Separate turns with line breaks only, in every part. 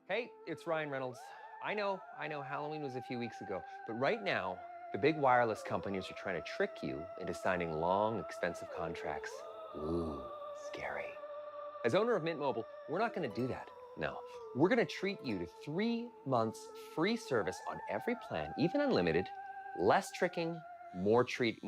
Hey, it's Ryan Reynolds. I know Halloween was a few weeks ago, but right now, the big wireless companies are trying to trick you into signing long, expensive contracts. Ooh, scary. As owner of Mint Mobile, we're not going to do that. No, we're going to treat you to 3 months free service on every plan, even unlimited, less tricking, more treat.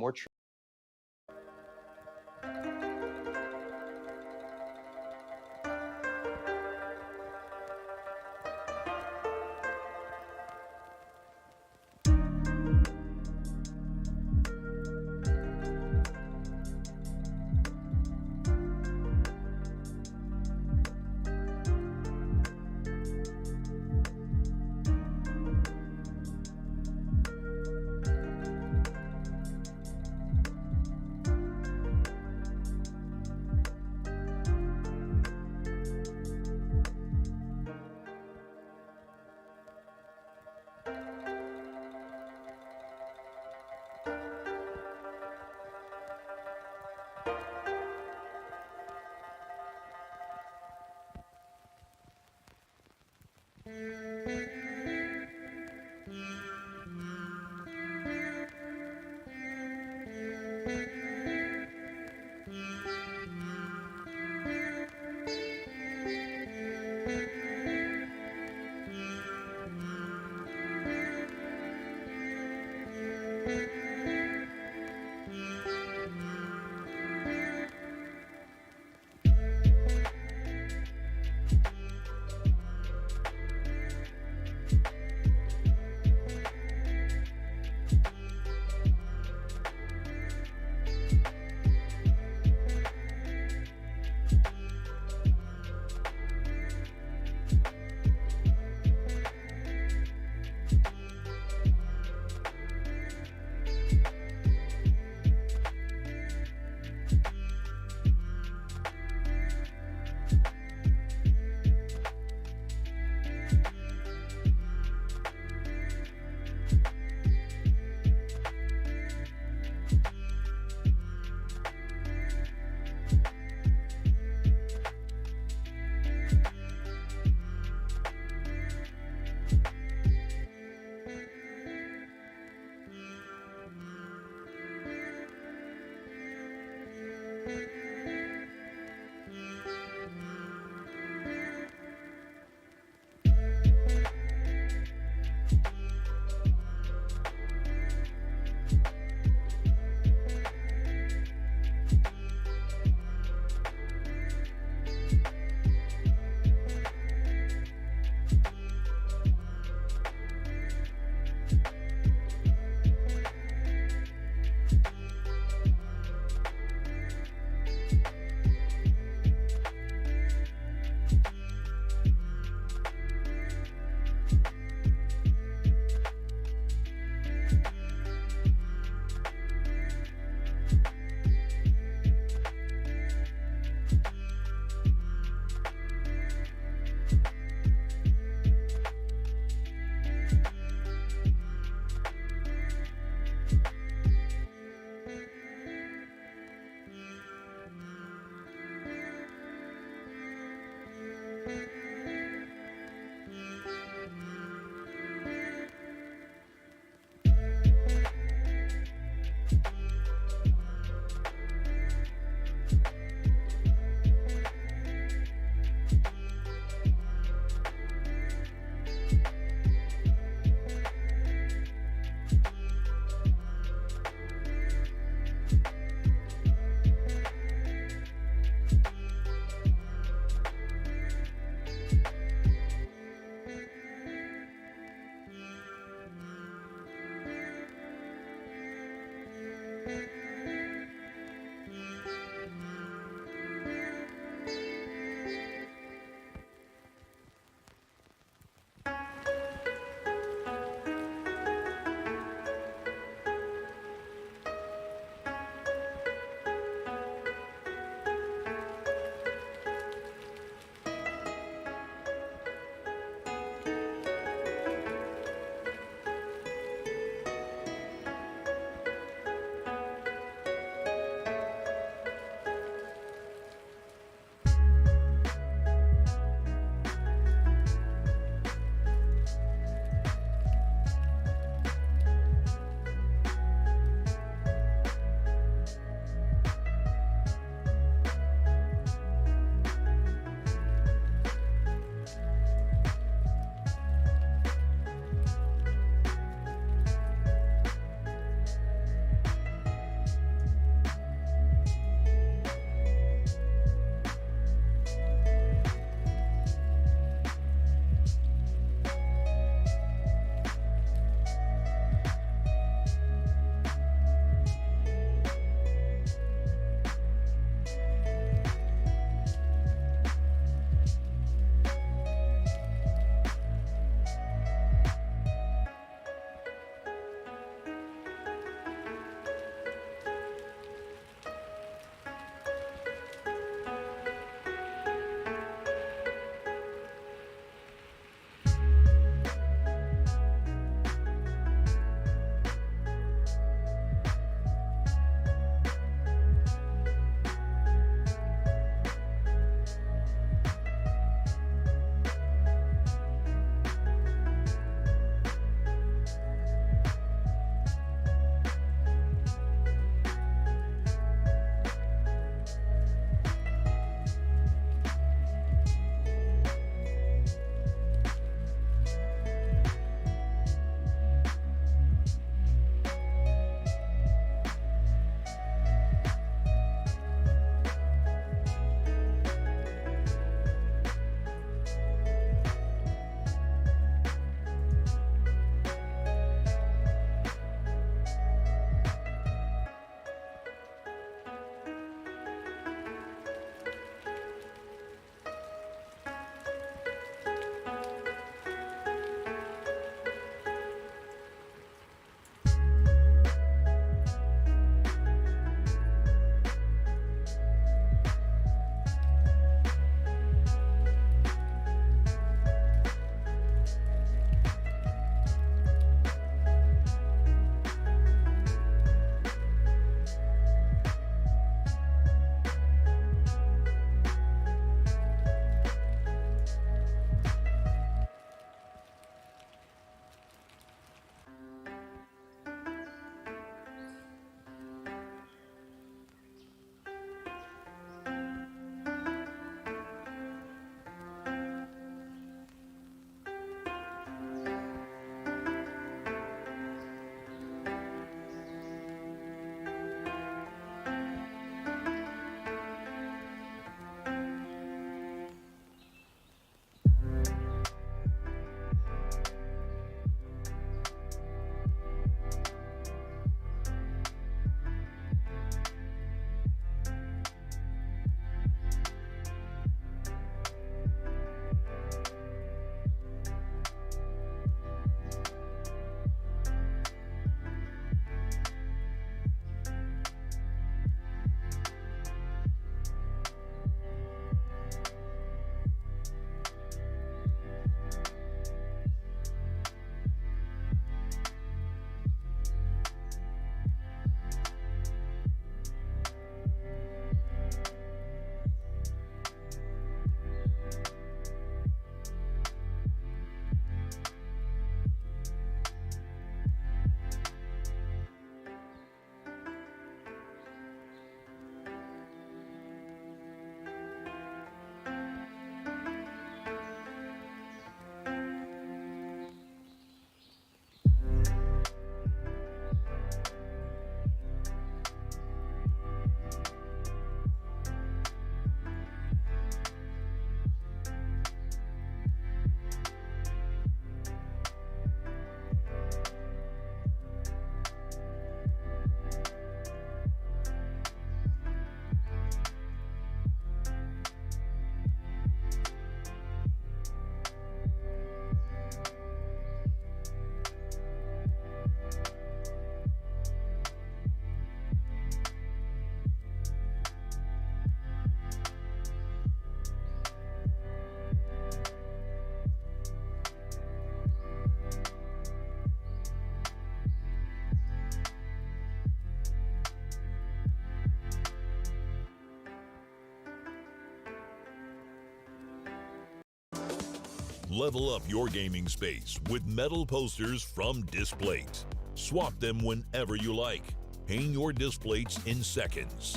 Level up your gaming space with metal posters from Displate. Swap them whenever you like. Hang your Displates in seconds.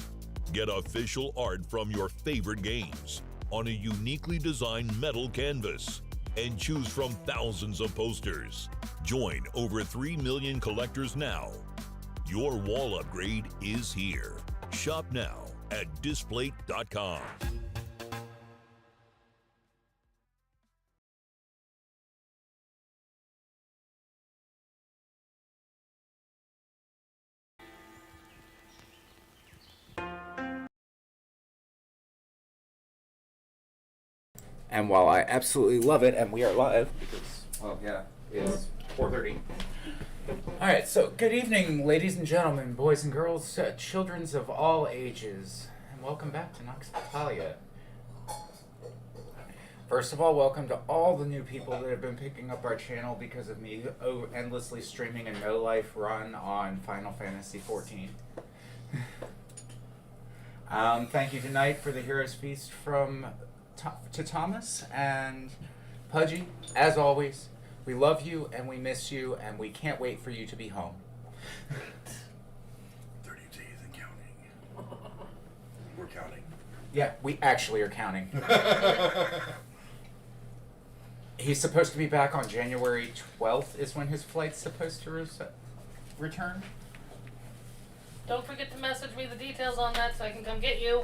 Get official art from your favorite games on a uniquely designed metal canvas and choose from thousands of posters. Join over 3 million collectors now. Your wall upgrade is here. Shop now at Displate.com.
And while I absolutely love it, and we are live, because, well, yeah, it's 4:30. All right, so good evening, ladies and gentlemen, boys and girls, childrens of all ages, and welcome back to Nox Vitalia. First of all, welcome to all the new people that have been picking up our channel because of me endlessly streaming a no-life run on Final Fantasy XIV. Thank you tonight for the Heroes Feast from to Thomas and Pudgy. As always, we love you and we miss you and we can't wait for you to be home.
30 days and counting. We're counting.
Yeah, we actually are counting. He's supposed to be back on January 12th is when his flight's supposed to return.
Don't forget to message me the details on that so I can come get you.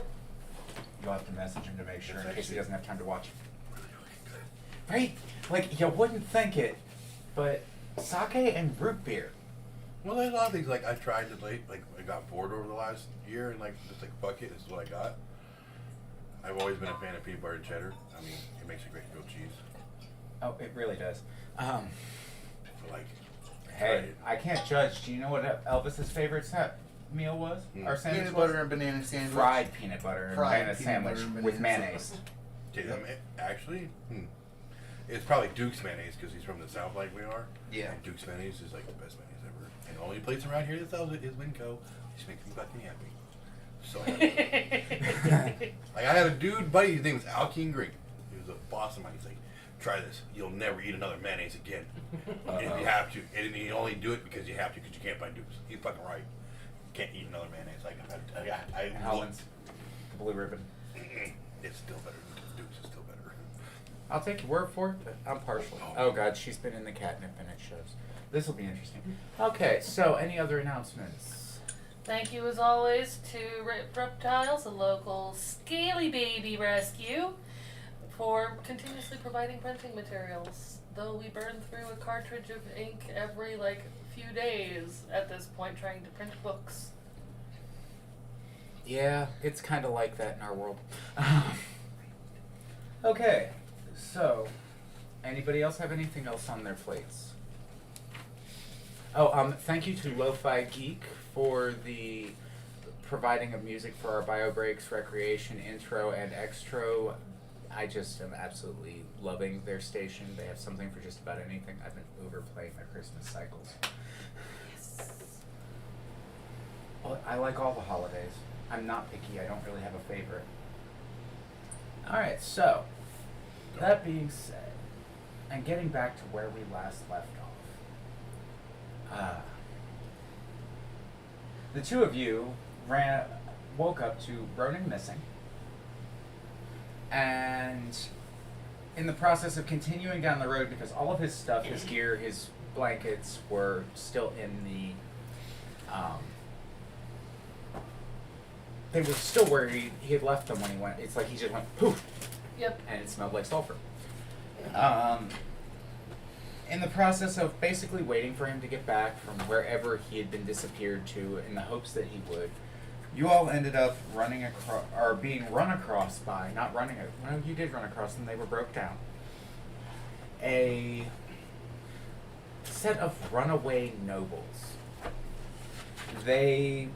You'll have to message him to make sure in case he doesn't have time to watch. Right? Like, you wouldn't think it, but sake and root beer.
Well, there's a lot of things, like, I tried to, like, I got bored over the last year, and, like, just, like, fuck it, this is what I got. I've always been a fan of peanut butter and cheddar. I mean, it makes a great grilled cheese.
Oh, it really does.
So, like,
Hey, I can't judge. Do you know what Elvis's favorite meal was? Our sandwich
Peanut butter and banana sandwich.
Fried peanut butter and banana sandwich with mayonnaise.
Okay, actually, it's probably Duke's mayonnaise because he's from the South like we are.
Yeah.
And Duke's mayonnaise is like the best mayonnaise ever. And the only place around here that sells it is Winco. Which makes me fucking happy. So, like, I had a dude, buddy, his name was Alkeen Green. He was a boss of mine. He's like, try this. You'll never eat another mayonnaise again. And if you have to. And you only do it because you have to because you can't buy Duke's. He's fucking right. Can't eat another mayonnaise. Like,
Howland's Blue Ribbon.
It's still better than Duke's. It's still better.
I'll take your word for it, but I'm partial. Oh god, she's been in the catnip and it shows. This will be interesting. Okay, so any other announcements?
Thank you as always to Rip Reptiles, a local scaly baby rescue, for continuously providing printing materials. Though we burn through a cartridge of ink every few days at this point trying to print books.
Yeah, it's kind of like that in our world. Okay, so anybody else have anything else on their plates? Oh, thank you to Lo-Fi Geek for the providing of music for our bio breaks, recreation, intro, and extro. I just am absolutely loving their station. They have something for just about anything. I've been overplaying their Christmas cycles.
Yes.
Well, I like all the holidays. I'm not picky. I don't really have a favorite. Alright, so, that being said, and getting back to where we last left off, the two of you woke up to Ronin missing, and in the process of continuing down the road, because all of his stuff, his gear, his blankets were still in the, they were still where he had left them when he went. It's like he just went poof.
Yep.
And it smelled like sulfur. In the process of basically waiting for him to get back from wherever he had been disappeared to, in the hopes that he would, you all ended up running across, or being run across by, not running, no, you did run across them, they were broke down. A set of runaway nobles. They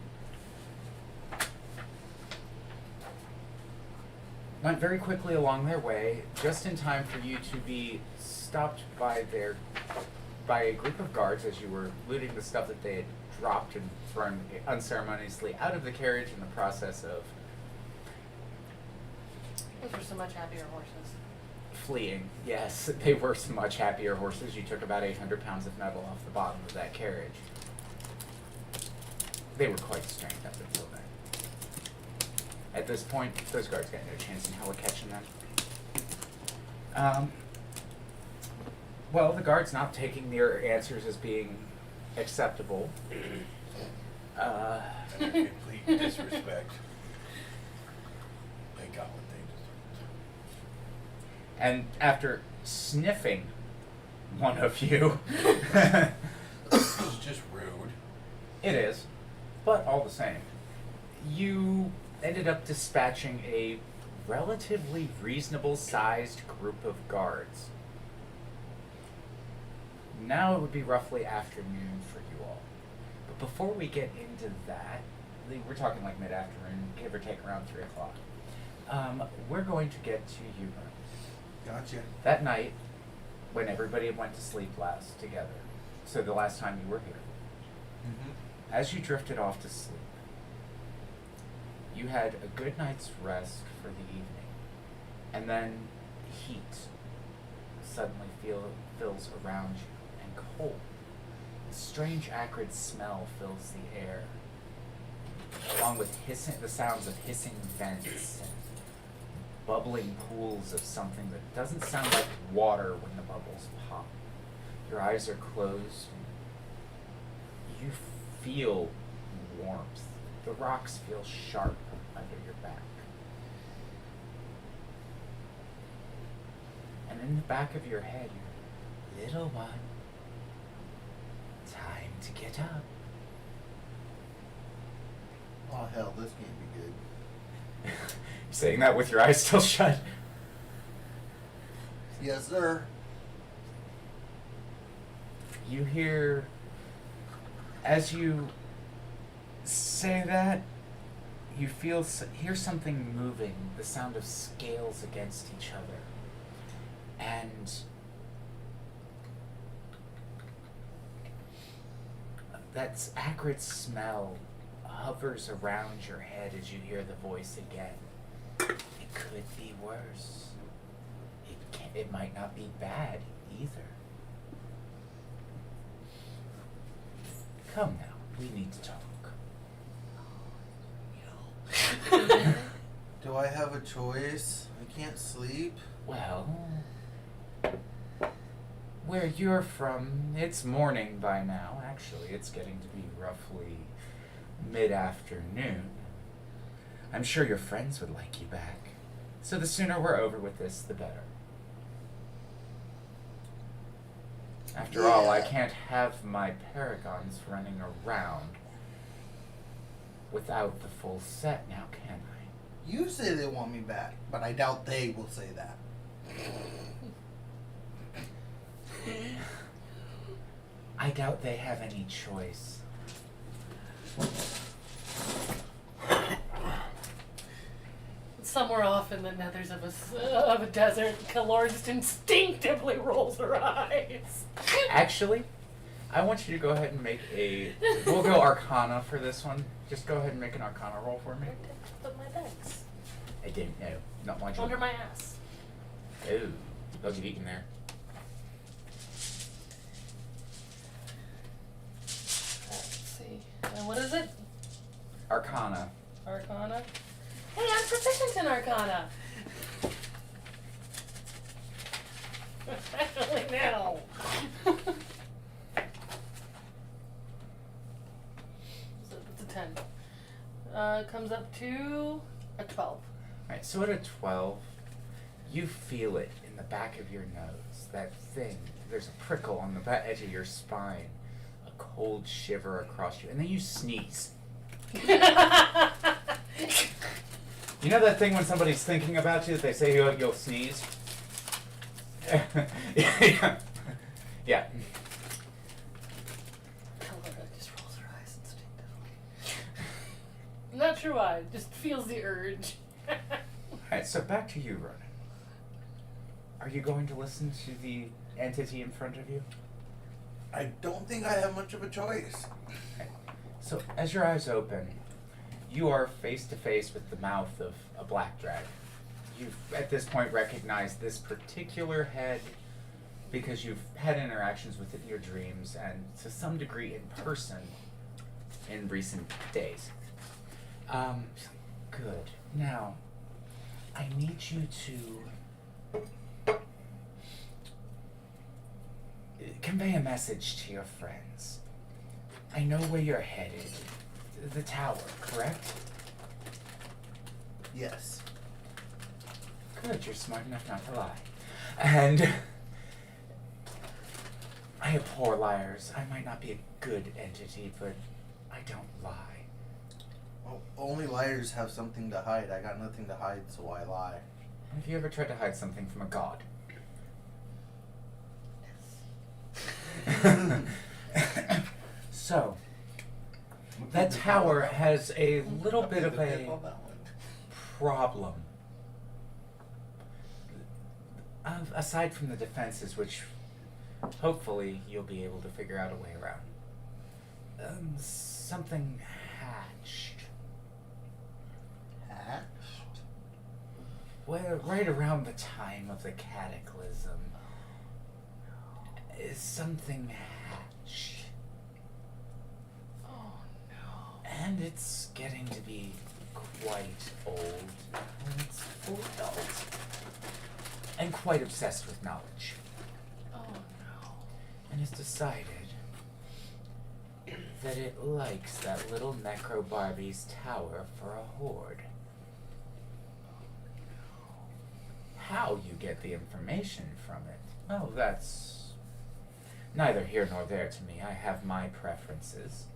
went very quickly along their way, just in time for you to be stopped by a group of guards as you were looting the stuff that they had dropped and thrown unceremoniously out of the carriage in the process of
Those are so much happier horses.
fleeing. Yes, they were some much happier horses. You took about 800 pounds of metal off the bottom of that carriage. They were quite strength up until then. At this point, those guards got no chance in hell of catching them. Well, the guard's not taking their answers as being acceptable.
And a complete disrespect. They got what they deserved.
And after sniffing one of you,
This is just rude.
it is, but all the same, you ended up dispatching a relatively reasonable sized group of guards. Now it would be roughly afternoon for you all. But before we get into that, we're talking like mid-afternoon, give or take around 3 o'clock. We're going to get to you.
Gotcha.
That night, when everybody went to sleep last together, so the last time you were here, as you drifted off to sleep, you had a good night's rest for the evening, and then heat suddenly fills around you, and cold. A strange acrid smell fills the air, along with the sounds of hissing vents and bubbling pools of something that doesn't sound like water when the bubbles pop. Your eyes are closed, and you feel warmth. The rocks feel sharp under your back. And in the back of your head, you're, little one, time to get up.
Oh hell, this can't be good.
You're saying that with your eyes still shut.
Yes, sir.
You hear, as you say that, you hear something moving, the sound of scales against each other. And that acrid smell hovers around your head as you hear the voice again. It could be worse. It might not be bad either. Come now, we need to talk.
Do I have a choice? I can't sleep.
Well, where you're from, it's morning by now. Actually, it's getting to be roughly mid-afternoon. I'm sure your friends would like you back. So the sooner we're over with this, the better. After all, I can't have my paragons running around without the full set now, can I?
You say they want me back, but I doubt they will say that.
I doubt they have any choice.
Somewhere off in the nethers of a desert, Kalor just instinctively rolls her eyes.
Actually, I want you to go ahead and make we'll go Arcana for this one. Just go ahead and make an Arcana roll for me.
Where did I put my bags?
I didn't know. Not much.
Under my ass.
Ooh, they'll get eaten there.
Let's see. And what is it?
Arcana.
Arcana? Hey, I'm proficient in Arcana. Especially now. So it's a 10. Comes up to a 12.
Alright, so at a 12, you feel it in the back of your nose. That thing. There's a prickle on the edge of your spine. A cold shiver across you. And then you sneeze. You know that thing when somebody's thinking about you, they say you'll sneeze? Yeah. Yeah.
Kalora just rolls her eyes instinctively. I'm not sure why, just feels the urge.
Alright, so back to you, Ronin. Are you going to listen to the entity in front of you?
I don't think I have much of a choice.
Okay. So, as your eyes open, you are face to face with the mouth of a black dragon. you've at this point recognized this particular head because you've had interactions with it in your dreams and to some degree in person in recent days. Good. Now, I need you to convey a message to your friends. I know where you're headed. The tower, correct?
Yes.
Good, you're smart enough not to lie. And I abhor liars. I might not be a good entity, but I don't lie.
Well, only liars have something to hide. I got nothing to hide, so I lie.
Have you ever tried to hide something from a god? So, that tower has a little bit of a problem. Aside from the defenses, which hopefully you'll be able to figure out a way around. Something hatched.
Hatched?
Well, right around the time of the cataclysm. Is something hatched.
Oh no.
And it's getting to be quite old. And it's full adult. And quite obsessed with knowledge.
Oh no.
And has decided that it likes that little Necro Barbie's tower for a hoard. How you get the information from it, well, that's neither here nor there to me. I have my preferences.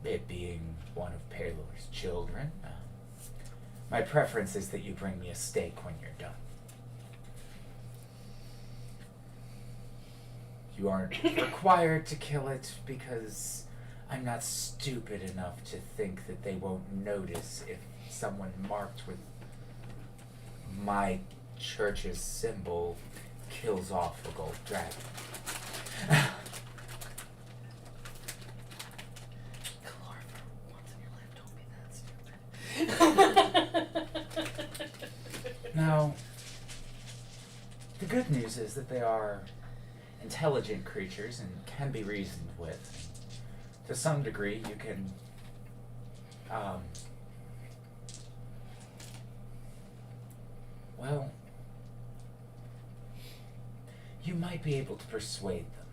It being one of Paylor's children. My preference is that you bring me a steak when you're done. You aren't required to kill it because I'm not stupid enough to think that they won't notice if someone marked with my church's symbol kills off a gold dragon.
Clark, once in your life, don't be that stupid.
Now, the good news is that they are intelligent creatures and can be reasoned with. To some degree, you can well, you might be able to persuade them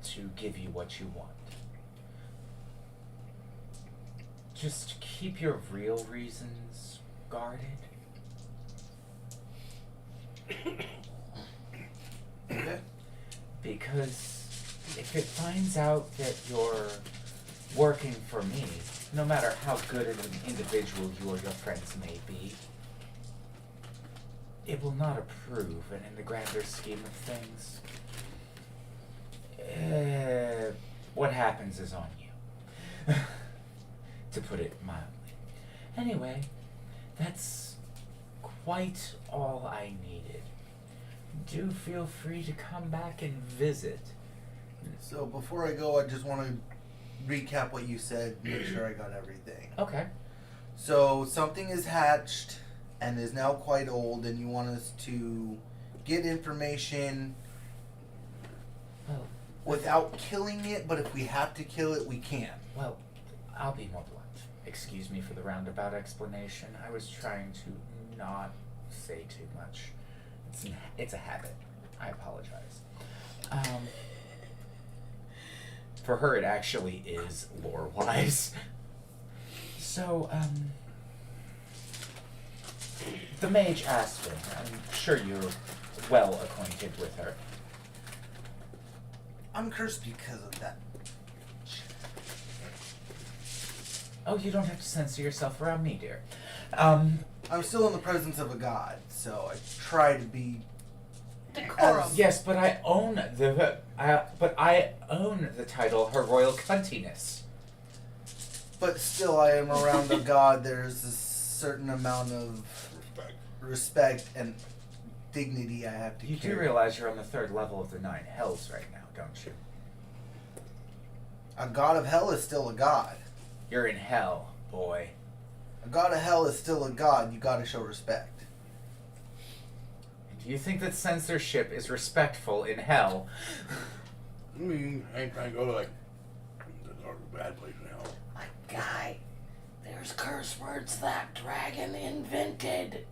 to give you what you want. Just keep your real reasons guarded.
Okay.
Because if it finds out that you're working for me, no matter how good of an individual you or your friends may be, it will not approve, and in the grander scheme of things, what happens is on you, to put it mildly. Anyway, that's quite all I needed. Do feel free to come back and visit.
So before I go, I just want to recap what you said, make sure I got everything.
Okay.
So something is hatched and is now quite old, and you want us to get information
Well,
without killing it, but if we have to kill it, we can.
Well, I'll be more blunt. Excuse me for the roundabout explanation. I was trying to not say too much. It's a habit. I apologize. For her, it actually is lore-wise. So, the mage Aspen, I'm sure you're well acquainted with her.
I'm cursed because of that.
Oh, you don't have to censor yourself around me, dear.
I'm still in the presence of a god, so I try to be.
Decorum.
Yes, but I own the title Her Royal Cuntiness.
But still, I am around a god. There's a certain amount of respect and dignity I have to
You
carry.
do realize you're on the 3rd level of the 9 hells right now, don't you?
A god of hell is still a god.
You're in hell, boy.
A god of hell is still a god. You gotta show respect.
Do you think that censorship is respectful in hell?
I mean, I ain't trying to go to, like, a bad place in hell.
My guy, there's curse words that dragon invented.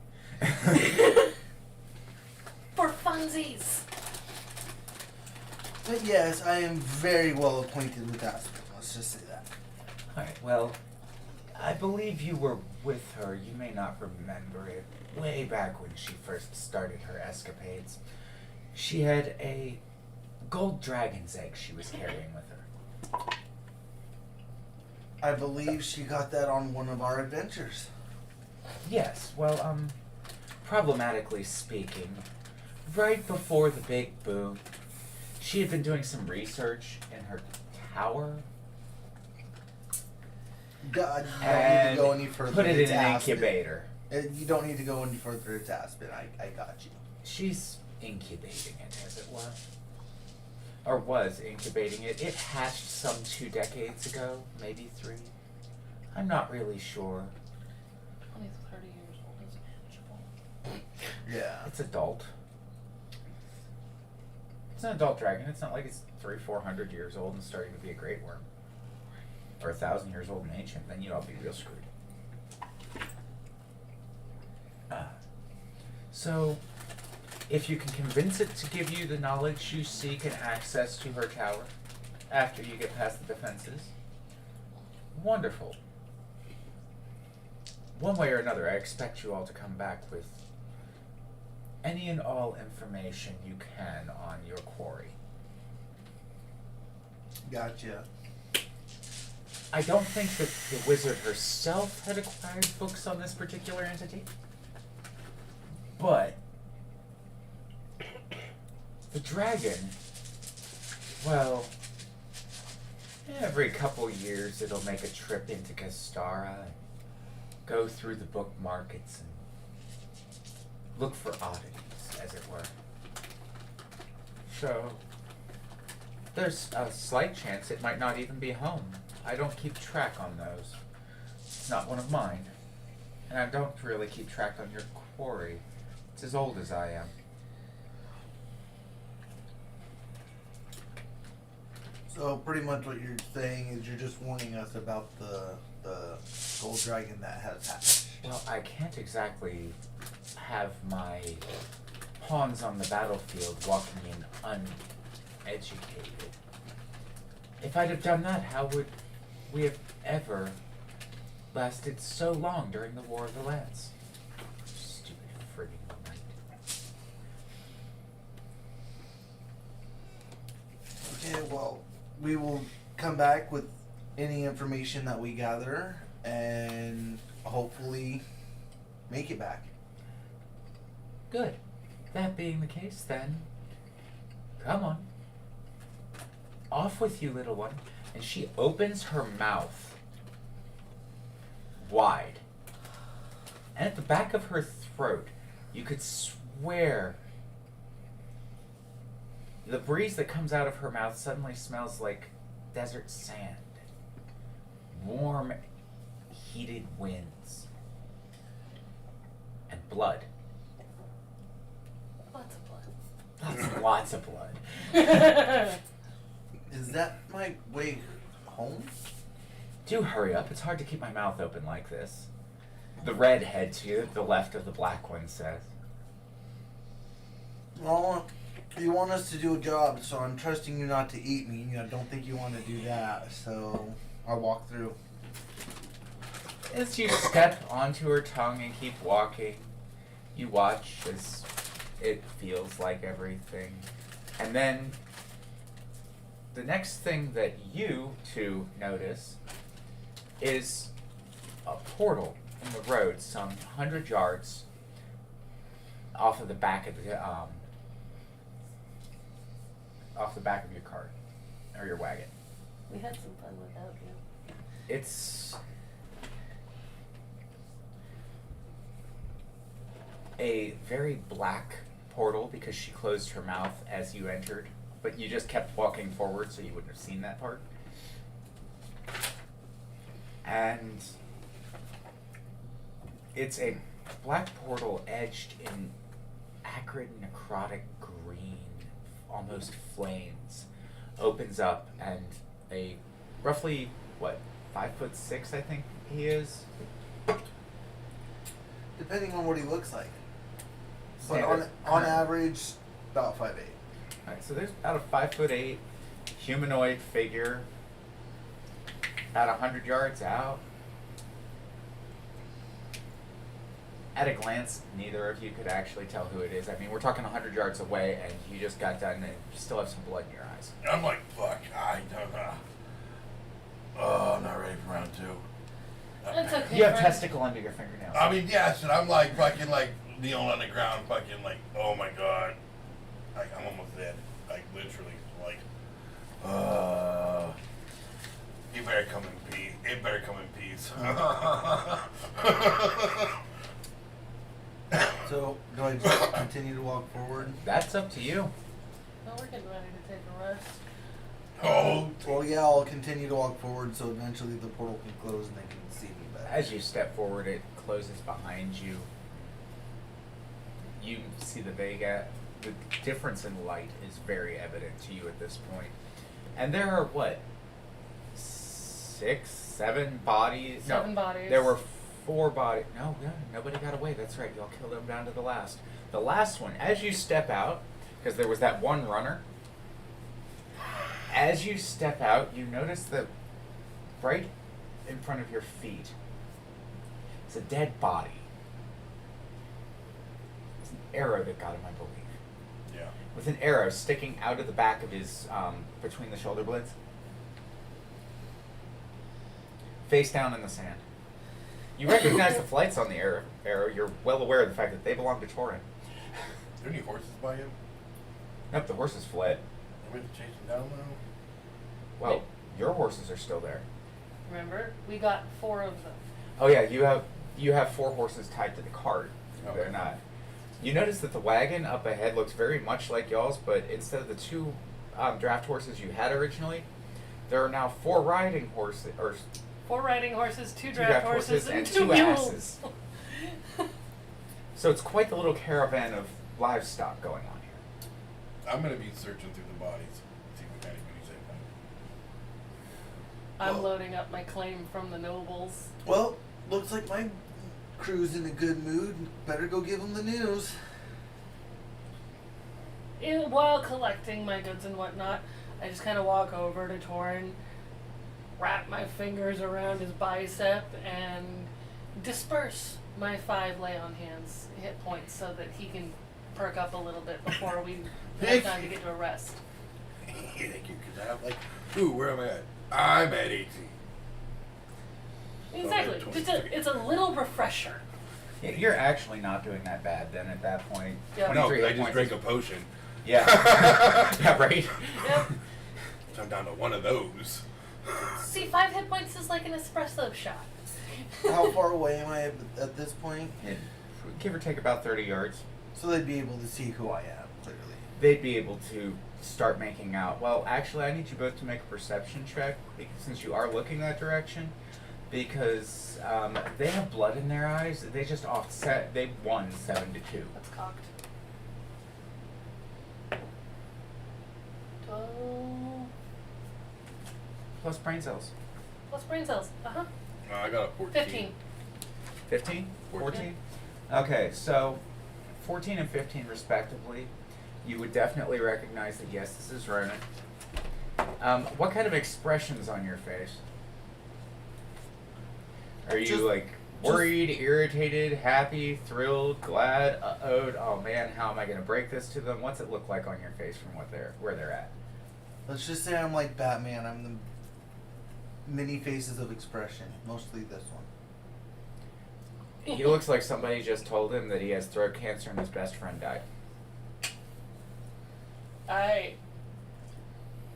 For funsies.
But yes, I am very well acquainted with Aspen. Let's just say that.
Alright, well, I believe you were with her. You may not remember it. Way back when she first started her escapades. She had a gold dragon's egg she was carrying with her.
I believe she got that on one of our adventures.
Yes, well, problematically speaking, right before the big boom, she had been doing some research in her tower.
God, you don't need to go any further.
Put it in
It's
an
Aspen.
incubator.
You don't need to go any further. It's Aspen. I got you.
She's incubating it, as it were. Or was incubating it. It hatched some 2 decades ago, maybe 3. I'm not really sure.
20 to 30 years old is manageable.
Yeah.
It's adult. It's an adult dragon. It's not like it's 300-400 years old and starting to be a great worm. Or 1,000 years old and ancient. Then you'd all be real screwed. So, if you can convince it to give you the knowledge you seek and access to her tower after you get past the defenses, wonderful. One way or another, I expect you all to come back with any and all information you can on your quarry.
Gotcha.
I don't think that the wizard herself had acquired books on this particular entity, but the dragon, well, every couple years it'll make a trip into Kastara and go through the book markets and look for oddities, as it were. So, there's a slight chance it might not even be home. I don't keep track on those. It's not one of mine. And I don't really keep track on your quarry. It's as old as I am.
So pretty much what you're saying is you're just warning us about the gold dragon that has hatched.
Well, I can't exactly have my pawns on the battlefield walking in uneducated. If I'd have done that, how would we have ever lasted so long during the War of the Lance? Stupid friggin' knight.
Okay, well, we will come back with any information that we gather and hopefully make it back.
Good. That being the case, then, come on. Off with you, little one. And she opens her mouth wide. And at the back of her throat, you could swear the breeze that comes out of her mouth suddenly smells like desert sand. Warm, heated winds. And blood.
Lots of blood.
Lots of blood.
Is that my way home?
Do hurry up. It's hard to keep my mouth open like this. The redhead to the left of the black one says.
Well, you want us to do a job, so I'm trusting you not to eat me. I don't think you want to do that, so I'll walk through.
As you step onto her tongue and keep walking, you watch as it feels like everything. And then the next thing that you two notice is a portal in the road some 100 yards off of the back of the your cart or your wagon.
We had some fun without you.
It's a very black portal because she closed her mouth as you entered, but you just kept walking forward so you wouldn't have seen that part. And It's a black portal edged in acrid necrotic green, almost flames, opens up, and a roughly, 5'6", I think he is?
Depending on what he looks like. But
Standard.
on average, about 5'8".
Alright, so there's about a 5'8" humanoid figure, about 100 yards out. At a glance, neither of you could actually tell who it is. I mean, we're talking 100 yards away, and you just got done, and you still have some blood in your eyes.
I'm like, fuck, I don't know. Oh, I'm not ready for round 2.
That's okay.
You have
friend.
testicle under your fingernails.
I mean, yes, and I'm like fucking like kneeling on the ground, fucking like, oh my god, like I'm almost dead, like literally, like, you better come in peace. It better come in peace.
So, do I just continue to walk forward?
That's up to you.
Well, we're getting ready to take a rest.
Oh,
Well, yeah, I'll continue to walk forward so eventually the portal can close and they can see me better.
As you step forward, it closes behind you. You see the Vega. The difference in light is very evident to you at this point. And there are, 6, 7 bodies?
Seven bodies.
There were 4 bodies. No, nobody got away. That's right. Y'all killed them down to the last. The last one, as you step out, because there was that one runner, as you step out, you notice that right in front of your feet, it's a dead body. It's an arrow that got him, I believe.
yeah.
With an arrow sticking out of the back of his, between the shoulder blades. Face down in the sand. You recognize the flights on the arrow. You're well aware of the fact that they belong to Torin.
Are there any horses by him?
Nope, the horses fled.
Are we to chase him down now?
Well, your horses are still there.
Remember, we got 4 of them.
Oh yeah, you have 4 horses tied to the cart.
Okay.
They're not. You notice that the wagon up ahead looks very much like y'all's, but instead of the 2 draft horses you had originally, there are now 4 riding horses, or
4 riding horses, 2
2
draft horses, and 2
2
mules.
asses. So it's quite the little caravan of livestock going on here.
I'm gonna be searching through the bodies, see if we got anybody's anything.
I'm
Well-
loading up my claim from the nobles.
Well, looks like my crew's in a good mood. Better go give them the news.
While collecting my goods and whatnot, I just kind of walk over to Torin, wrap my fingers around his bicep, and disperse my 5 lay on hands hit points so that he can perk up a little bit before we have time to get to a rest.
Thank you, because I have like, ooh, where am I at? I'm at 18.
Exactly.
Okay,
Just
23.
it's a little refresher.
Yeah, you're actually not doing that bad then at that point.
Yeah.
No,
23
'cause I
hit
just
points
drank
is-
a potion.
Yeah. Yeah, right?
Yep.
So I'm down to one of those.
See, 5 hit points is like an espresso shot.
How far away am I at this point?
Give or take about 30 yards.
So they'd be able to see who I am, clearly.
They'd be able to start making out. Well, actually, I need you both to make a perception check since you are looking that direction. Because they have blood in their eyes. They just offset. They won 7-2.
That's cocked. 12
Plus brain cells.
plus brain cells. Uh-huh.
I got a 14.
15.
15?
14.
14? Okay, so 14 and 15 respectively. You would definitely recognize that yes, this is Ronin. What kind of expressions on your face? Are you
Just-
like worried, irritated, happy, thrilled, glad, oh man, how am I gonna break this to them? What's it look like on your face from where they're at?
Let's just say I'm like Batman. I'm the many faces of expression. Mostly this one.
He looks like somebody just told him that he has throat cancer and his best friend died.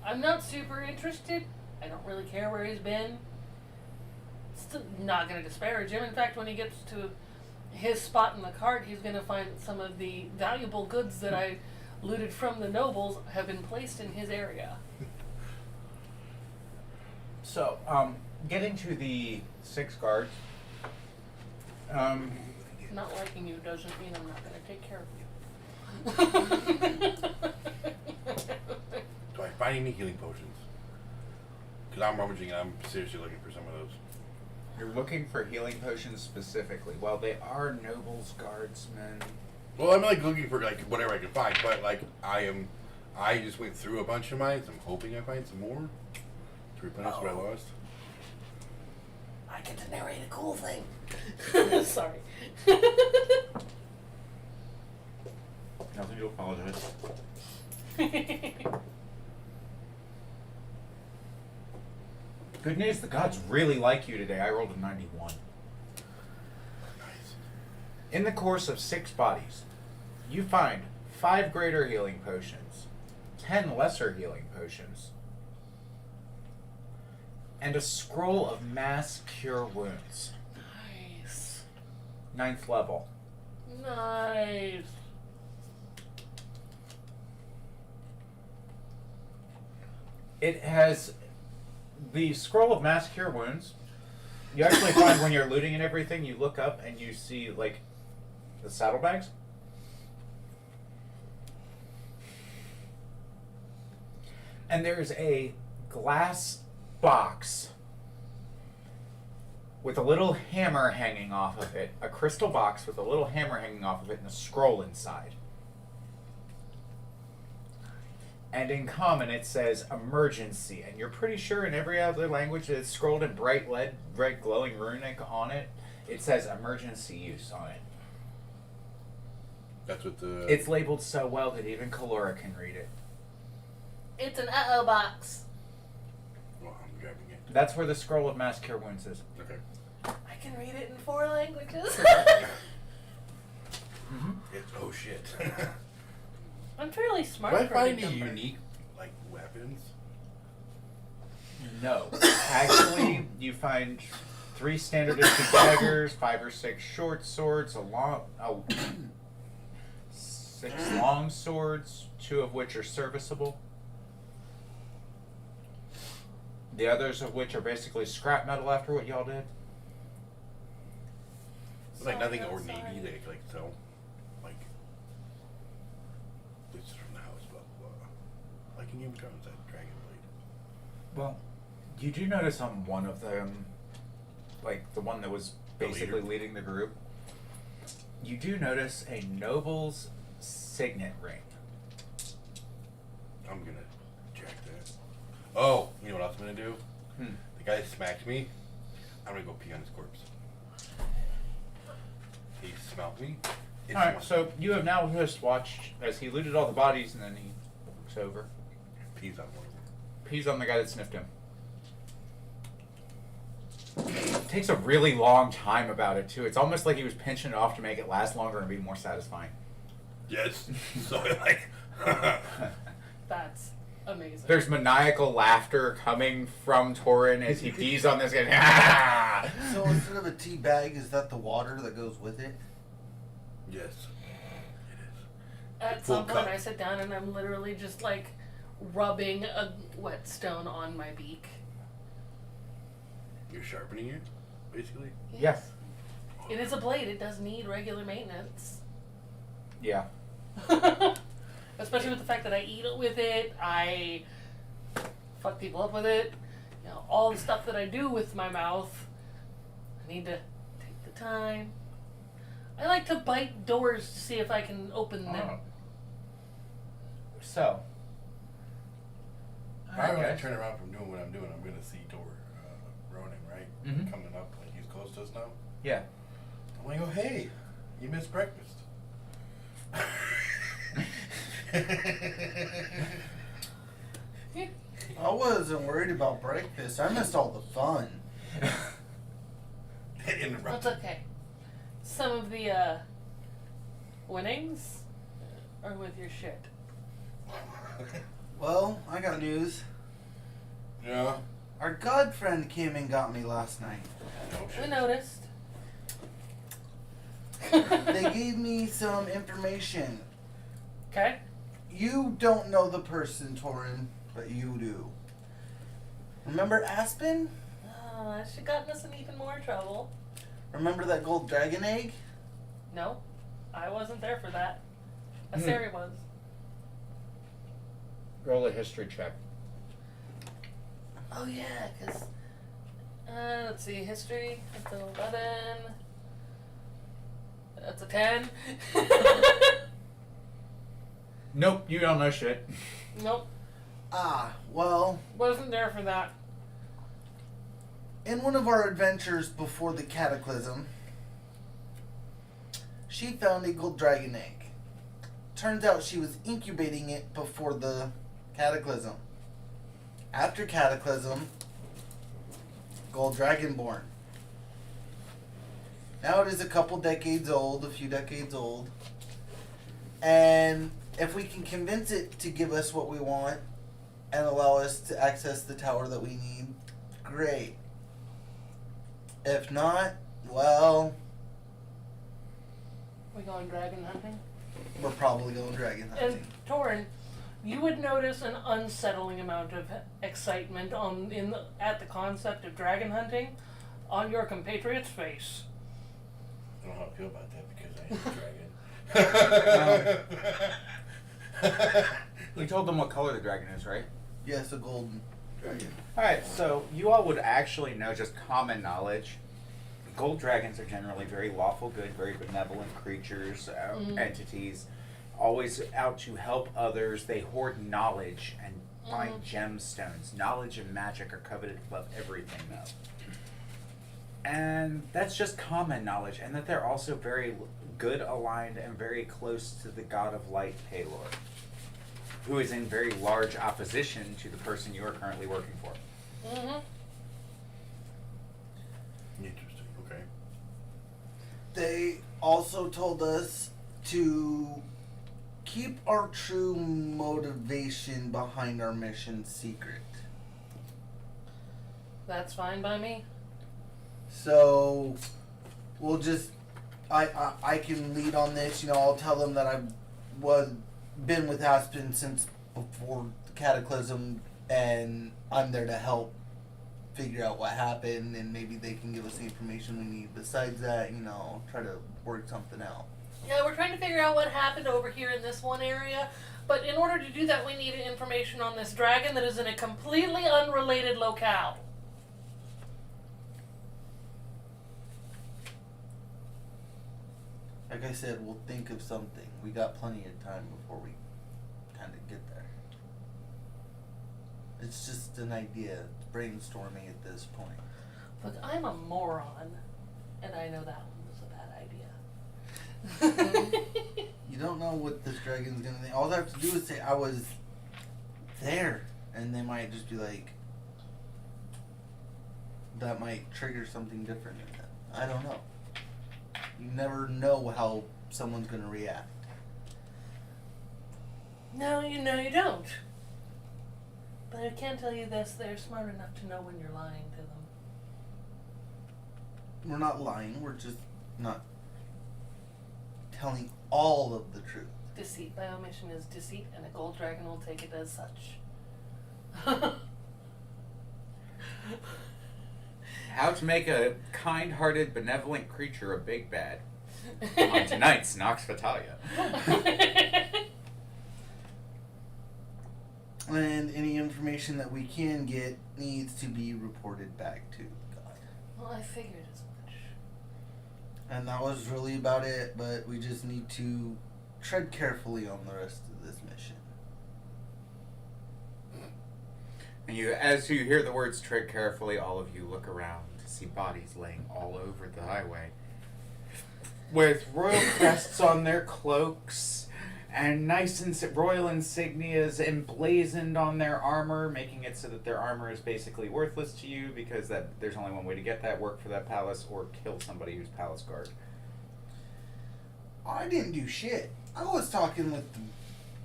I'm not super interested. I don't really care where he's been. Still not going to disparage him. In fact, when he gets to his spot in the cart, he's going to find that some of the valuable goods that I looted from the nobles have been placed in his area.
So, getting to the 6 guards,
Not liking you doesn't mean I'm not going to take care of you.
Do I find any healing potions? Because I'm rummaging and I'm seriously looking for some of those.
You're looking for healing potions specifically. Well, they are nobles, guardsmen.
Well, I'm like looking for like whatever I can find, but like I just went through a bunch of mine, so I'm hoping I find some more to replenish what I lost.
I get to narrate a cool thing. Sorry.
Nothing to apologize. Good news, the gods really like you today. I rolled a 91.
Nice.
In the course of 6 bodies, you find 5 greater healing potions, 10 lesser healing potions, and a scroll of mass cure wounds.
Nice.
9th level.
Nice.
It has the scroll of mass cure wounds. You actually find when you're looting and everything, you look up and you see like the saddlebags. And there's a glass box with a little hammer hanging off of it, a crystal box with a little hammer hanging off of it, and a scroll inside. And in common it says emergency, and you're pretty sure in every other language that it's scrolled in bright glowing runic on it, it says emergency use on it.
That's what the.
It's labeled so well that even Kalora can read it.
It's an uh-oh box.
Well, I'm grabbing it.
That's where the scroll of mass cure wounds is.
Okay.
I can read it in 4 languages.
It's oh shit.
I'm fairly smart.
Do I
for
find
a
any
number.
unique like weapons?
No. Actually, you find 3 standard issue daggers, 5 or 6 short swords, 6 long swords, 2 of which are serviceable. The others of which are basically scrap metal after what y'all did.
It's like nothing
Sorry, I'm
ordinary
sorry.
they like sell. Like this is from the house, blah blah blah. Like in Game of Thrones, that dragon blade.
Well, you do notice on one of them, like the one that was
The
basically
leader?
leading the group, you do notice a noble's signet ring.
I'm gonna jack that. Oh, you know what else I'm gonna do?
Hmm.
The guy that smacked me, I'm gonna go pee on his corpse. He smelled me. It's
Alright,
one-
so you have now just watched as he looted all the bodies and then he looks over.
pees on one of them.
Pees on the guy that sniffed him. Takes a really long time about it too. It's almost like he was pinching it off to make it last longer and be more satisfying.
Yes. So like.
That's amazing.
There's maniacal laughter coming from Torin as he pees on this guy. Ah!
So instead of a tea bag, is that the water that goes with it?
Yes. It is.
At
Full
some point,
cup.
I sit down and I'm literally just like rubbing a whetstone on my beak.
You're sharpening it, basically.
Yes.
It is a blade. It does need regular maintenance.
Yeah.
Especially with the fact that I eat it with it, I fuck people up with it. You know, all the stuff that I do with my mouth, I need to take the time. I like to bite doors to see if I can open them.
So.
Probably when I turn around from doing what I'm doing, I'm gonna see Ronin, right?
Mhm.
Coming up, like he's close to us now.
Yeah.
I'm like, oh hey, you missed breakfast.
I wasn't worried about breakfast. I missed all the fun.
That's okay. Some of the winnings are with your shit.
Well, I got news.
Yeah.
Our god friend came and got me last night.
No
I
shit.
noticed.
They gave me some information.
Okay.
You don't know the person, Torin, but you do. Remember Aspen?
She got us in even more trouble.
Remember that gold dragon egg?
No, I wasn't there for that. Asari was.
Roll a history check.
Oh yeah, because let's see, history. That's an 11. That's a 10.
Nope, you don't know shit.
Nope,
Ah, well,
wasn't there for that.
in one of our adventures before the cataclysm, she found a gold dragon egg. Turns out she was incubating it before the cataclysm. After cataclysm, gold dragon born. Now it is a couple decades old, a few decades old. And if we can convince it to give us what we want and allow us to access the tower that we need, great. If not, well,
We going dragon hunting?
we're probably going dragon
And
hunting.
Torin, you would notice an unsettling amount of excitement at the concept of dragon hunting on your compatriot's face.
I don't know how I feel about that because I am a dragon.
You told them what color the dragon is, right?
Yes, a golden dragon.
Alright, so you all would actually know just common knowledge. Gold dragons are generally very lawful good, very benevolent creatures, entities, always out to help others. They hoard knowledge and find gemstones. Knowledge and magic are coveted above everything, though. And that's just common knowledge, and that they're also very good aligned and very close to the god of light, Palor, who is in very large opposition to the person you are currently working for.
Mm-hmm.
Interesting. Okay.
They also told us to keep our true motivation behind our mission secret.
That's fine by me.
So we'll just I can lead on this, I'll tell them that I've been with Aspen since before the cataclysm and I'm there to help figure out what happened and maybe they can give us the information we need. Besides that, try to work something out.
Yeah, we're trying to figure out what happened over here in this one area, but in order to do that, we need information on this dragon that is in a completely unrelated locale.
Like I said, we'll think of something. We got plenty of time before we kind of get there. It's just an idea. It's brainstorming at this point.
Look, I'm a moron, and I know that one was a bad idea.
You don't know what this dragon's gonna think. All I have to do is say I was there, and they might just be like, that might trigger something different in them. I don't know. You never know how someone's gonna react.
No, you don't. But I can tell you this, they're smart enough to know when you're lying to them.
We're not lying. We're just not telling all of the truth.
Deceit by omission is deceit, and a gold dragon will take it as such.
How to make a kind-hearted, benevolent creature a big bad. On tonight's Nox Vitalia.
And any information that we can get needs to be reported back to God.
Well, I figured as much.
And that was really about it, but we just need to tread carefully on the rest of this mission.
And as you hear the words tread carefully, all of you look around to see bodies laying all over the highway. With royal crests on their cloaks and nice royal insignias emblazoned on their armor, making it so that their armor is basically worthless to you because there's only one way to get that, work for that palace or kill somebody who's palace guard.
I didn't do shit. I was talking with the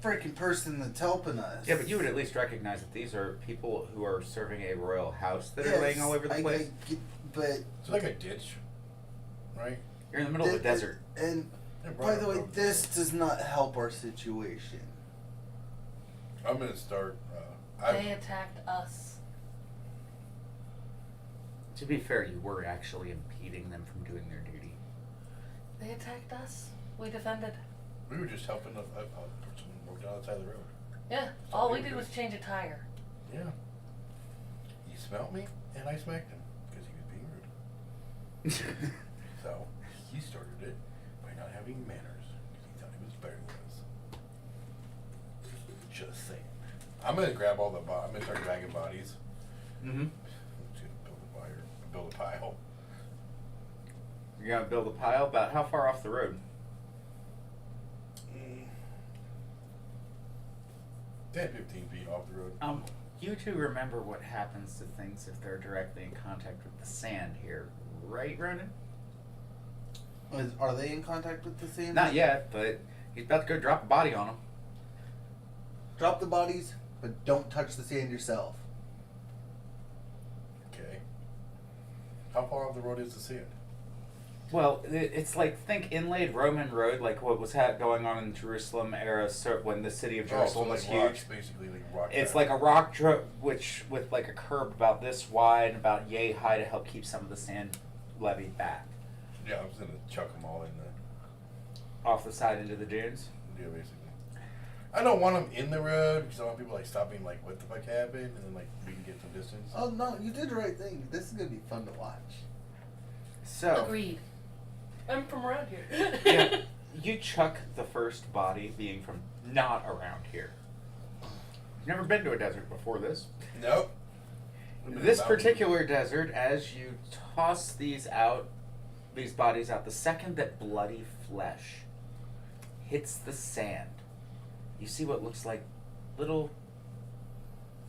freaking person that's helping us.
Yeah, but you would at least recognize that these are people who are serving a royal house that are laying all over the place.
But
It's like a ditch, right?
You're in the middle of a desert.
And
Yeah,
by the way,
bro.
this does not help our situation.
I'm gonna start.
They attacked us.
To be fair, you were actually impeding them from doing their duty.
They attacked us. We defended.
We were just helping a person work down the side of the road.
Yeah, all we did was change a tire.
Yeah. He smelled me, and I smacked him because he was being rude. So he started it by not having manners because he thought he was better than us. Just saying. I'm gonna grab all the. I'm gonna start dragging bodies.
Mm-hmm.
I'm just gonna build a pile.
You're gonna build a pile. About how far off the road?
10, 15 feet off the road.
You two remember what happens to things if they're directly in contact with the sand here, right, Ronin?
Are they in contact with the sand?
Not yet, but he's about to go drop a body on them.
Drop the bodies, but don't touch the sand yourself.
Okay. How far off the road is the sand?
Well, it's like, think inlaid Roman road, like what was going on in Jerusalem era, when the city of Jerusalem was huge.
Rocks, basically, like rock.
It's like a rock which with like a curb about this wide, and about yay high to help keep some of the sand levied back.
Yeah, I was gonna chuck them all in the.
Off the side into the dunes.
Yeah, basically. I don't want them in the road because I want people like stopping, like, what the fuck happened, and then like we can get some distance.
Oh no, you did the right thing. This is gonna be fun to watch.
So.
Agreed. I'm from around here.
Yeah, you chuck the first body being from not around here. You've never been to a desert before this.
Nope.
This particular desert, as you toss these bodies out, the second that bloody flesh hits the sand, you see what looks like little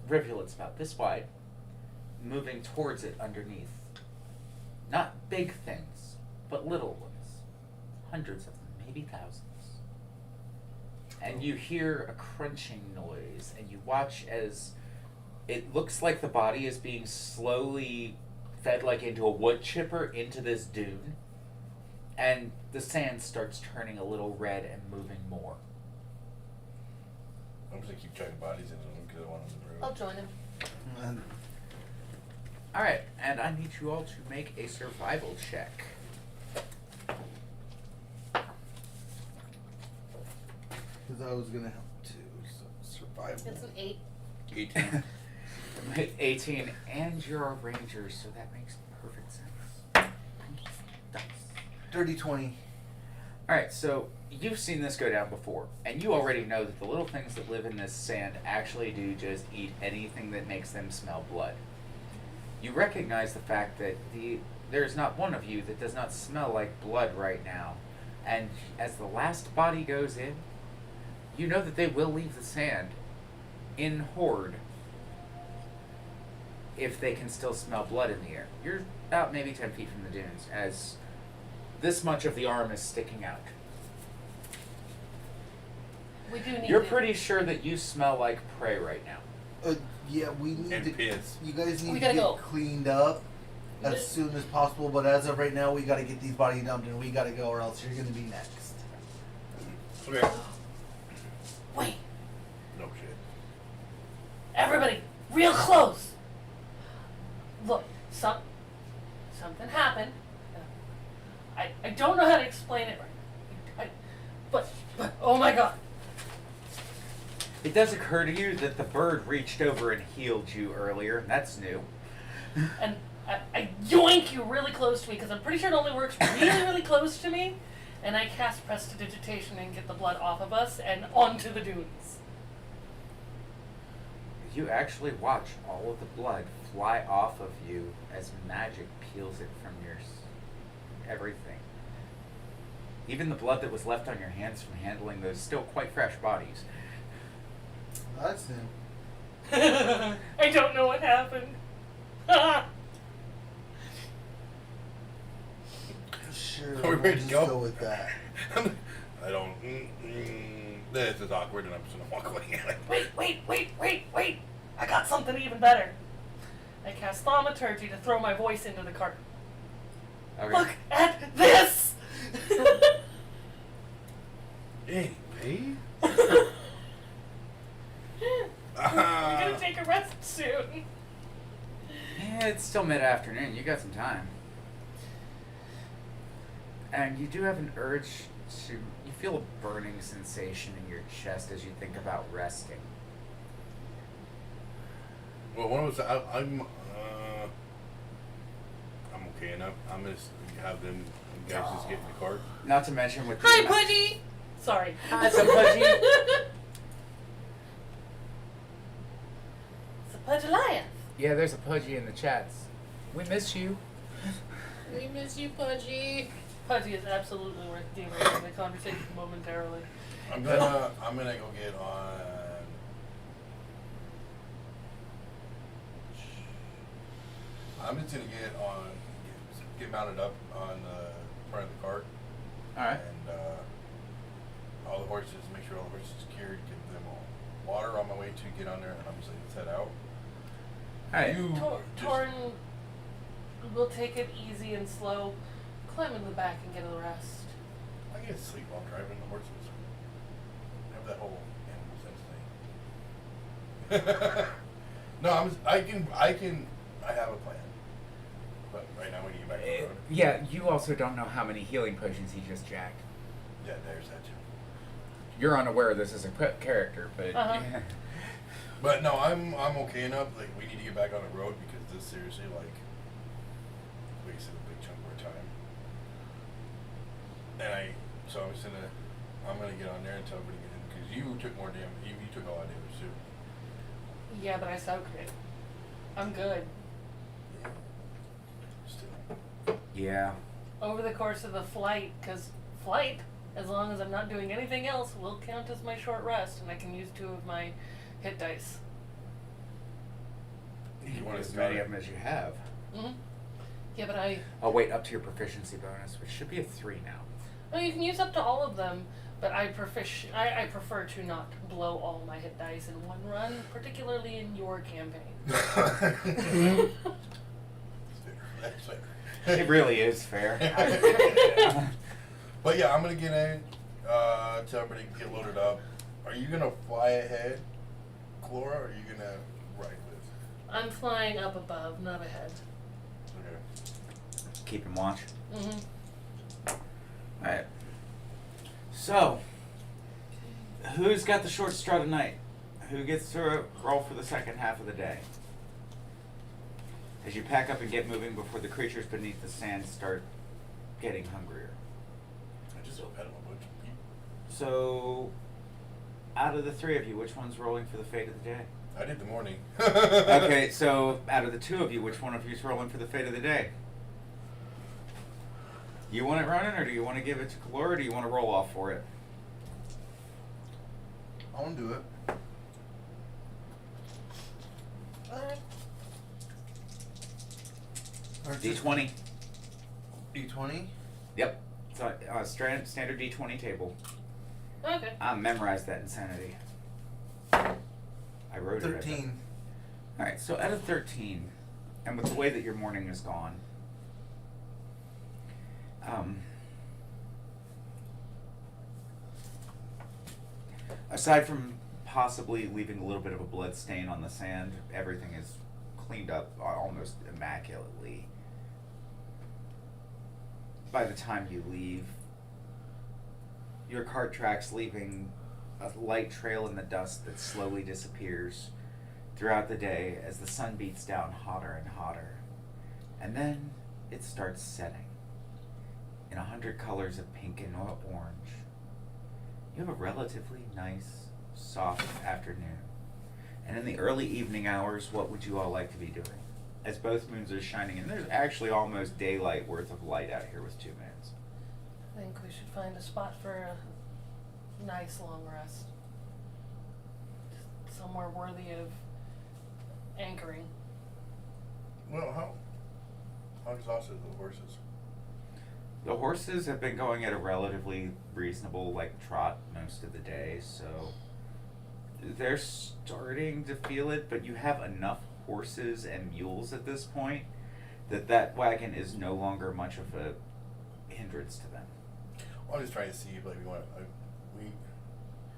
rivulets about this wide moving towards it underneath. Not big things, but little ones. Hundreds of them, maybe thousands. And you hear a crunching noise, and you watch as it looks like the body is being slowly fed like into a wood chipper into this dune, and the sand starts turning a little red and moving more.
I'm just gonna keep chucking bodies into them because I want them in the road.
I'll join him.
Alright, and I need you all to make a survival check.
Because I was gonna help too. So survival.
It's an 8.
18.
18, and you're a ranger, so that makes perfect sense. Dice.
Dirty 20.
Alright, so you've seen this go down before, and you already know that the little things that live in this sand actually do just eat anything that makes them smell blood. You recognize the fact that there's not one of you that does not smell like blood right now, and as the last body goes in, you know that they will leave the sand in horde if they can still smell blood in the air. You're about maybe 10 feet from the dunes, as this much of the arm is sticking out.
We do need
You're
to-
pretty sure that you smell like prey right now.
Yeah, we need
And
to.
piss.
You guys need
We
to
gotta
get
go.
cleaned up as soon as possible. But as of right now, we gotta get these bodies dumped, and we gotta go, or else you're gonna be next.
Okay.
Wait,
No shit.
everybody, real close. Look, something happened. I don't know how to explain it right. But oh my god.
It does occur to you that the bird reached over and healed you earlier, and that's new.
And I yoink you really close to me because I'm pretty sure it only works really close to me. And I cast prestidigitation and get the blood off of us and onto the dunes.
You actually watch all of the blood fly off of you as magic peels it from your everything. Even the blood that was left on your hands from handling those still quite fresh bodies.
That's new.
I don't know what happened.
Sure,
Are we
we'll
ready to
just
go?
go with that.
I don't. This is awkward, and I'm just gonna walk away.
Wait. I got something even better. I cast thaumaturgy to throw my voice into the cart.
Okay.
Look at this!
Hey, babe.
We're gonna take a rest soon.
It's still mid-afternoon. You got some time. And you do have an urge to... You feel a burning sensation in your chest as you think about resting.
Well, I'm okay enough. I'm gonna have them guys just get in the cart.
Not to mention with
Hi, Pudgy! Sorry.
Hi, so Pudgy.
It's a Pudgeliath.
Yeah, there's a Pudgy in the chats. We miss you.
We miss you, Pudgy. Pudgy is absolutely worth dealing the conversation momentarily.
I'm gonna go get on. I'm just gonna get mounted up on the front of the cart.
All right.
And all the horses, make sure all the horses are secured, give them all water on my way to get on there, and obviously head out.
All right.
You
Torn will take it easy and slow. Climb in the back and get a rest.
I get to sleep while driving the horses. Have that whole animal sense thing. No, I have a plan. But right now we need to get back on the road.
Yeah, you also don't know how many healing potions he just jacked.
Yeah, there's that too.
You're unaware this is a character, but yeah.
But no, I'm okay enough. Like, we need to get back on the road because this seriously wasted a big chunk of our time. And I'm gonna get on there and tell everybody to get in because you took more damage. You took all that damage too.
Yeah, but I soaked it. I'm good.
Yeah. Still.
Yeah.
Over the course of the flight, because flight, as long as I'm not doing anything else, will count as my short rest, and I can use 2 of my hit dice.
You want as many of them as you have.
Mm-hmm. Yeah, but
Oh wait, up to your proficiency bonus, which should be a 3 now.
Oh, you can use up to all of them, but I prefer to not blow all my hit dice in one run, particularly in your campaign.
That's fair.
It really is fair.
But yeah, I'm gonna get in, tell everybody to get loaded up. Are you gonna fly ahead, Clora, or are you gonna ride with?
I'm flying up above, not ahead.
Okay.
Keep him watch.
Mm-hmm.
Alright. So, who's got the short straw tonight? Who gets to roll for the second half of the day? As you pack up and get moving before the creatures beneath the sand start getting hungrier.
I just opened a bunch of people.
So, out of the 3 of you, which one's rolling for the fate of the day?
I did the morning.
Okay, so out of the 2 of you, which one of you is rolling for the fate of the day? You want it, Ronin, or do you want to give it to Kalora, or do you want to roll off for it?
I want to do it.
Alright.
D20.
D20?
Yep. It's a standard D20 table.
Okay.
I memorized that insanity. I wrote
13.
it. Alright, so out of 13, and with the way that your morning is gone, aside from possibly leaving a little bit of a blood stain on the sand, everything is cleaned up almost immaculately. By the time you leave, your cart tracks leaving a light trail in the dust that slowly disappears throughout the day as the sun beats down hotter and hotter. And then it starts setting in 100 colors of pink and orange. You have a relatively nice, soft afternoon. And in the early evening hours, what would you all like to be doing? As both moons are shining, and there's actually almost daylight worth of light out here with 2 moons.
I think we should find a spot for a nice long rest. Just somewhere worthy of anchoring.
Well, how exhausted are the horses?
The horses have been going at a relatively reasonable trot most of the day, so they're starting to feel it, but you have enough horses and mules at this point that wagon is no longer much of a hindrance to them.
Well, I'm just trying to see if we want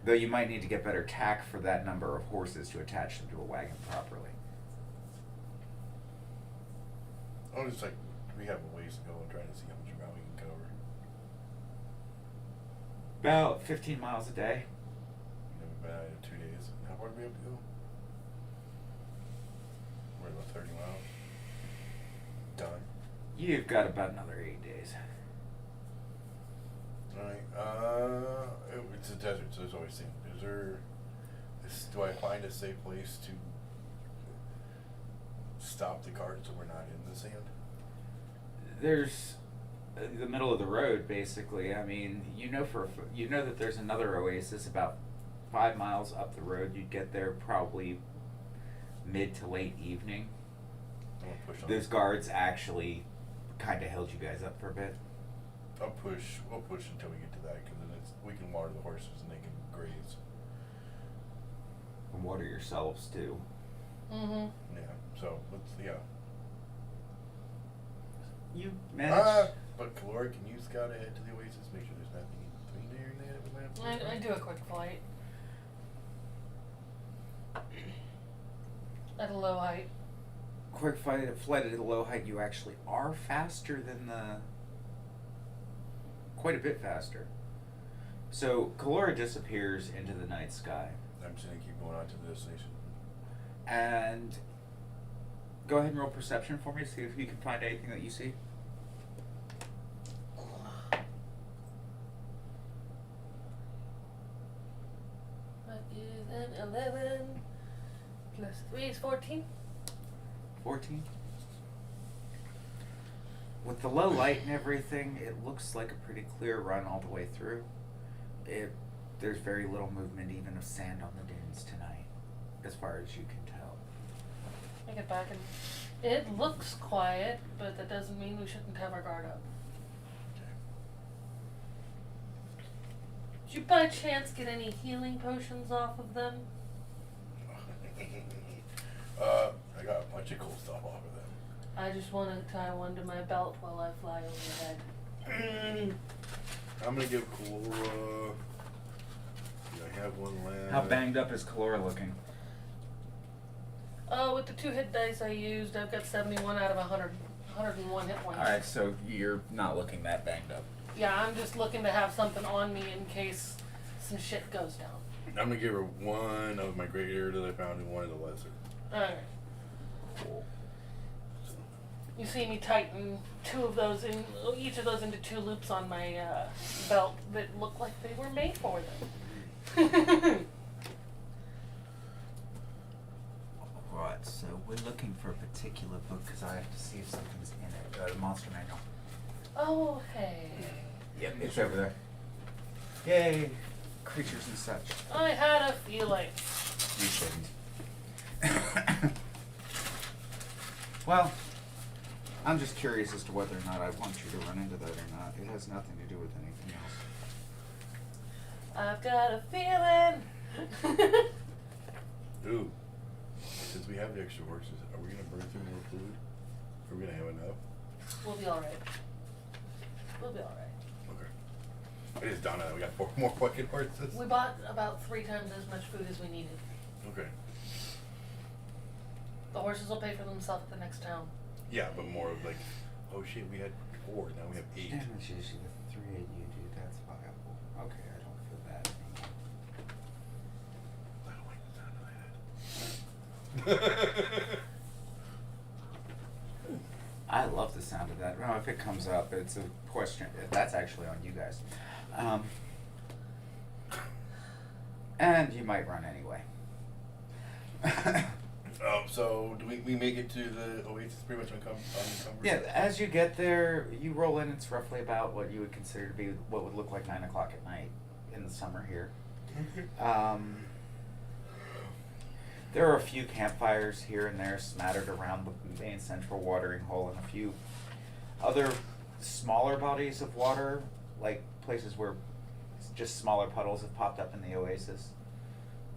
Though you might need to get better tack for that number of horses to attach them to a wagon properly.
I was just like, we have a ways to go and trying to see how much ground we can cover.
About 15 miles a day.
We've been out here 2 days. How far do we have to go? We're about 30 miles. Done.
You've got about another 8 days.
Alright, it's a desert, so there's always things. Do I find a safe place to stop the cart so we're not in the sand?
There's the middle of the road, basically. I mean, you know that there's another oasis about 5 miles up the road. You'd get there probably mid to late evening.
I'm gonna push on.
Those guards actually kind of held you guys up for a bit.
We'll push until we get to that, because then we can water the horses and they can graze.
And water yourselves too.
Mm-hmm.
Yeah, so let's,
You manage.
But Calora, can you scout ahead to the oasis, make sure there's nothing in between there and there that we might have to
I do a quick flight. At a low height.
Quick flight at a low height. You actually are faster than quite a bit faster. So Calora disappears into the night sky.
I'm just gonna keep going on to the destination.
And go ahead and roll perception for me to see if you can find anything that you see.
That is an 11 plus 3 is 14.
14. With the low light and everything, it looks like a pretty clear run all the way through. There's very little movement even of sand on the dunes tonight, as far as you can tell.
I get back and it looks quiet, but that doesn't mean we shouldn't have our guard up. Did you by chance get any healing potions off of them?
I got a bunch of cool stuff off of them.
I just want to tie one to my belt while I fly overhead.
I'm gonna give Calora. Do I have one left?
How banged up is Calora looking?
Oh, with the 2 hit dice I used, I've got 71 out of 100, 101 hit points.
Alright, so you're not looking that banged up.
Yeah, I'm just looking to have something on me in case some shit goes down.
I'm gonna give her one of my greater that I found and one of the lesser.
Alright.
Cool.
You see me tighten 2 of those in, each of those into 2 loops on my belt that look like they were made for them.
Alright, so we're looking for a particular book because I have to see if something's in it. The monster manual.
Oh, hey.
Yep, it's over there. Yay! Creatures and such.
I had a feeling.
You shouldn't. Well, I'm just curious as to whether or not I want you to run into that or not. It has nothing to do with anything else.
I've got a feeling.
Ooh. Since we have the extra horses, are we gonna burn through more food? Are we gonna have enough?
We'll be alright. We'll be alright.
Okay. It is dawn that we got 4 more fucking horses.
We bought about 3 times as much food as we needed.
Okay.
The horses will pay for themselves at the next town.
Yeah, but more of like, oh shit, we had 4, now we have 8.
Damage issue with 3 at you, dude. That's viable. Okay, I don't feel bad anymore.
I don't like the sound of that.
I love the sound of that. Well, if it comes up, it's a question. That's actually on you guys. And you might run anyway.
So do we make it to the oasis pretty much unencumbered?
Yeah, as you get there, you roll in. It's roughly about what you would consider to be what would look like 9 o'clock at night in the summer here. There are a few campfires here and there smattered around the main central watering hole, and a few other smaller bodies of water, like places where just smaller puddles have popped up in the oasis.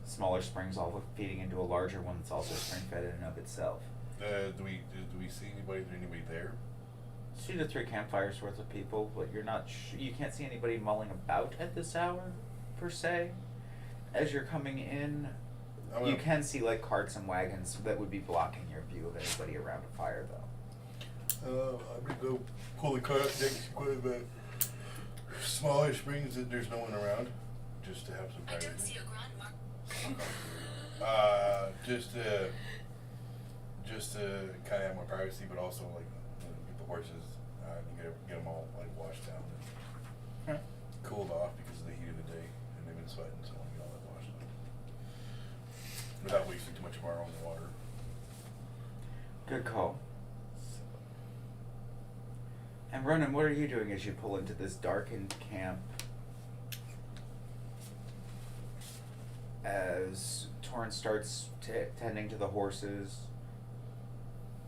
Smaller springs all feeding into a larger one that's also spring fed in and of itself.
Do we see anybody? Is there anybody there?
2 to 3 campfires worth of people, but you're not. You can't see anybody mulling about at this hour, per se. As you're coming in, you can see like carts and wagons that would be blocking your view of anybody around a fire, though.
I'm gonna go pull the car up next to one of the smaller springs that there's no one around, just to have some
I
privacy.
don't see a ground mark.
Just to kind of have more privacy, but also like get the horses, get them all like washed down and cooled off because of the heat of the day, and they've been sweating, so I want to get all that washed down without wasting too much of our own water.
Good call. And Ronan, what are you doing as you pull into this darkened camp? As Torrance starts tending to the horses,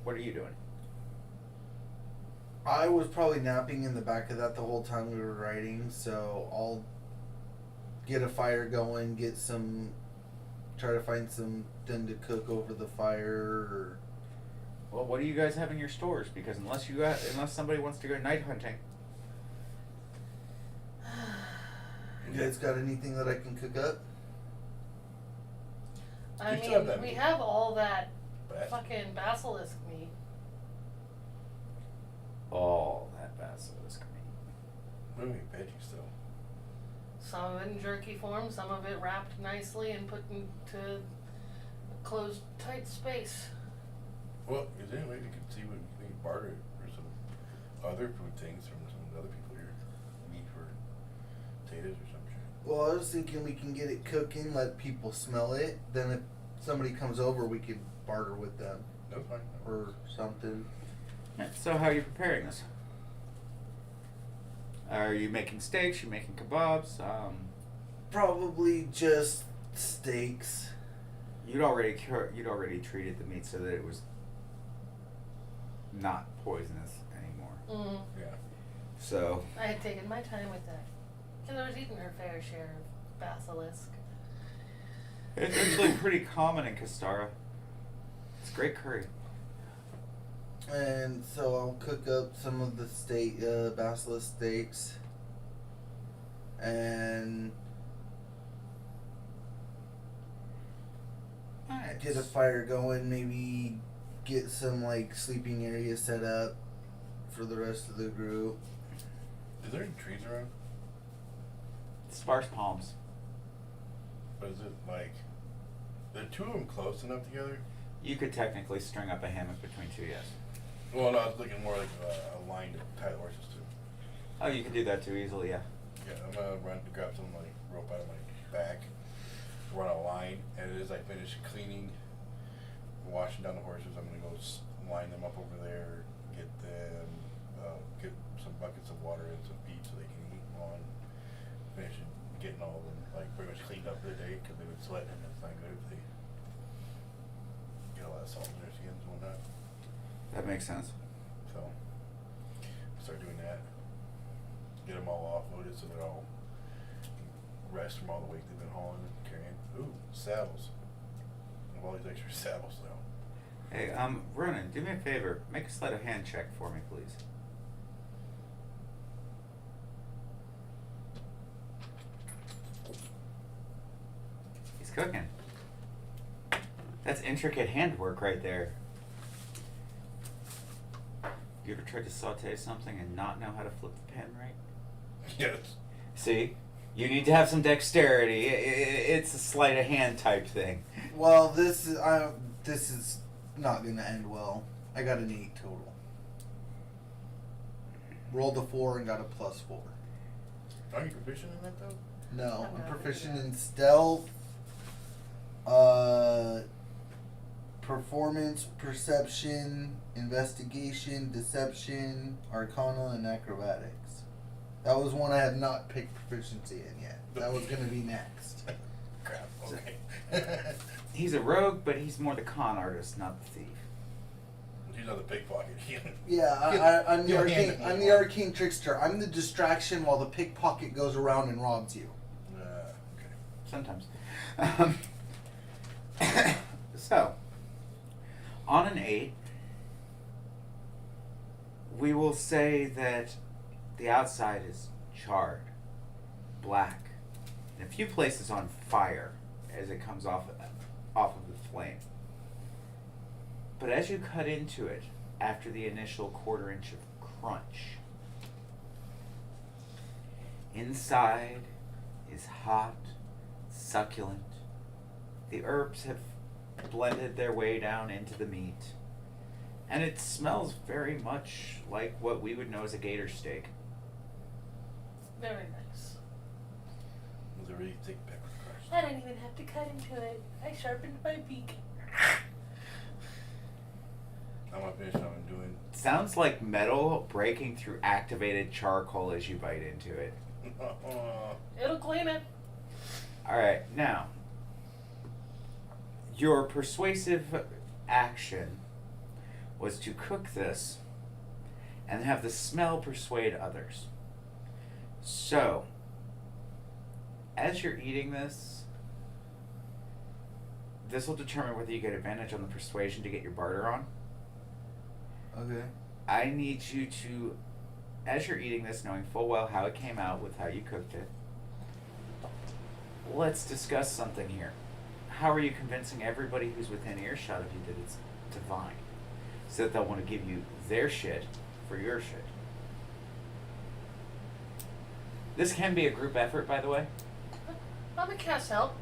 what are you doing?
I was probably napping in the back of that the whole time we were riding, so I'll get a fire going, try to find something to cook over the fire.
Well, what do you guys have in your stores? Because unless somebody wants to go night hunting,
You guys got anything that I can cook up?
I
You still have
mean,
that
we
meat.
have all that
But
fucking basilisk meat.
all that basilisk meat.
we make veggies though.
Some of it in jerky form, some of it wrapped nicely and put into a closed, tight space.
Well, is there any way we could see what we can barter it for some other food things from some of the other people here? Meat for potatoes or some shit.
Well, I was thinking we can get it cooking, let people smell it. Then if somebody comes over, we could barter with them
That's fine.
or something.
So how are you preparing this? Are you making steaks? You making kebabs?
Probably just steaks.
You'd already treated the meat so that it was not poisonous anymore.
Mm.
Yeah.
So
I had taken my time with that. Because I was eating her fair share of basilisk.
it's actually pretty common in Kastara. It's great curry.
And so I'll cook up some of the basilisk steaks. And get a fire going, maybe get some like sleeping area set up for the rest of the group.
Is there any trees around?
Sparse palms.
But is it like, are two of them close enough together?
You could technically string up a hammock between two, yes.
Well, no, I was looking more like a line to tie the horses to.
Oh, you can do that too easily, yeah.
Yeah, I'm gonna grab some like rope out of my back, run a line, and as I finish cleaning, washing down the horses, I'm gonna go line them up over there, get some buckets of water and some feed so they can eat on. Finish getting all of them like pretty much cleaned up for the day because they've been sweating and it's not good if they get a lot of salt in their skins and whatnot.
That makes sense.
So, start doing that. Get them all offloaded so they're all rest from all the weight they've been hauling and carrying. Ooh, saddles. I have all these extra saddles though.
Hey, Ronan, do me a favor. Make a sleight of hand check for me, please. He's cooking. That's intricate handwork right there. You ever tried to saute something and not know how to flip the pan right?
Yes.
See? You need to have some dexterity. It's a sleight of hand type thing.
Well, this is not gonna end well. I got an 8 total. Rolled a 4 and got a +4.
Are you proficient in that though?
No,
I'm
I'm
not
proficient
good at
in stealth, performance, perception, investigation, deception, arcana, and acrobatics. That was one I had not picked proficiency in yet. That was gonna be next.
Crap, okay.
He's a rogue, but he's more the con artist, not the thief.
He's not the pickpocket.
Yeah, I'm the
You'll
arcane.
hand it
I'm
me.
the arcane trickster. I'm the distraction while the pickpocket goes around and robs you.
Okay.
Sometimes. So, on an 8, we will say that the outside is charred, black, in a few places on fire as it comes off of the flame. But as you cut into it, after the initial quarter inch of crunch. Inside is hot, succulent. The herbs have blended their way down into the meat, and it smells very much like what we would know as a gator steak.
Very nice.
It was a really thick pepper crust.
I didn't even have to cut into it. I sharpened my beak.
I'm gonna finish what I'm doing.
Sounds like metal breaking through activated charcoal as you bite into it.
It'll clean it.
Alright, now, your persuasive action was to cook this and have the smell persuade others. So, as you're eating this, this will determine whether you get advantage on the persuasion to get your barter on.
Okay.
I need you to, as you're eating this, knowing full well how it came out with how you cooked it, let's discuss something here. How are you convincing everybody who's within earshot of you that it's divine? So that they'll want to give you their shit for your shit. This can be a group effort, by the way.
I'm gonna cast help.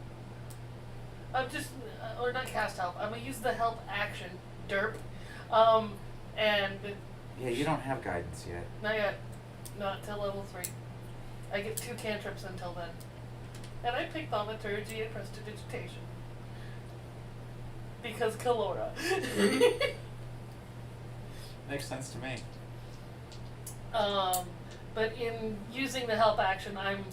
I'm just, or not cast help. I'm gonna use the help action, derp. And
Yeah, you don't have guidance yet.
not yet, not till level 3. I get 2 cantrips until then, and I pick thaumaturgy and prestidigitation because Kalora.
Makes sense to me.
But in using the help action, I'm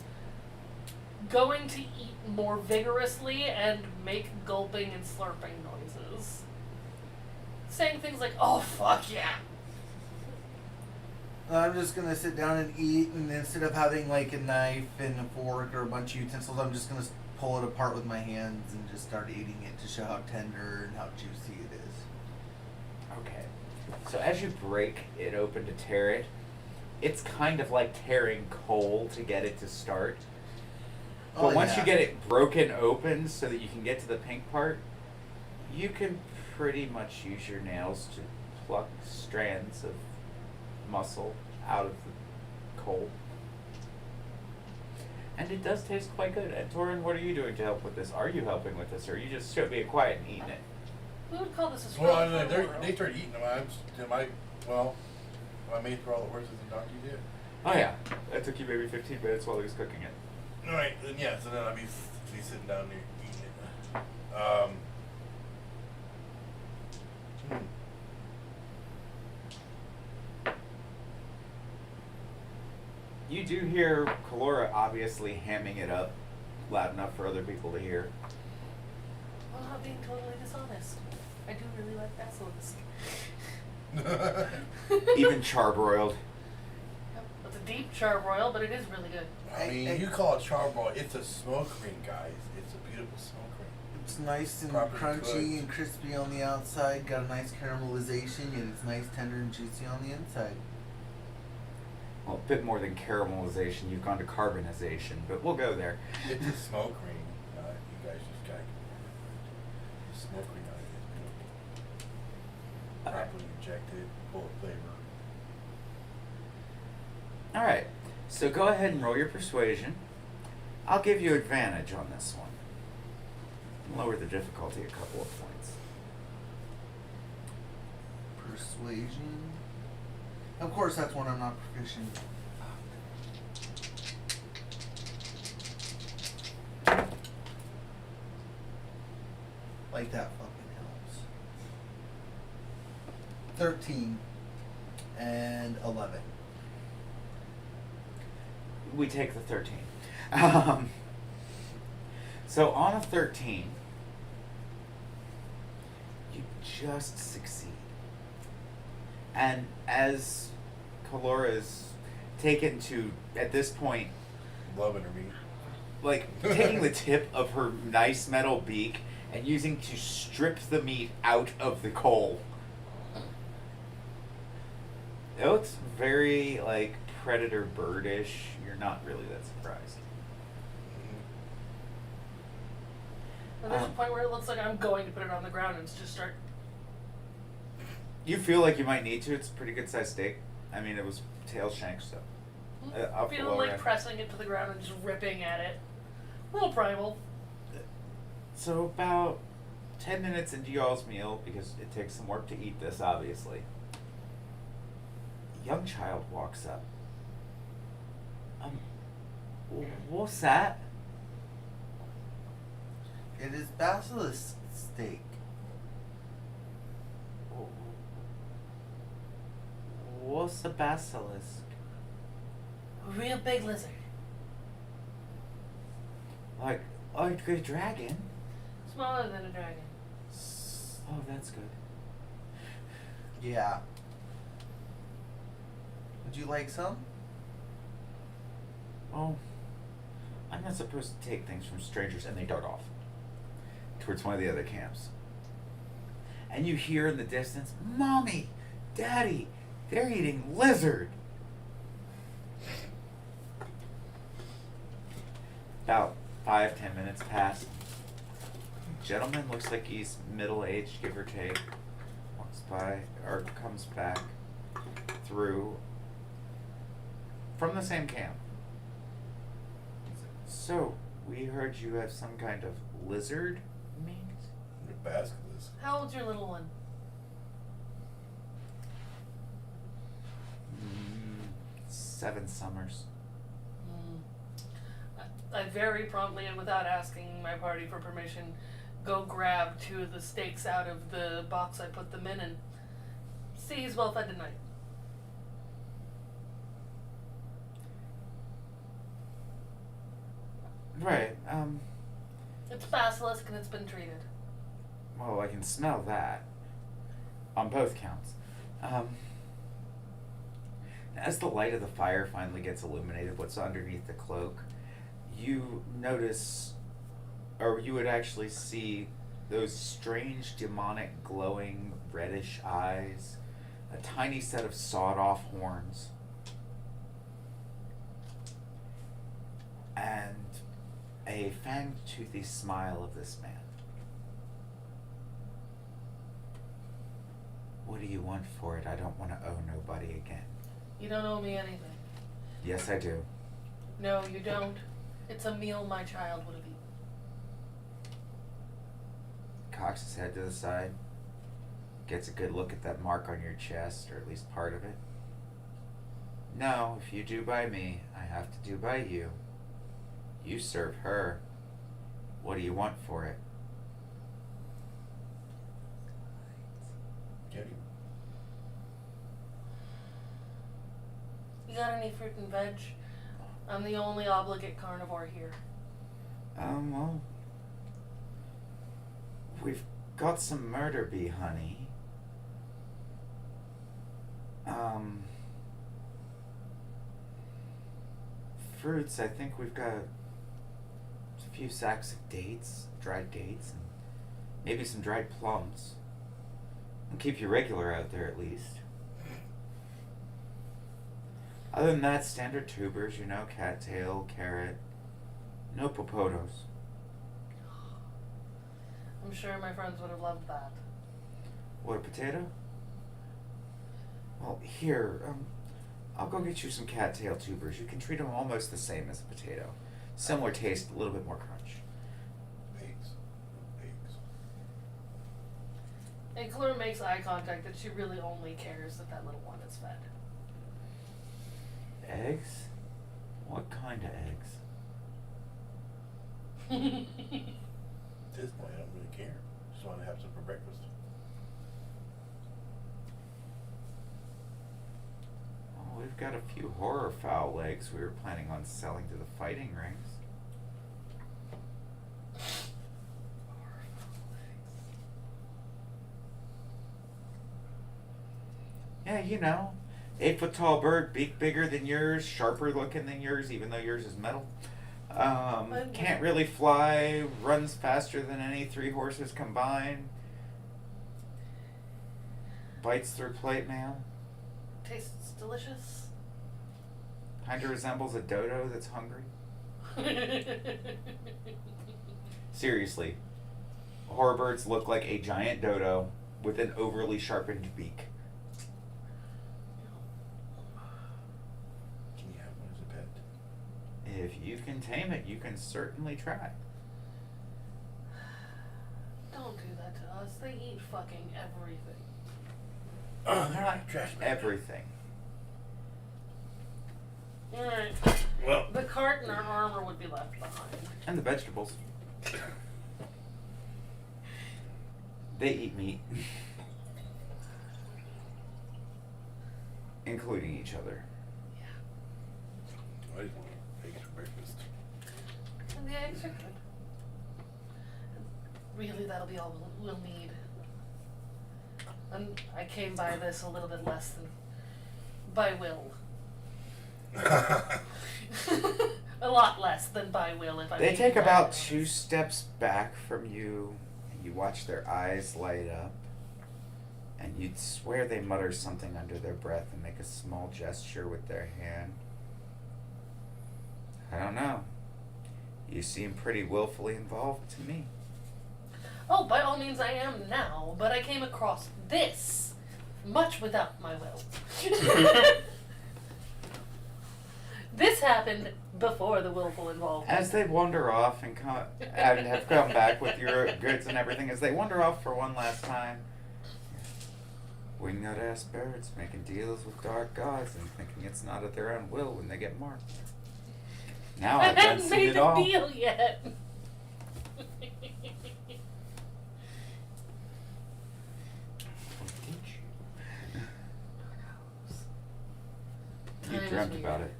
going to eat more vigorously and make gulping and slurping noises. Saying things like, "Oh, fuck yeah."
I'm just gonna sit down and eat, and instead of having like a knife and a fork or a bunch of utensils, I'm just gonna pull it apart with my hands and just start eating it to show how tender and how juicy it is.
Okay. So as you break it open to tear it, it's kind of like tearing coal to get it to start. But
Oh,
once
yeah.
you get it broken open so that you can get to the pink part, you can pretty much use your nails to pluck strands of muscle out of the coal. And it does taste quite good. And Torin, what are you doing to help with this? Are you helping with this, or are you just being quiet and eating it?
We would call this a
Well,
scroll.
they started eating them. I made for all the horses and donkeys yet.
Oh yeah, that took you maybe 15 minutes while he was cooking it.
All right, then yeah. So then I'll be sitting down there eating it.
You do hear Kalora obviously hamming it up loud enough for other people to hear.
I'm not being totally dishonest. I do really like basilisk.
Even charbroiled.
Yep. It's a deep charbroil, but it is really good.
I mean, you call it charbroil. It's a smoke ring, guys. It's a beautiful smoke ring.
It's nice and
Properly
crunchy
cooked.
and crispy on the outside. Got a nice caramelization, and it's nice, tender, and juicy on the inside.
Well, a bit more than caramelization. You've gone to carbonization, but we'll go there.
It's a smoke ring. You guys just got a smoke ring on it. It's beautiful. Properly injected, full of flavor.
All right. So go ahead and roll your persuasion. I'll give you advantage on this one. Lower the difficulty a couple of points.
Persuasion. Of course, that's one I'm not proficient. Like that fucking helps. 13 and 11.
We take the 13. So on a 13, you just succeed. And as Kalora's taken to, at this point,
Loving her meat.
like taking the tip of her nice metal beak and using to strip the meat out of the coal. It looks very like predator birdish. You're not really that surprised.
And there's a point where it looks like I'm going to put it on the ground and just start
You feel like you might need to. It's a pretty good sized steak. I mean, it was tail shank, so. Up the
Feeling
lower
like
end.
pressing it to the ground and just ripping at it. A little primal.
So about 10 minutes into y'all's meal, because it takes some work to eat this, obviously. A young child walks up. What's that?
It is basilisk steak.
What's a basilisk?
A real big lizard.
Like a dragon?
Smaller than a dragon.
Oh, that's good.
Yeah. Would you like some?
Oh, I'm not supposed to take things from strangers, and they dart off towards one of the other camps. And you hear in the distance, Mommy, Daddy, they're eating lizard. About 5-10 minutes pass. Gentleman looks like he's middle-aged, give or take. Walks by, or comes back through from the same camp. So, we heard you have some kind of lizard meat?
The basilisk.
How old's your little one?
7 summers.
I very promptly and without asking my party for permission, go grab 2 of the steaks out of the box I put them in and see he's well fed tonight.
Right,
It's basilisk and it's been treated.
well, I can smell that. On both counts. As the light of the fire finally gets illuminated, what's underneath the cloak, you notice, or you would actually see those strange, demonic, glowing, reddish eyes, a tiny set of sawed-off horns, and a fang-toothy smile of this man. What do you want for it? I don't want to owe nobody again.
You don't owe me anything.
Yes, I do.
No, you don't. It's a meal my child would have eaten.
Cocks his head to the side, gets a good look at that mark on your chest, or at least part of it. No, if you do by me, I have to do by you. You serve her. What do you want for it?
Get him.
You got any fruit and veg? I'm the only obligate carnivore here.
Well, we've got some murder bee honey. Fruits, I think we've got a few sacks of dates, dried dates, and maybe some dried plums. We'll keep you regular out there at least. Other than that, standard tubers, you know, cattail, carrot, no popotos.
I'm sure my friends would have loved that.
What, a potato? Well, here, I'll go get you some cattail tubers. You can treat them almost the same as a potato. Similar taste, a little bit more crunch.
Eggs. Eggs.
And Claire makes eye contact that she really only cares that that little one is fed.
Eggs? What kind of eggs?
At this point, I don't really care. Just want to have some for breakfast.
Oh, we've got a few horror fowl legs we were planning on selling to the fighting rings. Yeah, you know, 8-foot tall bird, beak bigger than yours, sharper looking than yours, even though yours is metal. Can't really fly, runs faster than any 3 horses combined. Bites through plate mail.
Tastes delicious.
Kinda resembles a dodo that's hungry. Seriously, horror birds look like a giant dodo with an overly sharpened beak. If you can tame it, you can certainly try.
Don't do that to us. They eat fucking everything.
Not
trash bag.
everything.
Alright.
Well,
The cart and our armor would be left behind.
And the vegetables. They eat meat. Including each other.
I just want eggs for breakfast.
And the eggs are good. Really, that'll be all we'll need. And I came by this a little bit less than by will. A lot less than by will, if I.
They take about 2 steps back from you, and you watch their eyes light up, and you'd swear they mutter something under their breath and make a small gesture with their hand. I don't know. You seem pretty willfully involved to me.
Oh, by all means, I am now, but I came across this much without my will. This happened before the willful involvement.
As they wander off and have come back with your goods and everything, as they wander off for one last time, wingnut ass birds making deals with dark gods and thinking it's not at their own will when they get marked. Now
I
I've done
haven't
seen
made
it
the
all.
deal yet.
You
Time is
dreamt
weird.
about it.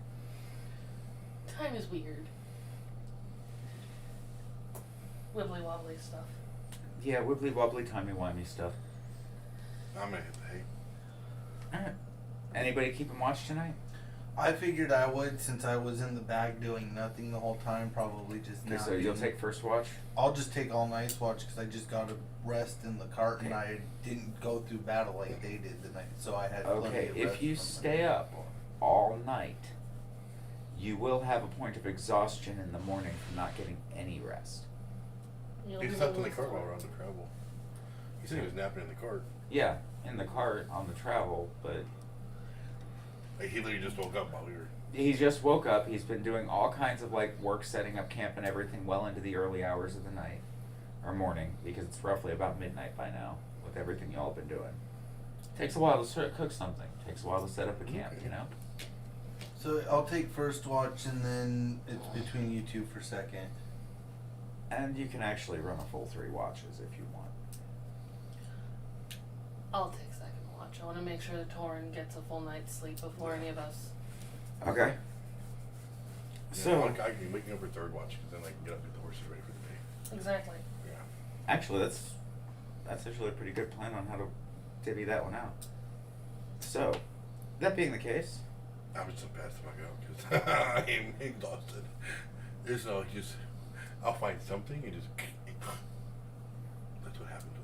Time is weird. Wibbly wobbly stuff.
Yeah, wibbly wobbly, timey wimey stuff.
I'm gonna hit the hay.
Alright. Anybody keeping watch tonight?
I figured I would, since I was in the bag doing nothing the whole time, probably just
Okay,
now.
so you'll take first watch?
I'll just take all night's watch because I just got to rest in the cart and I didn't go through battle like they did the night, so I had plenty
Okay,
of
if
rest
you
from
stay
them.
up all night, you will have a point of exhaustion in the morning from not getting any rest.
You'll
He
be
slept in the
willing
cart
to-
while we're on the travel. He said he was napping in the cart.
Yeah, in the cart on the travel, but
Like, he literally just woke up while we were.
he just woke up. He's been doing all kinds of like work, setting up camp and everything well into the early hours of the night or morning, because it's roughly about midnight by now with everything y'all been doing. Takes a while to cook something. Takes a while to set up a camp, you know.
So I'll take first watch and then it's between you two for second.
And you can actually run a full 3 watches if you want.
I'll take second watch. I want to make sure that Torin gets a full night's sleep before any of us.
Okay. So
I can be waking up for third watch because then I can get up and get the horses ready for the day.
Exactly.
Yeah.
actually, that's actually a pretty good plan on how to divvy that one out. So, that being the case,
I was just passed the fuck out because I am exhausted. There's no just. I'll find something and just. That's what happened to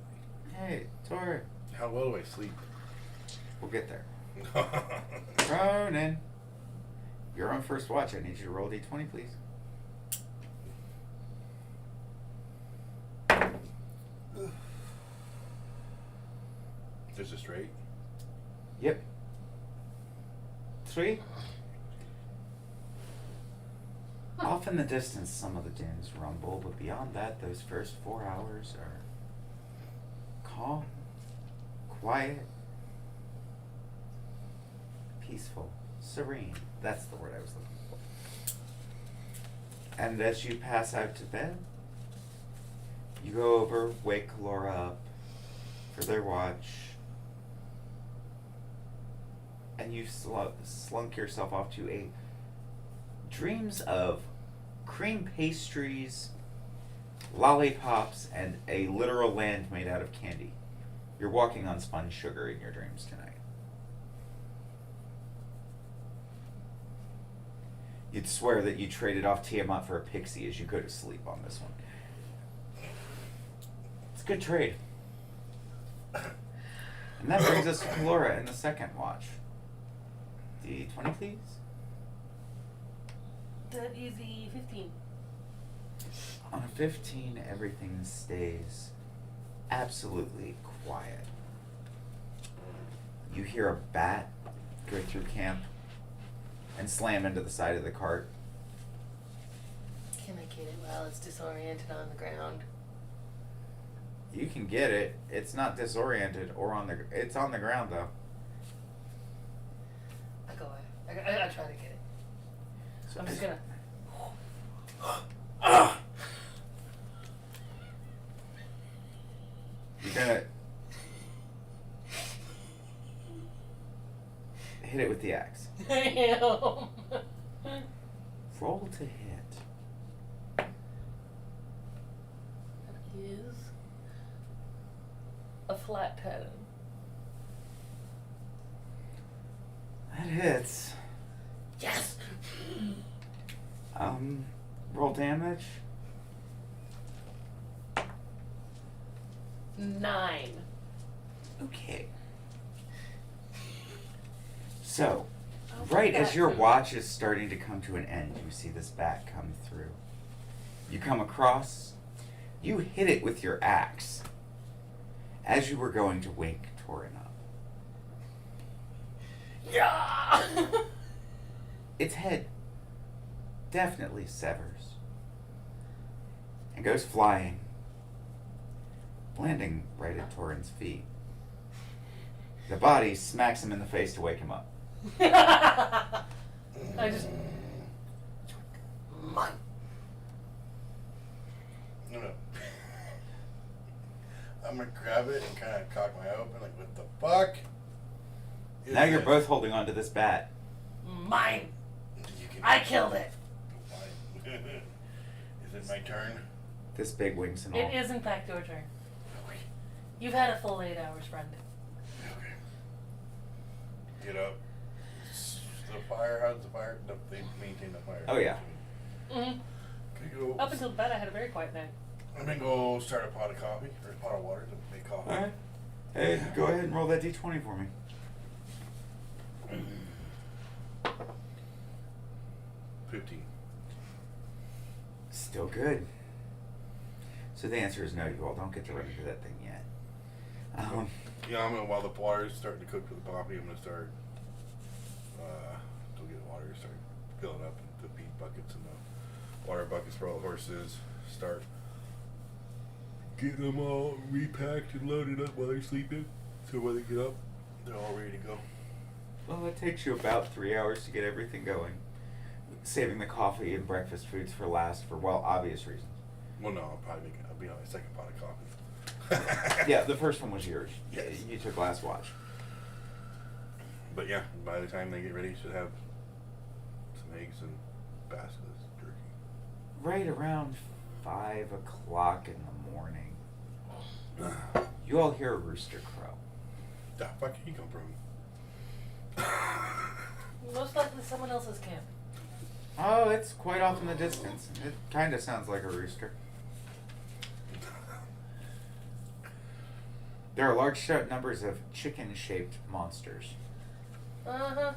me.
hey, Tori,
How well do I sleep?
we'll get there. Ronin, you're on first watch. I need you to roll d20, please.
Just a straight.
Yep. 3. Off in the distance, some of the dunes rumble, but beyond that, those first 4 hours are calm, quiet, peaceful, serene. That's the word I was looking for. And as you pass out to bed, you go over, wake Laura up for their watch, and you slunk yourself off to a dreams of cream pastries, lollipops, and a literal land made out of candy. You're walking on spun sugar in your dreams tonight. You'd swear that you traded off Tiamat for a pixie as you go to sleep on this one. It's a good trade. And that brings us to Laura in the second watch. D20, please.
That is a 15.
On a 15, everything stays absolutely quiet. You hear a bat go through camp and slam into the side of the cart.
Can I get it while it's disoriented on the ground?
You can get it. It's not disoriented or on the. It's on the ground though.
I go away. I try to get it.
So
I'm just gonna.
You're gonna hit it with the axe.
I am.
Roll to hit.
That is a flat 10.
That hits.
Yes.
Roll damage.
9.
Okay. So,
Oh,
right
that
as your
thing.
watch is starting to come to an end, you see this bat come through. You come across, you hit it with your axe as you were going to wake Torin up.
Yeah.
Its head definitely severs and goes flying, landing right at Torin's feet. The body smacks him in the face to wake him up.
I just. Mine.
I'm gonna grab it and kind of cock my eye open, like, what the fuck? is
Now you're
this?
both holding on to this bat.
Mine.
You can-
I killed it.
Is it my turn?
This big wings and all.
It is in fact your turn.
Okay.
You've had a full 8 hours, friend.
Okay. Get up. The fire, how's the fire? No, they maintain the fire.
Oh, yeah.
Mm-hmm.
Okay, go.
Up until bed, I had a very quiet night.
I'm gonna go start a pot of coffee, or a pot of water to make coffee.
Alright. Hey, go ahead and roll that d20 for me.
15.
Still good. So the answer is no, you all don't get to run into that thing yet.
Yeah, I'm gonna, while the water's starting to cook for the coffee, I'm gonna start, to get water, start filling up the feed buckets and the water buckets for all the horses, start getting them all repacked and loaded up while they're sleeping, so when they get up, they're all ready to go.
Well, it takes you about 3 hours to get everything going. Saving the coffee and breakfast foods for last for, well, obvious reasons.
Well, no, I'll be on my second pot of coffee.
Yeah, the first one was yours.
Yes.
You took last watch.
But yeah, by the time they get ready, you should have some eggs and baskets jerky.
Right around 5 o'clock in the morning, you all hear a rooster crow.
The fuck did he come from?
Most likely someone else's camp.
Oh, it's quite off in the distance. It kind of sounds like a rooster. There are large numbers of chicken-shaped monsters,
Uh-huh.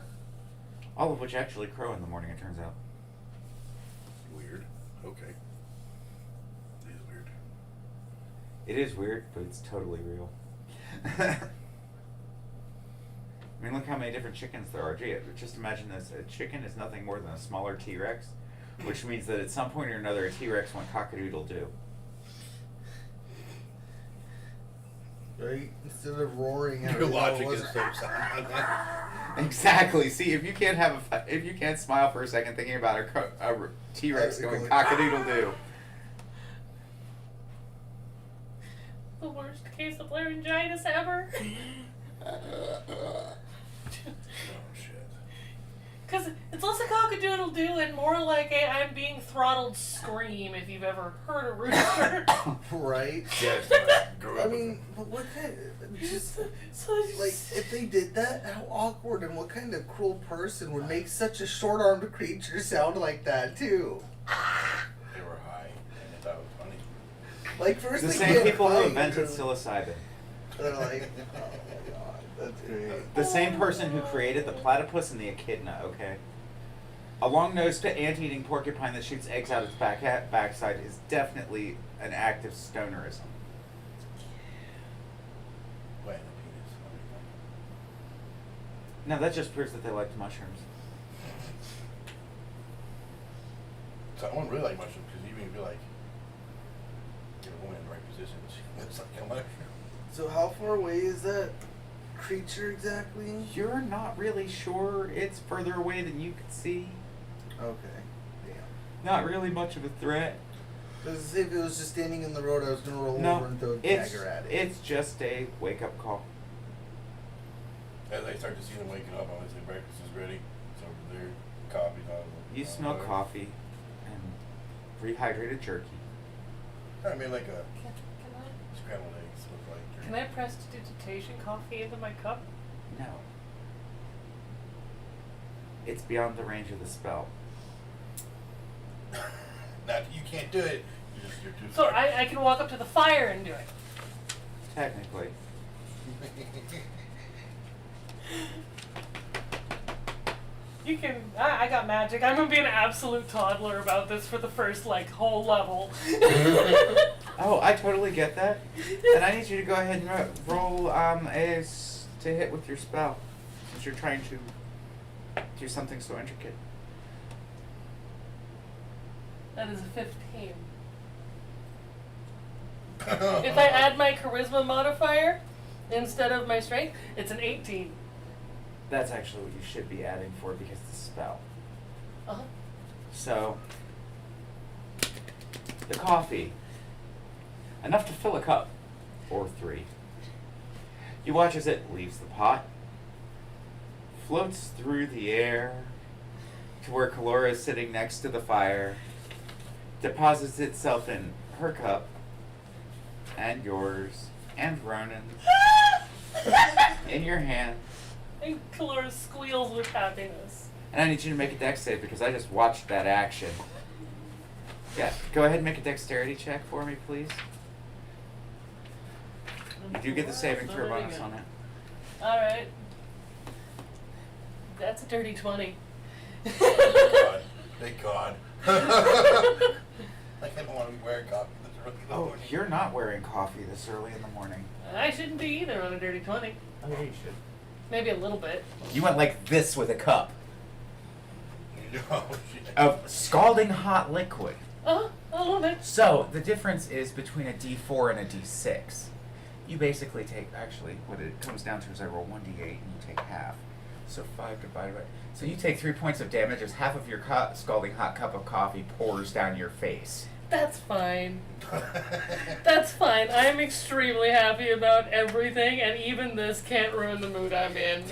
all of which actually crow in the morning, it turns out.
Weird. Okay. It is weird.
It is weird, but it's totally real. I mean, look how many different chickens there are. Gee, just imagine this. A chicken is nothing more than a smaller T-Rex, which means that at some point or another, a T-Rex went cock-a-doodle-doo.
Right? Instead of roaring out.
Your logic is so sound on that.
Exactly. See, if you can't smile for a second thinking about a T-Rex going cock-a-doodle-doo.
The worst case of laryngitis ever.
Oh shit.
Because it's less a cock-a-doodle-doo and more like a I'm being throttled scream if you've ever heard a rooster.
Right?
Yes.
I mean, but what kind of, just,
So
like, if they did that, how awkward, and what kind of cruel person would make such a short-armed creature sound like that, too?
They were high, and they thought it was funny.
Like, first
The
they
same
get
people who
high,
invented
and
psilocybin.
they're like, oh my god, that's great.
The same person who created the platypus and the echidna, okay? A long-nosed ant-eating porcupine that shoots eggs out its backside is definitely an act of stonerism.
Wet in the penis.
No, that just proves that they liked mushrooms.
Someone really liked mushrooms because me and be like, get a woman in the right position. It's like, come on.
So how far away is that creature exactly?
You're not really sure. It's further away than you could see.
Okay.
Not really much of a threat.
Because if it was just standing in the road, I was gonna roll
No,
over and throw a
it's
dagger at it.
it's just a wake up call.
As I start to see them waking up, I'm gonna say breakfast is ready. It's over there. Coffee's on.
You smell coffee and rehydrated jerky.
I mean, like a
Can
scrambled eggs with like.
I prestidigitation coffee into my cup?
No. It's beyond the range of the spell.
Not you can't do it. You're too.
So
smart.
I can walk up to the fire and do it.
Technically.
You can. I got magic. I'm gonna be an absolute toddler about this for the first like whole level.
Oh, I totally get that. And I need you to go ahead and roll to hit with your spell, since you're trying to do something so intricate.
That is a 15. If I add my charisma modifier instead of my strength, it's an 18.
That's actually what you should be adding for because it's a spell.
Uh-huh.
So, the coffee, enough to fill a cup, or 3. You watch as it leaves the pot, floats through the air to where Kalora is sitting next to the fire, deposits itself in her cup, and yours, and Ronin's, in your hand.
And Kalora squeals with happiness.
And I need you to make a dex save because I just watched that action. Yeah, go ahead and make a dexterity check for me, please. You do get the saving throw bonus on it.
Alright. That's a dirty 20.
Thank God. Thank God. Like I don't want to be wearing coffee this early in the
Oh,
morning.
you're not wearing coffee this early in the morning.
I shouldn't be either on a dirty 20.
Oh, yeah, you should.
Maybe a little bit.
You went like this with a cup
Oh shit.
of scalding hot liquid.
A little bit.
So, the difference is between a D4 and a D6. You basically take, actually, what it comes down to is I roll 1d8 and you take half. So 5 divided by... So you take 3 points of damage as half of your scalding hot cup of coffee pours down your face.
That's fine. That's fine. I'm extremely happy about everything, and even this can't ruin the mood I'm in.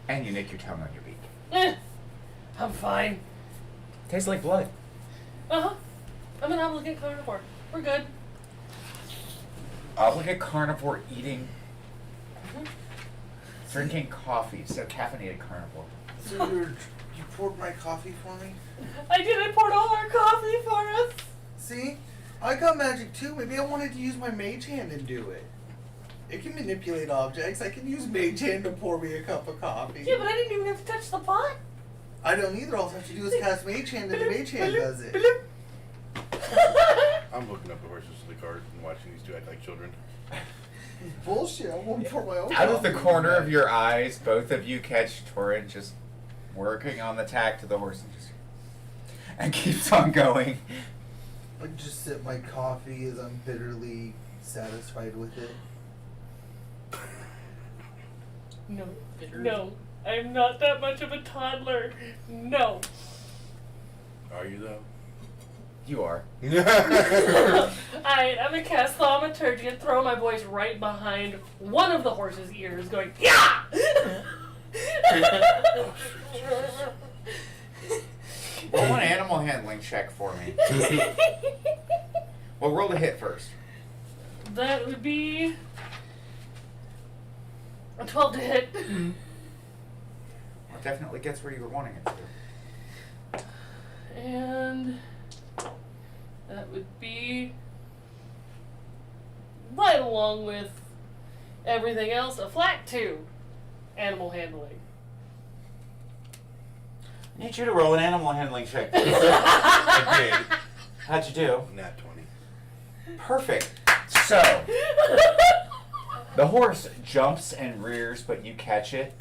And you nick your tongue on your beak.
I'm fine.
Tastes like blood.
Uh-huh. I'm an obligate carnivore. We're good.
Obligate carnivore eating, drinking coffee, so caffeinated carnivore.
So you poured my coffee for me?
I did. I poured all our coffee for us.
See? I got magic too. Maybe I wanted to use my mage hand and do it. It can manipulate objects. I can use mage hand to pour me a cup of coffee.
Yeah, but I didn't even have to touch the pot.
I don't either. All I have to do is cast mage hand and the mage hand does it.
I'm hooking up the horses to the cart and watching these two act like children.
Bullshit. I won't pour my own
Out of the
coffee.
corner of your eyes, both of you catch Torin just working on the tack to the horse and keeps on going.
I just sip my coffee as I'm bitterly satisfied with it.
No. No. I'm not that much of a toddler. No.
Are you though?
You are.
Alright, I'm gonna cast Thaumaturgy and throw my voice right behind one of the horse's ears, going, yeah!
Roll an animal handling check for me. Well, roll the hit first.
That would be a 12 to hit.
Well, it definitely gets where you were wanting it to.
And that would be right along with everything else, a flat 2. Animal handling.
I need you to roll an animal handling check.
I did.
How'd you do?
Nat 20.
Perfect. So, the horse jumps and rears, but you catch it,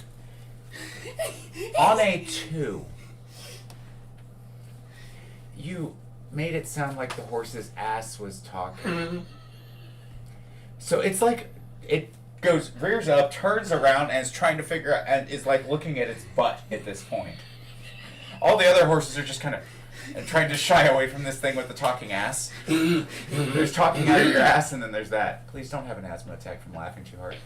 On a 2, you made it sound like the horse's ass was talking. So it's like it goes, rears up, turns around, and is trying to figure out, and is like looking at its butt at this point. All the other horses are just kind of trying to shy away from this thing with the talking ass. There's talking out of your ass, and then there's that. Please don't have an asthma attack from laughing too hard.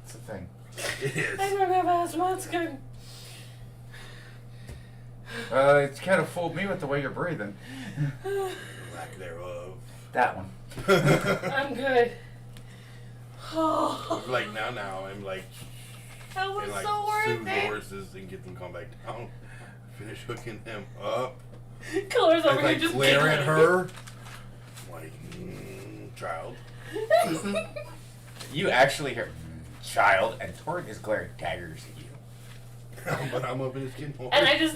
It's a thing.
It is.
I don't have asthma. It's good.
It's kind of fooled me with the way you're breathing.
Lack thereof.
That one.
I'm good. Oh,
Like now I'm like,
that was
and like
so worth
soothe the
it.
horses and get them come back down. Finish hooking them up.
Color's over
And
here
like
just
glare at
giggling.
her. Like, child.
You actually hear, child, and Torg is glaring daggers at you.
But I'm up in his skin.
And I just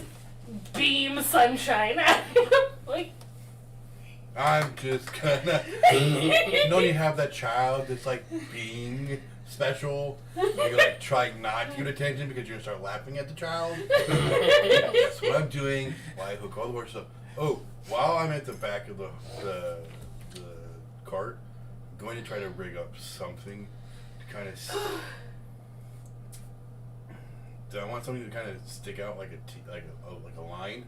beam sunshine at him. Like,
I'm just gonna. Don't you have that child that's like being special? You're like trying not to get attention because you're gonna start laughing at the child. That's what I'm doing. Why I hook all the horses up? Oh, while I'm at the back of the cart, I'm going to try to rig up something to kind of. Do I want something to kind of stick out like a line,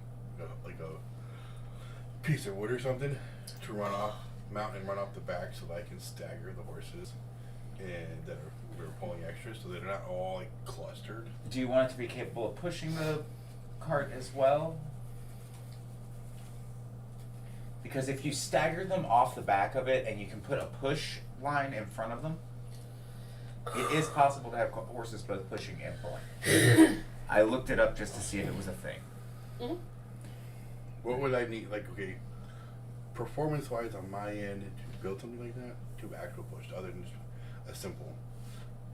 like a piece of wood or something, to mount and run off the back so that I can stagger the horses, and that we're pulling extra so they're not all like clustered.
Do you want it to be capable of pushing the cart as well? Because if you stagger them off the back of it and you can put a push line in front of them, it is possible to have horses both pushing and pulling. I looked it up just to see if it was a thing.
mm-hmm.
What would I need? Like, okay, performance-wise on my end to build something like that, to actual push, other than just a simple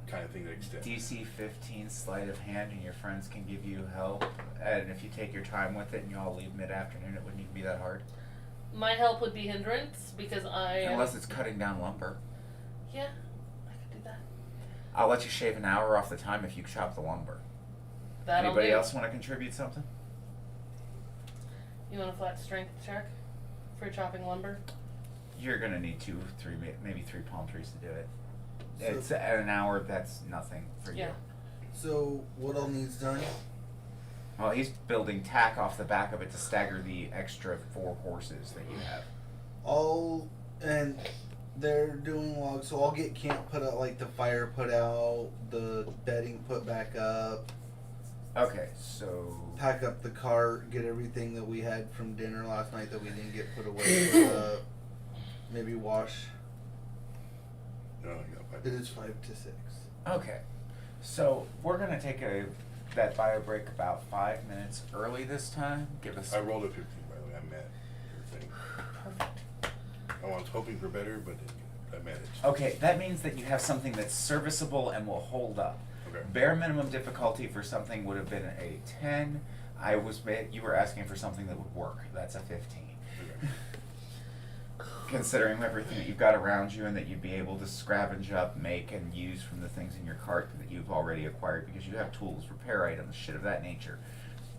kind of thing that extends.
DC 15 sleight of hand, and your friends can give you help. And if you take your time with it and you all leave mid-afternoon, it wouldn't even be that hard.
My help would be hindrance because I.
Unless it's cutting down lumber.
Yeah, I could do that.
I'll let you shave an hour off the time if you chop the lumber.
That'll
Anybody
do.
else want to contribute something?
You want a flat strength check for chopping lumber?
You're gonna need 2, 3, maybe 3 palm trees to do it.
So-
It's at an hour. That's nothing for
Yeah.
you.
So what all needs done?
Well, he's building tack off the back of it to stagger the extra 4 horses that you have.
And they're doing logs, so I'll get camp put out, like the fire put out, the bedding put back up,
Okay, so
pack up the cart, get everything that we had from dinner last night that we didn't get put away, put up, maybe wash.
No, you got
It is 5 to 6.
okay, so we're gonna take that bio break about 5 minutes early this time. Give us.
I rolled a 15, by the way. I met everything.
Perfect.
I was hoping for better, but I managed.
Okay, that means that you have something that's serviceable and will hold up.
Okay.
Bare minimum difficulty for something would have been a 10. You were asking for something that would work. That's a 15.
Okay.
Considering everything that you've got around you and that you'd be able to scavenge up, make, and use from the things in your cart that you've already acquired because you have tools, repair items, shit of that nature.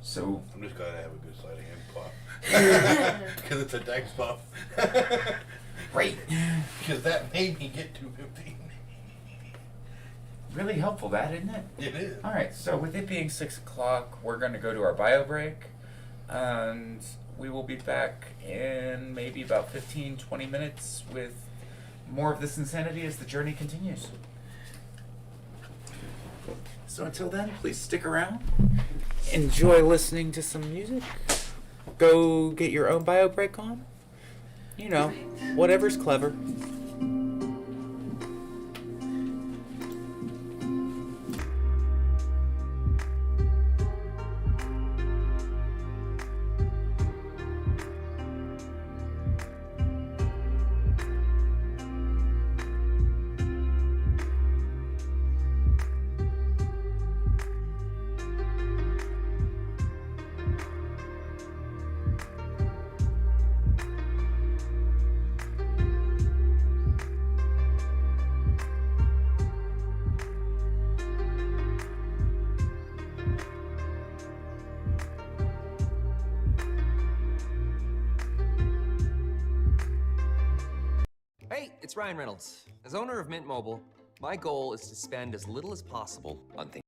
So,
I'm just glad I have a good sleight of hand buff. Because it's a dex buff.
great.
Because that made me get 215.
Really helpful, that, isn't it?
It is.
Alright, so with it being 6 o'clock, we're going to go to our bio break. And we will be back in maybe about 15-20 minutes with more of this insanity as the journey continues. So until then, please stick around. Enjoy listening to some music. Go get your own bio break on. You know, whatever's clever.
it's Ryan Reynolds. As owner of Mint Mobile, my goal is to spend as little as possible on things.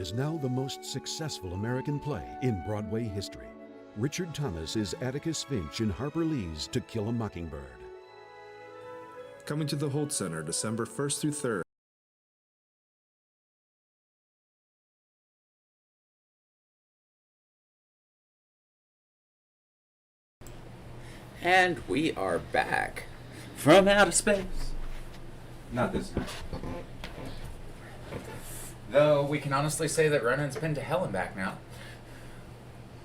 is now the most successful American play in Broadway history. Richard Thomas is Atticus Finch in Harper Lee's To Kill a Mockingbird.
Coming to the Holt Center December 1st through 3rd.
And we are back from outer space. Not this time. Though we can honestly say that Ronin's been to hell and back now.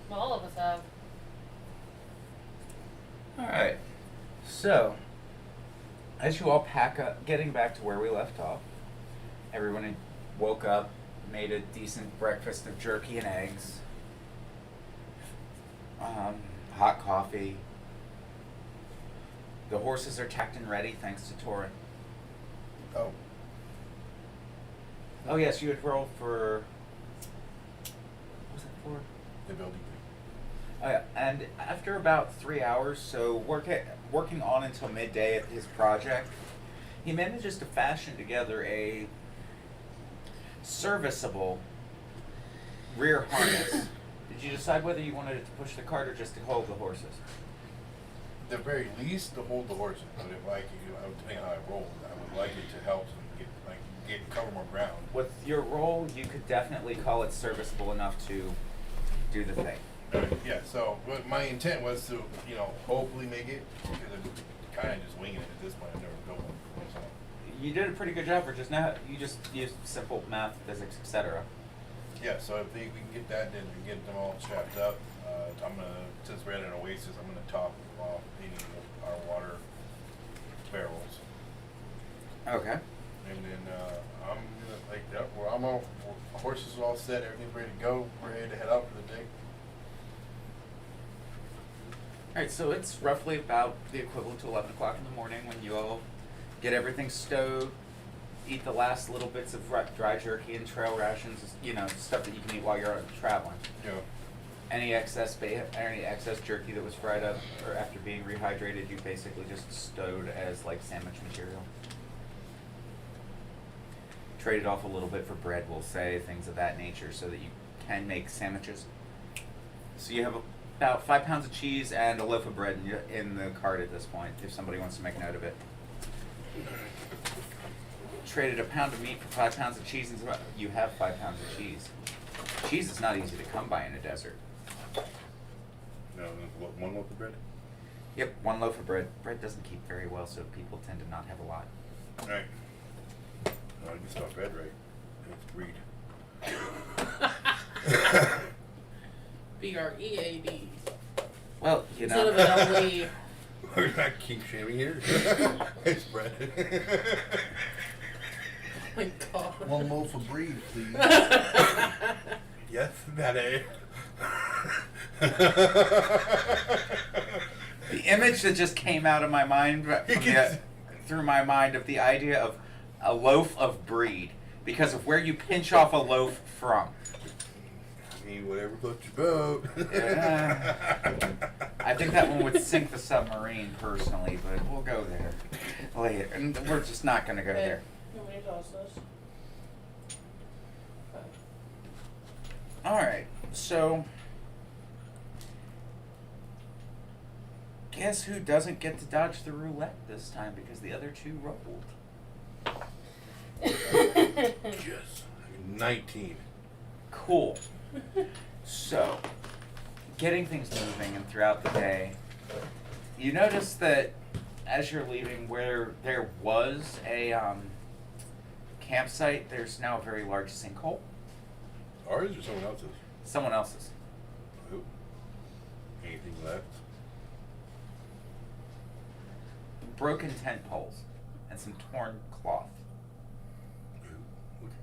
All of us have.
Alright. So, as you all pack up, getting back to where we left off, everyone woke up, made a decent breakfast of jerky and eggs, hot coffee. The horses are tacked and ready thanks to Torin.
Oh.
Oh yes, you had rolled for... What was it for?
The building thing.
Yeah, and after about 3 hours, so working on until midday at his project, he manages to fashion together a serviceable rear harness. Did you decide whether you wanted it to push the cart or just to hold the horses?
At the very least, to hold the horses. But if I could, depending on how I roll, I would like it to help them cover more ground.
With your roll, you could definitely call it serviceable enough to do the thing.
Yeah, so what my intent was to, hopefully make it, because I'm kind of just winging it at this point. I've never built one. So.
You did a pretty good job for just now. You just used simple math, physics, etc.
Yeah, so if we can get that, then we get them all strapped up. I'm gonna, since we're at an oasis, I'm gonna top off any of our water barrels.
Okay.
And then I'm gonna I'm all horses are all set, everything's ready to go. We're ready to head out for the day.
Alright, so it's roughly about the equivalent to 11 o'clock in the morning when you all get everything stowed, eat the last little bits of dry jerky and trail rations, stuff that you can eat while you're traveling.
Yeah.
Any excess jerky that was fried up or after being rehydrated, you basically just stowed as like sandwich material. Traded off a little bit for bread, we'll say, things of that nature, so that you can make sandwiches. So you have about 5 pounds of cheese and a loaf of bread in the cart at this point, if somebody wants to make note of it. Traded a pound of meat for 5 pounds of cheese, and you have 5 pounds of cheese. Cheese is not easy to come by in a desert.
No, one loaf of bread?
Yep, 1 loaf of bread. Bread doesn't keep very well, so people tend to not have a lot.
Alright. No, I can spell bread right. It's breed.
B-R-E-A-D.
Well,
Instead of an L-E.
We're not keep shaming here. It's bread.
Oh my God.
1 loaf of breed, please.
Yes, Daddy.
The image that just came out of my mind through my mind of the idea of a loaf of breed because of where you pinch off a loaf from.
I mean, whatever floats your boat.
I think that one would sink the submarine personally, but we'll go there later. And we're just not going to go there.
Nobody toss this.
Alright, so guess who doesn't get to dodge the roulette this time because the other two rolled?
Yes. 19.
Cool. So, getting things moving and throughout the day, you notice that as you're leaving where there was a campsite, there's now a very large sinkhole.
Ours or someone else's?
Someone else's.
Who? Anything left?
Broken tent poles and some torn cloth.
Who? Okay.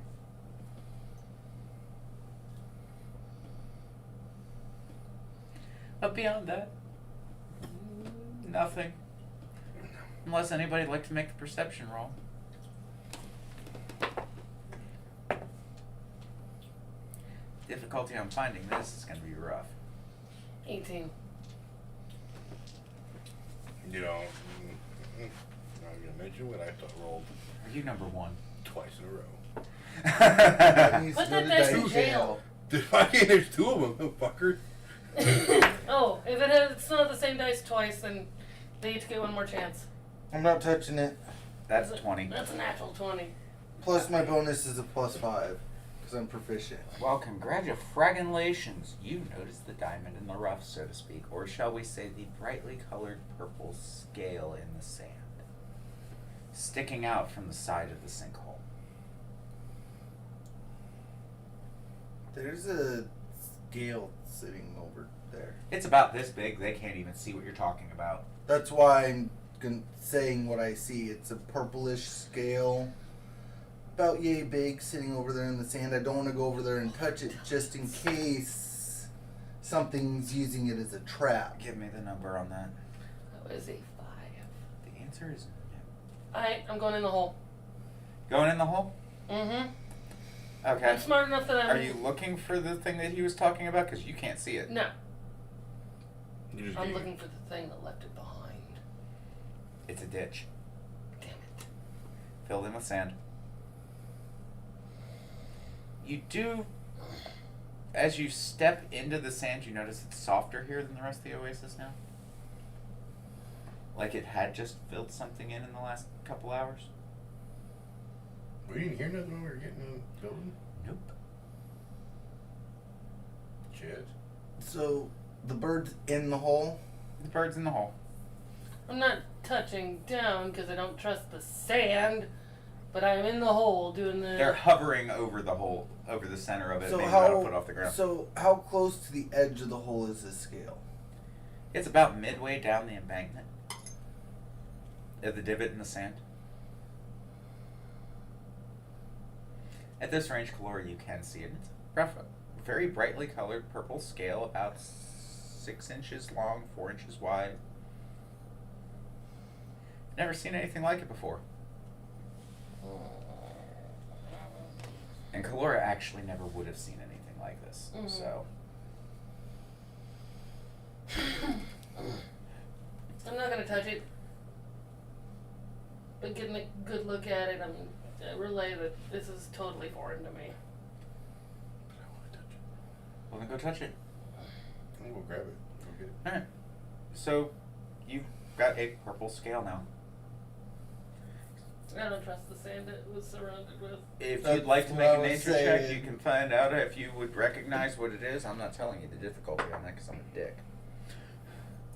But beyond that, nothing. Unless anybody'd like to make the perception roll. Difficulty I'm finding this is going to be rough.
18.
I'm gonna mention what I rolled
Are you number 1?
twice in a row.
That needs
Put
to go
that
to
dice
dice
in jail.
There's two of them, fucker.
Oh, if it's not the same dice twice, then they each get one more chance.
I'm not touching it.
That's 20.
That's a natural 20.
Plus my bonus is a +5 because I'm proficient.
Well, congratulations. You noticed the diamond in the rough, so to speak, or shall we say the brightly colored purple scale in the sand, sticking out from the side of the sinkhole.
There's a scale sitting over there.
It's about this big. They can't even see what you're talking about.
That's why I'm saying what I see. It's a purplish scale, about yay big, sitting over there in the sand. I don't want to go over there and touch it just in case something's using it as a trap.
Give me the number on that.
That was a 5.
The answer is no.
Alright, I'm going in the hole.
Going in the hole?
Mm-hmm.
Okay.
I'm smart enough that I'm...
Are you looking for the thing that he was talking about? Because you can't see it.
No.
You just
I'm
gave
looking for the thing that left it behind.
It's a ditch.
Damn it.
Filled in with sand. You do, as you step into the sand, you notice it's softer here than the rest of the oasis now. Like it had just filled something in the last couple hours.
We didn't hear nothing when we were getting in the building.
Nope.
Shit.
So the bird's in the hole.
The bird's in the hole.
I'm not touching down because I don't trust the sand, but I'm in the hole doing the...
They're hovering over the hole, over the center of it,
So
maybe about a
how
foot off the ground.
so how close to the edge of the hole is this scale?
It's about midway down the embankment. At the divot in the sand. At this range, Kalora, you can see it. It's rough, very brightly colored purple scale, about 6 inches long, 4 inches wide. Never seen anything like it before. And Kalora actually never would have seen anything like this.
Mhm.
So
I'm not going to touch it. But getting a good look at it, I relay that this is totally foreign to me.
But I want to touch it.
well, then go touch it.
I'm gonna go grab it. Go get it.
Alright. So you've got a purple scale now.
I don't trust the sand it was surrounded with.
If
That's
you'd like to
what
make
I
a
was
nature check,
saying.
you can find out if you would recognize what it is. I'm not telling you the difficulty on that because I'm a dick.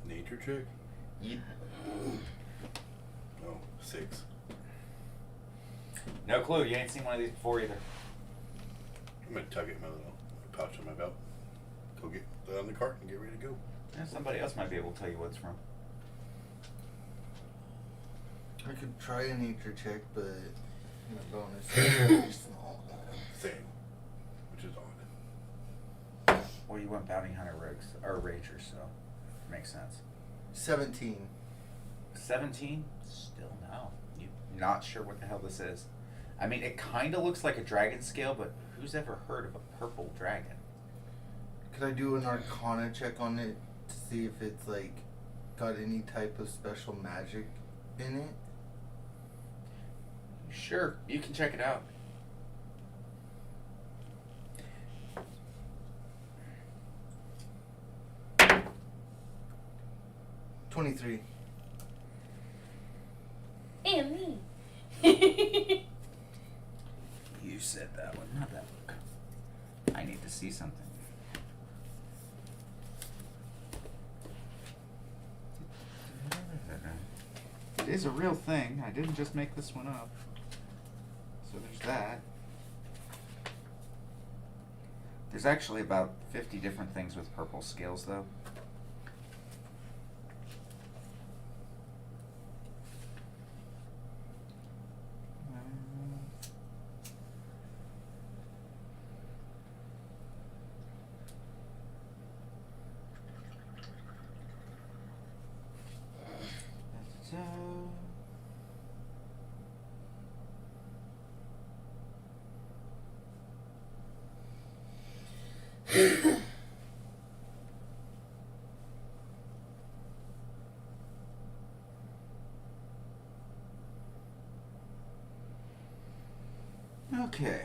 Nature check?
You,
No, 6.
no clue. You ain't seen one of these before either.
I'm gonna tug it in my little pouch on my belt. Go get that on the cart and get ready to go.
Yeah, somebody else might be able to tell you what it's from.
I could try a nature check, but my bonus is pretty small.
Same. Which is odd.
Well, you went bounty hunter rogues or ranger, so makes sense.
17.
17? Still no. You're not sure what the hell this is. I mean, it kind of looks like a dragon scale, but who's ever heard of a purple dragon?
Could I do an arcana check on it to see if it's like got any type of special magic in it?
Sure, you can check it out.
$23.
And me.
You said that one, not that book. I need to see something. It is a real thing. I didn't just make this one up. So there's that. There's actually about 50 different things with purple scales, though. Okay.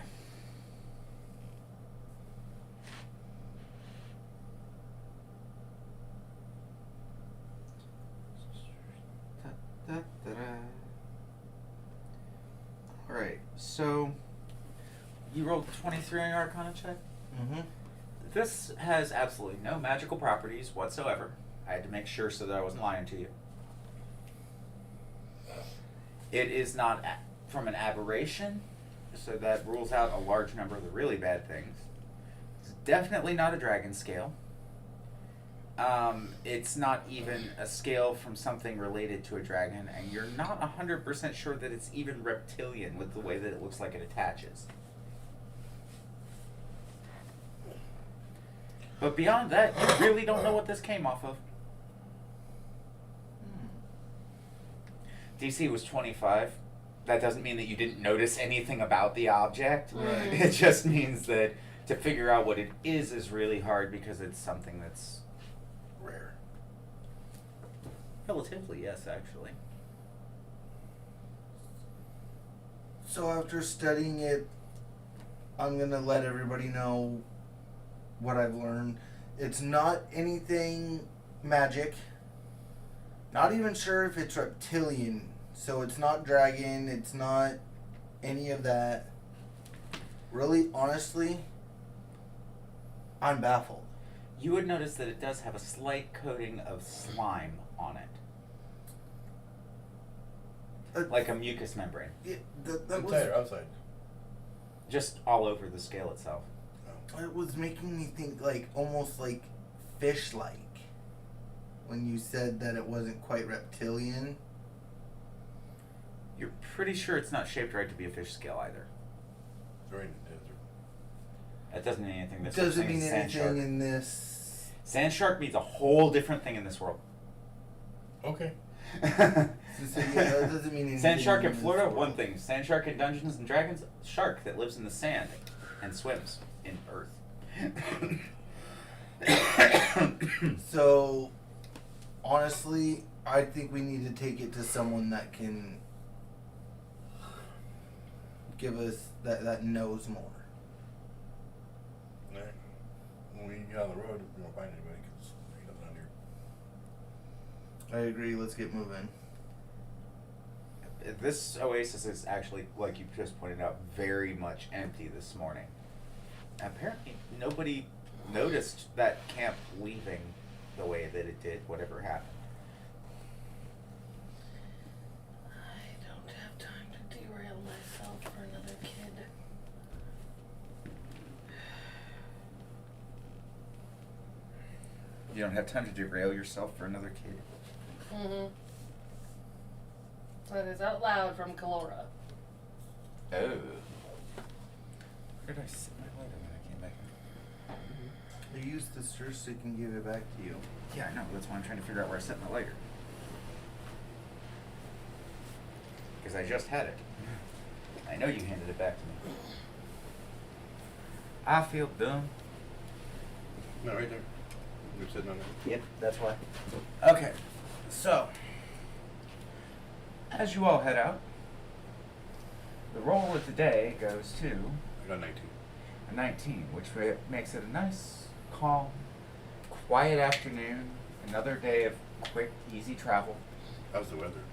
Alright, so you rolled 23 on your Arcana check?
Mm-hmm.
This has absolutely no magical properties whatsoever. I had to make sure so that I wasn't lying to you. It is not from an aberration, so that rules out a large number of the really bad things. It's definitely not a dragon scale. It's not even a scale from something related to a dragon, and you're not 100% sure that it's even reptilian with the way that it looks like it attaches. But beyond that, you really don't know what this came off of. DC was 25. That doesn't mean that you didn't notice anything about the object.
Right.
It just means that to figure out what it is really hard because it's something that's
Rare.
relatively, yes, actually.
So after studying it, I'm going to let everybody know what I've learned. It's not anything magic. Not even sure if it's reptilian. So it's not dragon, it's not any of that. Really, honestly, I'm baffled.
You would notice that it does have a slight coating of slime on it. Like a mucous membrane.
That
Inside or outside?
Just all over the scale itself.
it was making me think like almost like fish-like when you said that it wasn't quite reptilian.
You're pretty sure it's not shaped right to be a fish scale either.
They're in the desert.
That doesn't mean anything. This
Doesn't
thing is
mean
sand
anything
shark.
in this.
Sand shark means a whole different thing in this world.
Okay.
So, yeah, that doesn't mean anything.
Sand shark in
this
Florida,
world.
one thing. Sand shark in Dungeons and Dragons, shark that lives in the sand and swims in earth.
So, honestly, I think we need to take it to someone that can give us that knows more.
All right. When we get on the road, we won't find anybody because there's nothing on here.
I agree. Let's get moving.
This oasis is actually, like you just pointed out, very much empty this morning. Apparently, nobody noticed that camp leaving the way that it did, whatever happened.
I don't have time to derail myself for another kid.
You don't have time to derail yourself for another kid.
Mm-hmm. That is out loud from Kalora.
Oh. Where did I set my lighter when I came back?
I used the stir stick and give it back to you.
Yeah, I know. That's why I'm trying to figure out where I set my lighter. Because I just had it. I know you handed it back to me. I feel dumb.
No, right there. You're sitting on it.
Yep, that's why. Okay, so as you all head out, the roll of the day goes to
I got 19.
a 19, which makes it a nice, calm, quiet afternoon. Another day of quick, easy travel.
How's the weather?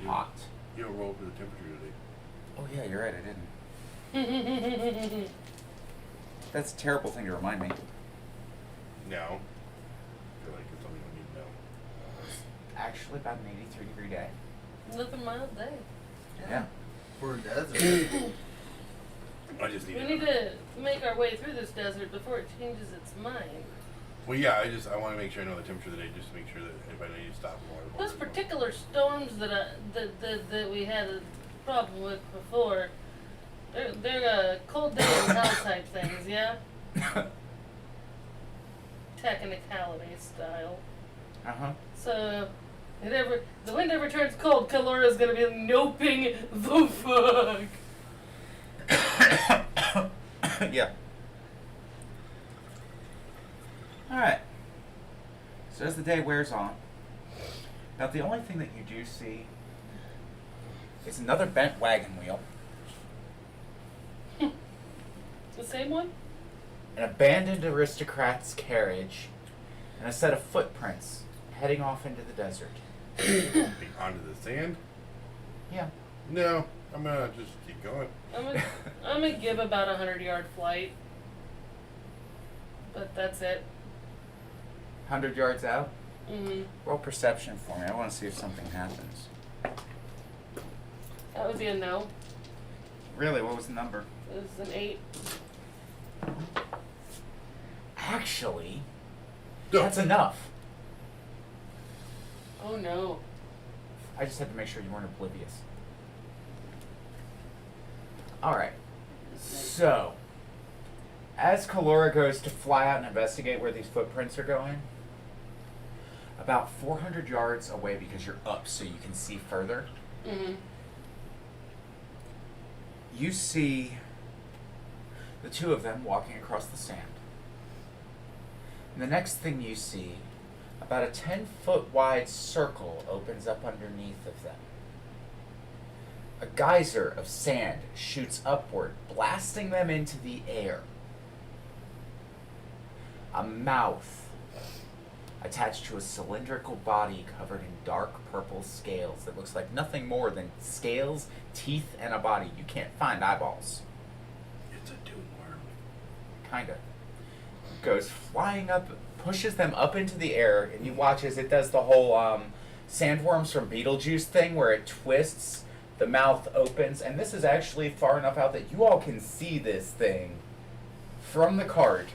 Hot.
You don't roll for the temperature today.
Oh yeah, you're right, I didn't. That's a terrible thing to remind me.
No. I feel like it's something we need to know.
Actually, about an 83-degree day.
Another mild day.
Yeah.
For a desert.
I just need
We
to
need
know.
to make our way through this desert before it changes its mind.
Well, yeah, I want to make sure I know the temperature of the day just to make sure that if I need to stop more.
Those particular storms that we had a problem with before, they're cold day and hell type things, yeah? Technicality style.
Uh-huh.
So, the wind ever turns cold, Kalora's gonna be noping the fuck.
Yeah. Alright. So as the day wears on, now the only thing that you do see is another bent wagon wheel
same one?
An abandoned aristocrat's carriage, and a set of footprints heading off into the desert.
Onto the sand?
Yeah.
No, I'm gonna just keep going.
I'm gonna give about 100-yard flight. But that's it.
100 yards out?
Mm-hmm.
Roll perception for me. I want to see if something happens.
That would be a no.
Really? What was the number?
It was an 8.
Actually,
No.
that's enough.
Oh no.
I just had to make sure you weren't oblivious. Alright. So, as Kalora goes to fly out and investigate where these footprints are going, about 400 yards away, because you're up so you can see further,
Mm-hmm.
you see the two of them walking across the sand. And the next thing you see, about a 10-foot wide circle opens up underneath of them. A geyser of sand shoots upward, blasting them into the air. A mouth attached to a cylindrical body covered in dark purple scales that looks like nothing more than scales, teeth, and a body. You can't find eyeballs.
It's a dune worm.
Kinda. Goes flying up, pushes them up into the air, and you watch as it does the whole sandworms from Beetlejuice thing where it twists, the mouth opens, and this is actually far enough out that you all can see this thing from the cart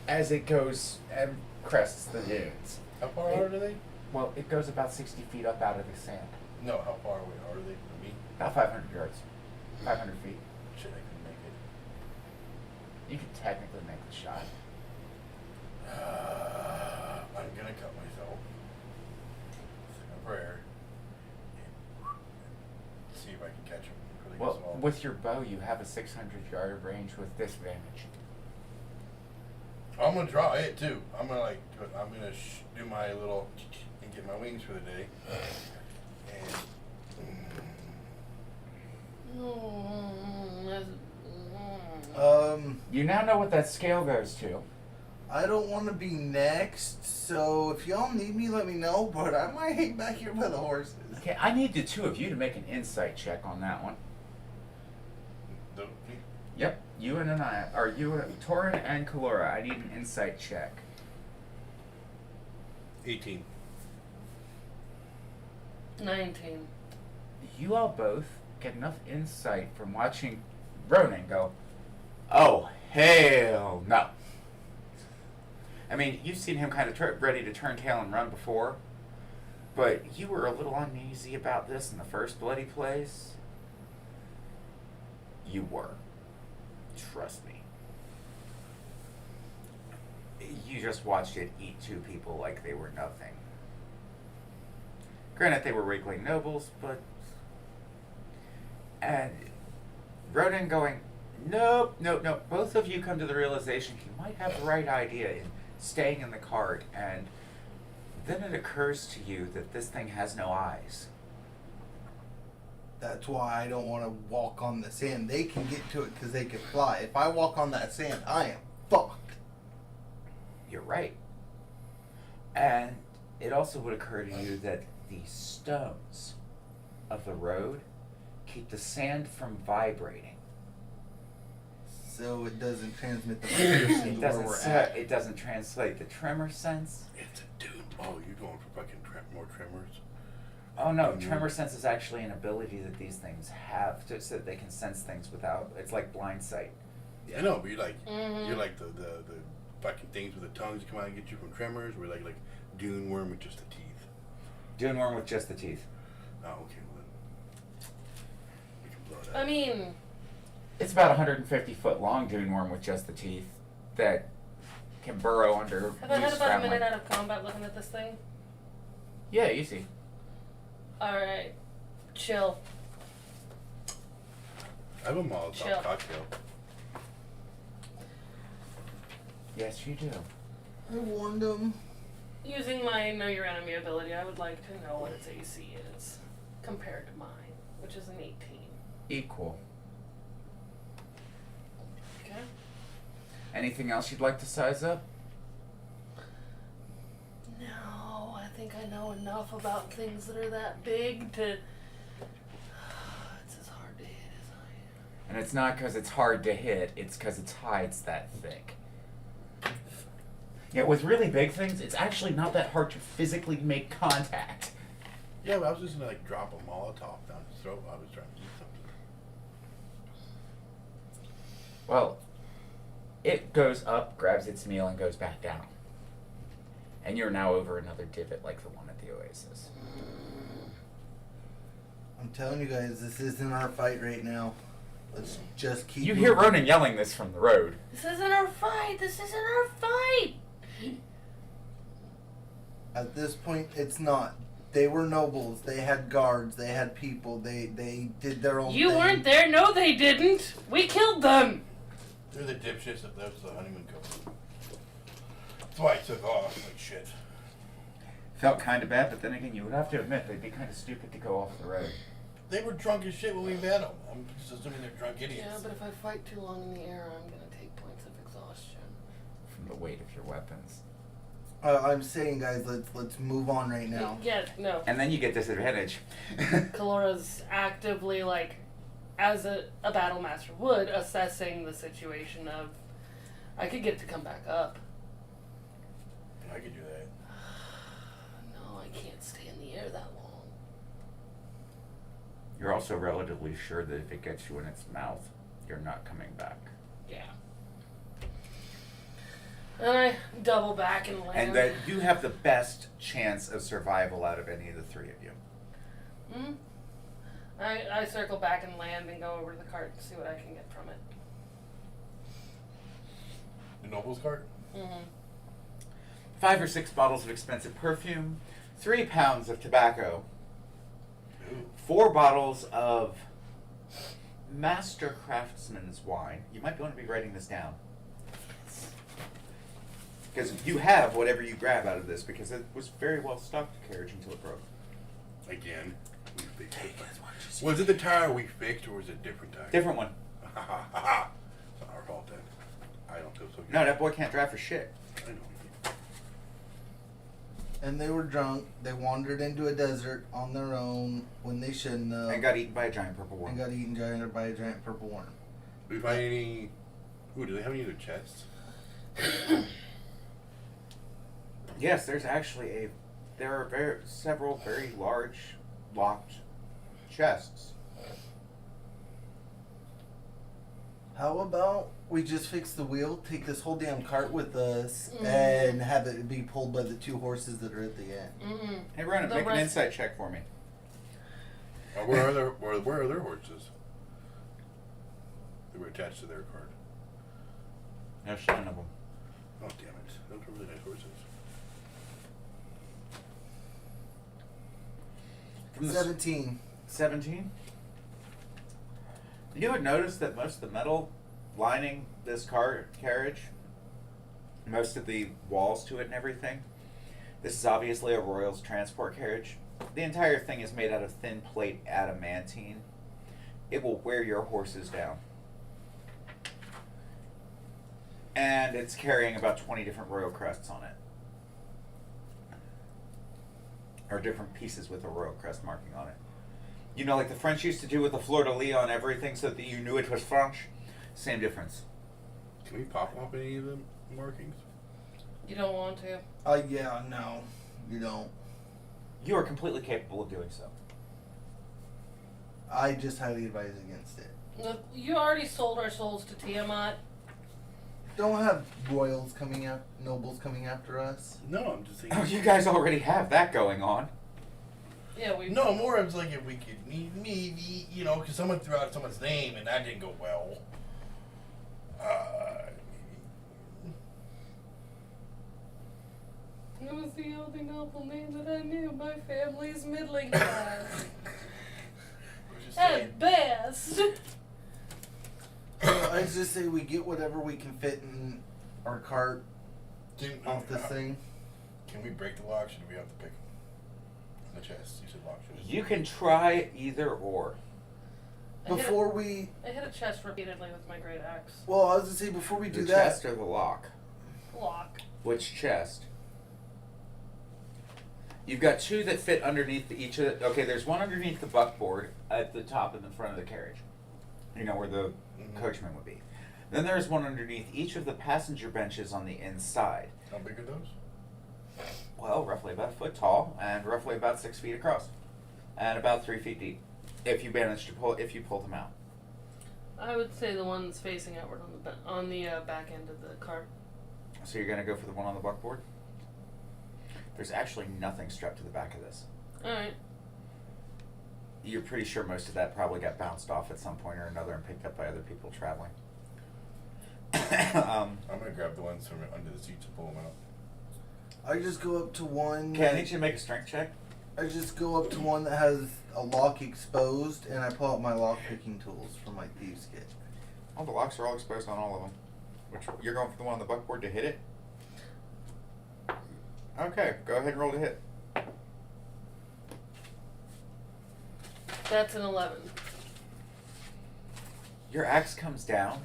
as it goes and crests the dunes.
How far out are they?
Well, it goes about 60 feet up out of the sand.
No, how far away are they from me?
About 500 yards. 500 feet.
Shit, I couldn't make it.
You can technically make the shot.
I'm gonna cut myself. Say a prayer. And see if I can catch him. Really
Well,
small.
with your bow, you have a 600-yard range with disadvantage.
I'm gonna draw it too. I'm gonna do my little and get my wings for the day. And
You now know what that scale goes to.
I don't want to be next, so if y'all need me, let me know, but I might hang back here by the horses.
Okay, I need the two of you to make an insight check on that one. Yep, you and Torin and Kalora. I need an insight check.
18.
19.
You all both get enough insight from watching Ronin go, oh, hell no. I mean, you've seen him kind of ready to turn tail and run before, but you were a little uneasy about this in the first bloody place. You were. Trust me. You just watched it eat two people like they were nothing. Granted, they were wriggling nobles, but... And Ronin going, nope. Both of you come to the realization you might have the right idea in staying in the cart, and then it occurs to you that this thing has no eyes.
That's why I don't want to walk on the sand. They can get to it because they can fly. If I walk on that sand, I am fucked.
You're right. And it also would occur to you that the stones of the road keep the sand from vibrating.
So it doesn't transmit the vibration to where we're at.
It doesn't translate the tremor sense.
It's a dude. Oh, you're going for fucking more tremors?
Oh no, tremor sense is actually an ability that these things have so that they can sense things without. It's like blind sight.
Yeah, I know, but you're like the fucking things with the tongues that come out and get you from tremors. We're like dune worm with just the teeth.
Dune worm with just the teeth.
Oh, okay, well then we can blow that.
I mean,
It's about 150 foot long dune worm with just the teeth that can burrow under.
have I had
loose
about a
ground
minute
like-
out of combat looking at this thing?
Yeah, easy.
Alright. Chill.
I have a Molotov
Chill.
cocktail.
Yes, you do.
I warned them.
Using my Know Your Enemy ability, I would like to know what its AC is compared to mine, which is an 18.
Equal.
Okay.
Anything else you'd like to size up?
No, I think I know enough about things that are that big to. It's as hard to hit as I am.
And it's not because it's hard to hit, it's because its hide's that thick. Yeah, with really big things, it's actually not that hard to physically make contact.
Yeah, but I was just gonna like drop a Molotov down his throat while I was trying to eat something.
Well, it goes up, grabs its meal, and goes back down. And you're now over another divot like the one at the Oasis.
I'm telling you guys, this isn't our fight right now. Let's just keep.
You hear Ronin yelling this from the road.
This isn't our fight! This isn't our fight!
At this point, it's not. They were nobles. They had guards. They had people. They did their own
You
thing.
weren't there? No, they didn't! We killed them!
They're the dipshits that was the honeymoon couple. That's why I took off like shit.
Felt kind of bad, but then again, you would have to admit they'd be kind of stupid to go off the road.
They were drunk as shit when we met them. I'm just assuming they're drunk idiots.
Yeah, but if I fight too long in the air, I'm gonna take points of exhaustion.
From the weight of your weapons.
I'm saying, guys, let's move on right now.
Yeah, no.
And then you get disadvantage.
Kalora's actively, like, as a battle master would, assessing the situation of, I could get it to come back up.
I could do that.
No, I can't stay in the air that long.
You're also relatively sure that if it gets you in its mouth, you're not coming back.
Yeah. And I double back and land.
And that you have the best chance of survival out of any of the three of you.
Hmm? I circle back and land and go over to the cart and see what I can get from it.
The Noble's cart?
Mm-hmm.
5 or 6 bottles of expensive perfume, 3 pounds of tobacco,
Ooh.
4 bottles of Master Craftsman's wine. You might want to be writing this down. Because you have whatever you grab out of this, because it was very well stocked carriage until it broke.
Again. We fixed it. Was it the tire we fixed or was it a different tire?
Different one.
It's not our fault then. I don't feel so good.
No, that boy can't drive for shit.
I know.
And they were drunk. They wandered into a desert on their own when they shouldn't have.
And got eaten by a giant purple worm.
And got eaten by a giant purple worm.
Do we find any... Ooh, do they have any other chests?
Yes, there's actually there are several very large locked chests.
How about we just fix the wheel, take this whole damn cart with us, and have it be pulled by the 2 horses that are at the end?
Mm-hmm.
Hey, Ronan, make an insight check for me.
Where are their horses? They were attached to their cart.
There's 7 of them.
Oh, damn it. Those were really nice horses.
From the
17.
17? You would notice that most of the metal lining this carriage, most of the walls to it and everything, this is obviously a royal's transport carriage. The entire thing is made out of thin plate adamantine. It will wear your horses down. And it's carrying about 20 different royal crests on it. Or different pieces with a royal crest marking on it. You know, like the French used to do with the fleur-de-lis on everything so that you knew it was French? Same difference.
Can we pop off any of the markings?
You don't want to.
Yeah, no. You don't.
You are completely capable of doing so.
I just highly advise against it.
Look, you already sold our souls to Tiamat.
Don't have royals coming out, nobles coming after us.
No, I'm just saying.
Oh, you guys already have that going on.
Yeah, we.
No, more of like if we could maybe, you know, because someone threw out someone's name and that didn't go well.
It was the only noble name that I knew. My family's middling class. At best.
I just say we get whatever we can fit in our cart off this thing.
Can we break the locks or do we have to pick on the chest? You said locks.
You can try either or.
before we,
I hit a chest repeatedly with my great axe.
well, I was gonna say before we do
The
that.
chest or the lock?
Lock.
Which chest? You've got two that fit underneath each of the... Okay, there's one underneath the buckboard at the top in the front of the carriage. You know, where the coachman would be. Then there's one underneath each of the passenger benches on the inside.
How big are those?
Well, roughly about a foot tall and roughly about 6 feet across. And about 3 feet deep. If you manage to if you pull them out.
I would say the one's facing outward on the back end of the cart.
So you're going to go for the one on the buckboard? There's actually nothing strapped to the back of this.
Alright.
You're pretty sure most of that probably got bounced off at some point or another and picked up by other people traveling.
I'm gonna grab the ones from under the seats and pull them out.
I just go up to one.
Okay, I need you to make a strength check.
I just go up to one that has a lock exposed, and I pull out my lock picking tools from my thieves kit.
Oh, the locks are all exposed on all of them. Which you're going for the one on the buckboard to hit it? Okay, go ahead and roll to hit.
That's an 11.
Your axe comes down,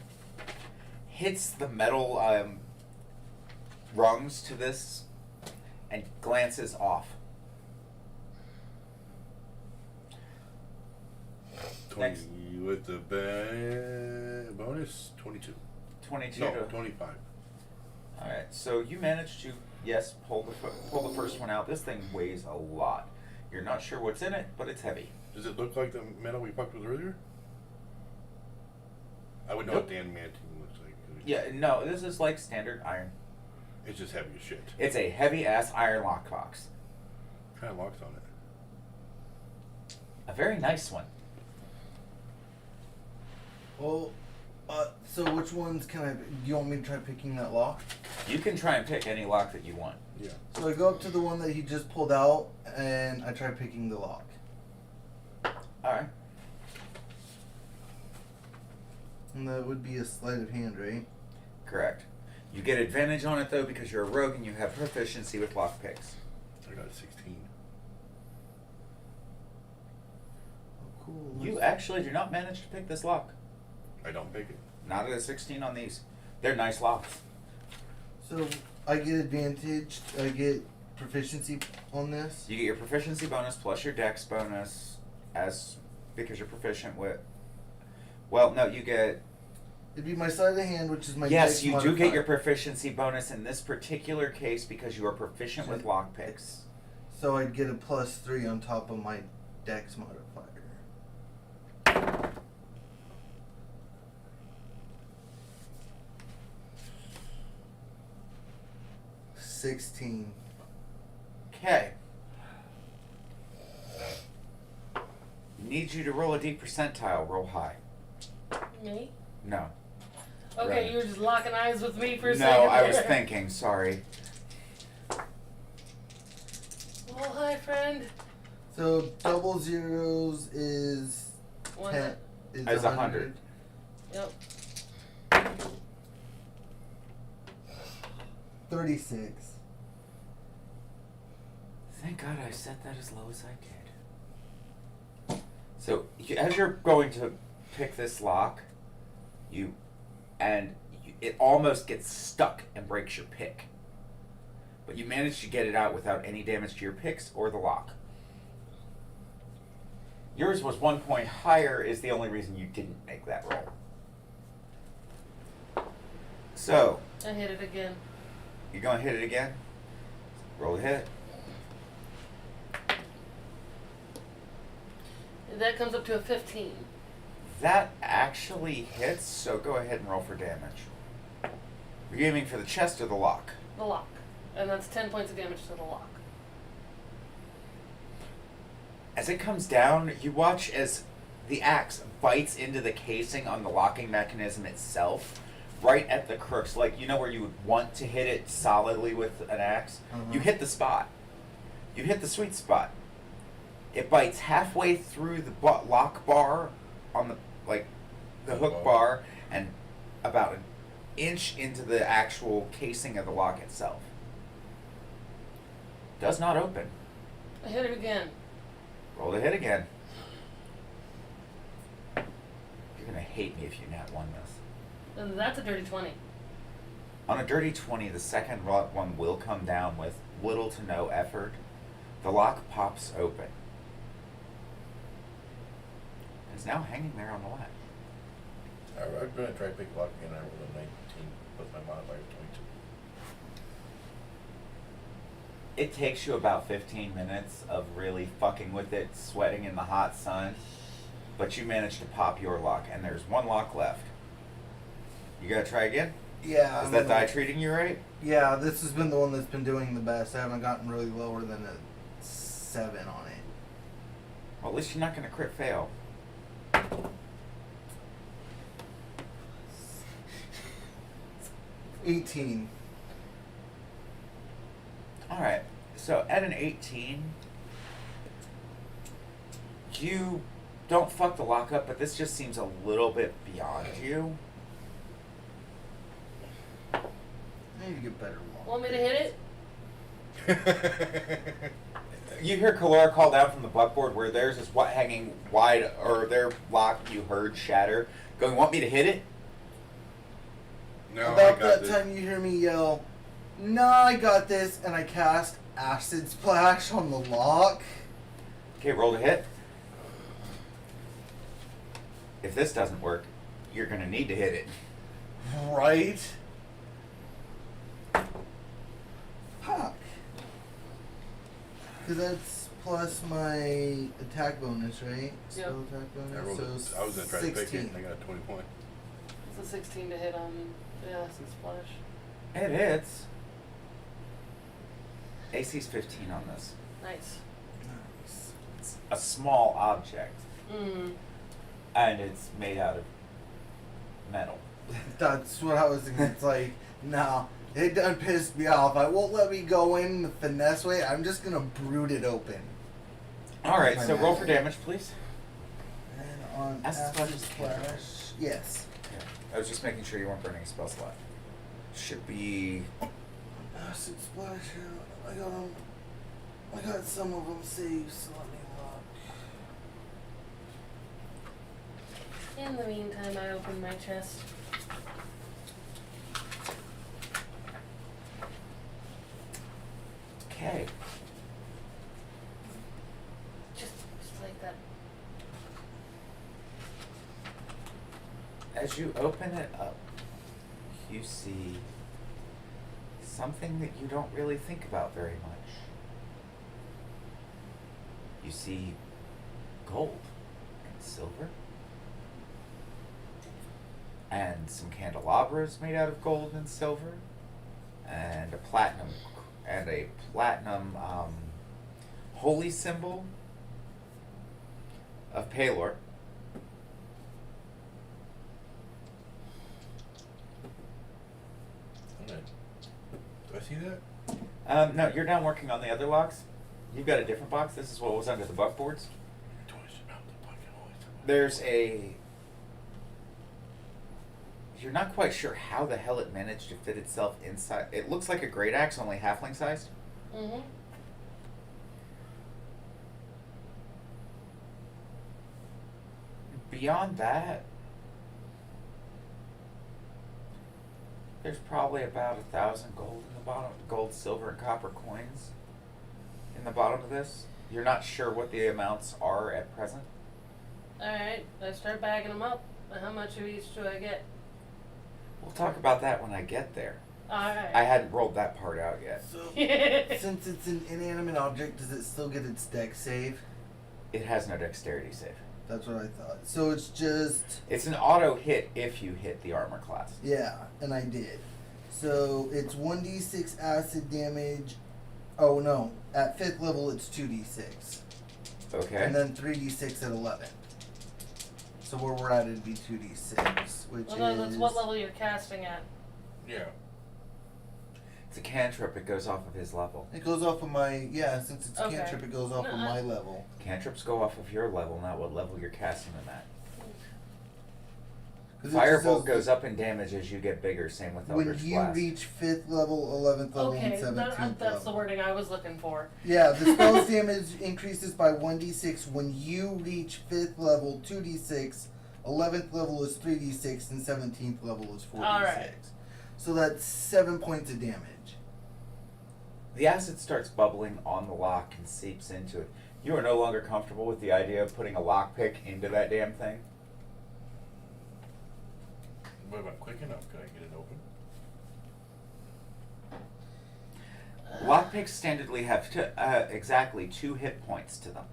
hits the metal rungs to this, and glances off.
20
Next.
with the bonus 22.
22
No,
to...
25.
Alright, so you managed to, yes, pull the first one out. This thing weighs a lot. You're not sure what's in it, but it's heavy.
Does it look like the metal we fucked with earlier? I would know
Nope.
what Dan Manting looks like.
Yeah, no, this is like standard iron.
It's just heavy as shit.
It's a heavy-ass iron lockbox.
What kind of locks on it?
A very nice one.
Well, so which ones can I? Do you want me to try picking that lock?
You can try and pick any lock that you want.
Yeah.
So I go up to the one that he just pulled out, and I try picking the lock.
Alright.
And that would be a sleight of hand, right?
Correct. You get advantage on it, though, because you're a rogue and you have proficiency with lock picks.
I got a 16.
Oh, cool.
You actually do not manage to pick this lock.
I don't pick it.
Not at a 16 on these. They're nice locks.
So I get advantage. I get proficiency on this.
You get your proficiency bonus plus your dex bonus because you're proficient with... Well, no, you get...
It'd be my sleight of hand, which is my
Yes,
dex
you do
modifier.
get your proficiency bonus in this particular case because you are proficient with lock picks.
So I'd get a +3 on top of my dex modifier. $16.
Okay. Need you to roll a D percentile. Roll high.
Me?
No.
Okay,
Right.
you were just locking eyes with me for a
No,
second.
I was
there.
thinking. Sorry.
Well, hi, friend.
So double zeros is
One
10.
As 100.
Yep.
36.
Thank God I set that as low as I did. So, as you're going to pick this lock, it almost gets stuck and breaks your pick. But you manage to get it out without any damage to your picks or the lock. Yours was 1 point higher is the only reason you didn't make that roll. So,
I hit it again.
you're going to hit it again? Roll to hit.
That comes up to a 15.
That actually hits, so go ahead and roll for damage. You're aiming for the chest or the lock?
The lock. And that's 10 points of damage to the lock.
As it comes down, you watch as the axe bites into the casing on the locking mechanism itself, right at the crooks. Like, you know where you would want to hit it solidly with an axe? You hit the spot. You hit the sweet spot. It bites halfway through the lock bar on the hook bar and about an inch into the actual casing of the lock itself. Does not open.
I hit it again.
Roll to hit again. hate me if you nat one this.
And that's a dirty 20.
On a dirty 20, the second one will come down with little to no effort. The lock pops open. It's now hanging there on the latch.
I'm going to try to pick lock again. I rolled a 19, but my modifier is 22.
It takes you about 15 minutes of really fucking with it, sweating in the hot sun, but you manage to pop your lock, and there's one lock left. You gotta try again?
Yeah.
Is that die treating you right?
Yeah, this has been the one that's been doing the best. I haven't gotten really lower than a 7 on it.
Well, at least you're not gonna crit fail.
18.
Alright, so at an 18, you don't fuck the lock up, but this just seems a little bit beyond you.
I need to get better lock.
Want me to hit it?
You hear Kalora call down from the buckboard where theirs is hanging wide, or their lock you heard shatter, going, want me to hit it?
No,
About
I got
that
this.
time you hear me yell, "No, I got this," and I cast Acid Splash on the lock.
Okay, roll to hit. If this doesn't work, you're gonna need to hit it.
Right? Fuck. Because that's plus my attack bonus, right? Spell attack
I, rolled
bonus.
I was going to try to pick it,
16.
and I got a 20 point.
It's a 16 to hit on the acid splash.
It hits. AC's 15 on this.
Nice.
Nice.
It's a small object,
Mm.
and it's made out of metal.
That's what I was thinking. It's like, no, it done pissed me off. I won't let me go in the finesse way. I'm just gonna brute it open.
Alright,
My
so roll
bad.
for damage, please.
And on
Acid Splash
Acid
is
Splash, yes.
Okay. I was just making sure you weren't burning a spell slot. Should be...
Acid Splash. I got 'em. I got some of them saved, so let me look.
In the meantime, I open my chest.
Okay.
Just like that.
As you open it up, you see something that you don't really think about very much. You see gold and silver and some candelabras made out of gold and silver and a platinum holy symbol of Palor.
Alright. Do I see that?
No, you're down working on the other locks. You've got a different box. This is what was under the buckboards. There's a... You're not quite sure how the hell it managed to fit itself inside. It looks like a great axe, only halfling sized.
Mm-hmm.
Beyond that, there's probably about 1,000 gold in the bottom, gold, silver, and copper coins in the bottom of this. You're not sure what the amounts are at present.
Alright, I start bagging them up. How much of each do I get?
We'll talk about that when I get there.
Alright.
I hadn't rolled that part out yet.
So, since it's an inanimate object, does it still get its dex save?
It has no dexterity save.
That's what I thought. So it's just...
It's an auto hit if you hit the armor class.
Yeah, and I did. So it's 1d6 acid damage. Oh no, at 5th level it's 2d6.
Okay.
And then 3d6 at 11. So where we're at it'd be 2d6, which
Well, no,
is...
that's what level you're casting at.
Yeah.
It's a cantrip. It goes off of his level.
It goes off of my... Yeah, since it's
Okay.
cantrip, it goes off of
No,
my level.
Cantrips go off of your level, not what level you're casting them at.
'Cause it just
Firebolt
says
goes up in damage as you get bigger. Same with
when
Eldritch
you
Blast.
reach 5th level, 11th level, and
Okay,
17th
that's
level.
the wording I was looking for.
Yeah, the spell's damage increases by 1d6 when you reach 5th level, 2d6, 11th level is 3d6, and 17th level is 4d6.
Alright.
So that's 7 points of damage.
The acid starts bubbling on the lock and seeps into it. You are no longer comfortable with the idea of putting a lockpick into that damn thing?
But if I'm quick enough, could I get it open?
Lockpicks standardly have exactly 2 hit points to them.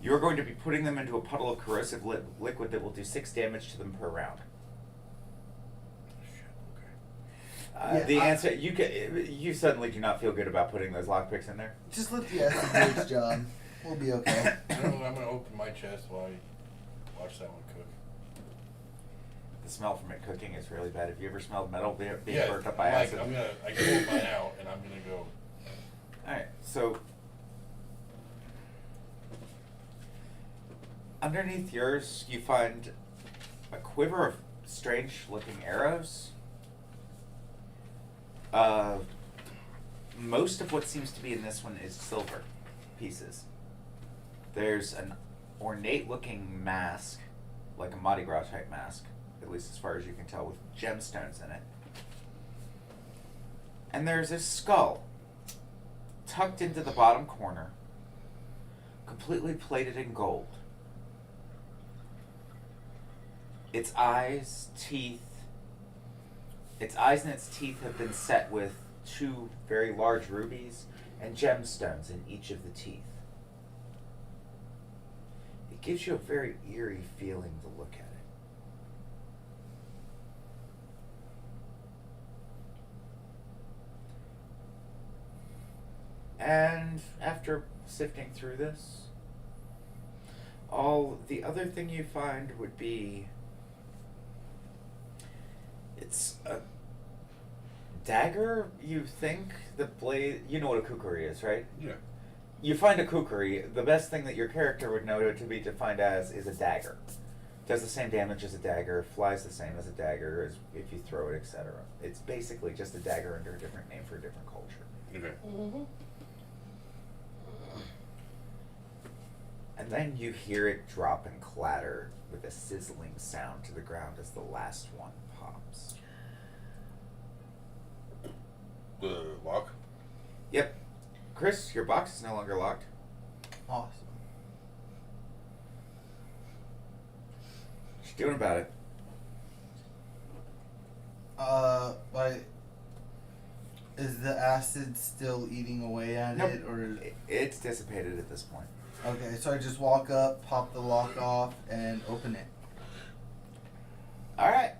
You're going to be putting them into a puddle of corrosive liquid that will do 6 damage to them per round. The answer, you suddenly do not feel good about putting those lockpicks in there?
Just let the acid do its job. We'll be okay.
I'm going to open my chest while I watch that one cook.
The smell from it cooking is really bad. Have you ever smelled metal being burnt up by
Mike,
acid?
I can hold mine out, and I'm going to go.
Alright, so underneath yours, you find a quiver of strange-looking arrows. Most of what seems to be in this one is silver pieces. There's an ornate-looking mask, like a Mardi Gras type mask, at least as far as you can tell, with gemstones in it. And there's a skull tucked into the bottom corner, completely plated in gold. Its eyes and its teeth have been set with 2 very large rubies and gemstones in each of the teeth. It gives you a very eerie feeling to look at it. And after sifting through this, the other thing you find would be it's a dagger, you think? The blade, you know what a kukri is, right?
Yeah.
You find a kukri, the best thing that your character would know it to be defined as is a dagger. Does the same damage as a dagger, flies the same as a dagger, as if you throw it, etc. It's basically just a dagger under a different name for a different culture.
Okay.
Mm-hmm.
And then you hear it drop and clatter with a sizzling sound to the ground as the last one pops.
The lock?
Yep. Chris, your box is no longer locked.
Awesome.
What you doing about it?
Like, is the acid still eating away at
Nope.
it, or?
It's dissipated at this point.
Okay, so I just walk up, pop the lock off, and open it.
Alright.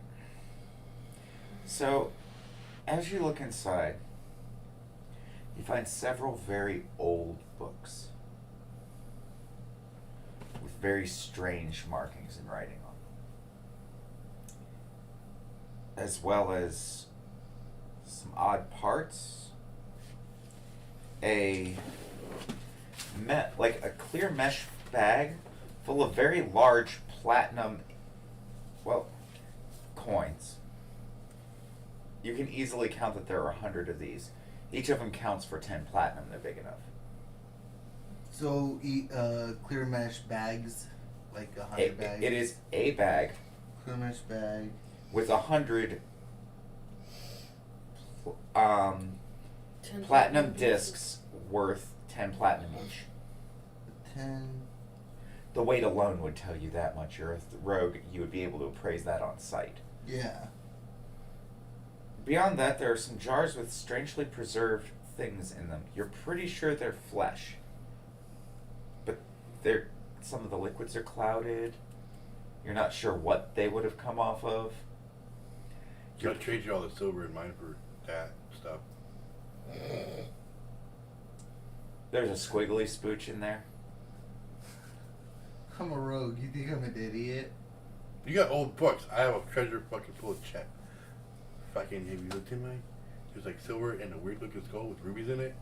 So, as you look inside, you find several very old books with very strange markings and writing on them, as well as some odd parts, like a clear mesh bag full of very large platinum, coins. You can easily count that there are 100 of these. Each of them counts for 10 platinum. They're big enough.
So, clear mesh bags, like 100 bags.
It is a bag
Clear mesh bag.
with 100
10
platinum discs worth 10 platinum each.
10.
The weight alone would tell you that much. You're a rogue. You would be able to appraise that on sight.
Yeah.
Beyond that, there are some jars with strangely preserved things in them. You're pretty sure they're flesh, but some of the liquids are clouded. You're not sure what they would have come off of.
I'll trade you all the silver in mine for that stuff.
There's a squiggly spooch in there.
I'm a rogue. You think I'm an idiot?
You got old books. I have a treasure fucking full of check. Fucking, have you looked in mine? There's like silver and a weird looking skull with rubies in it.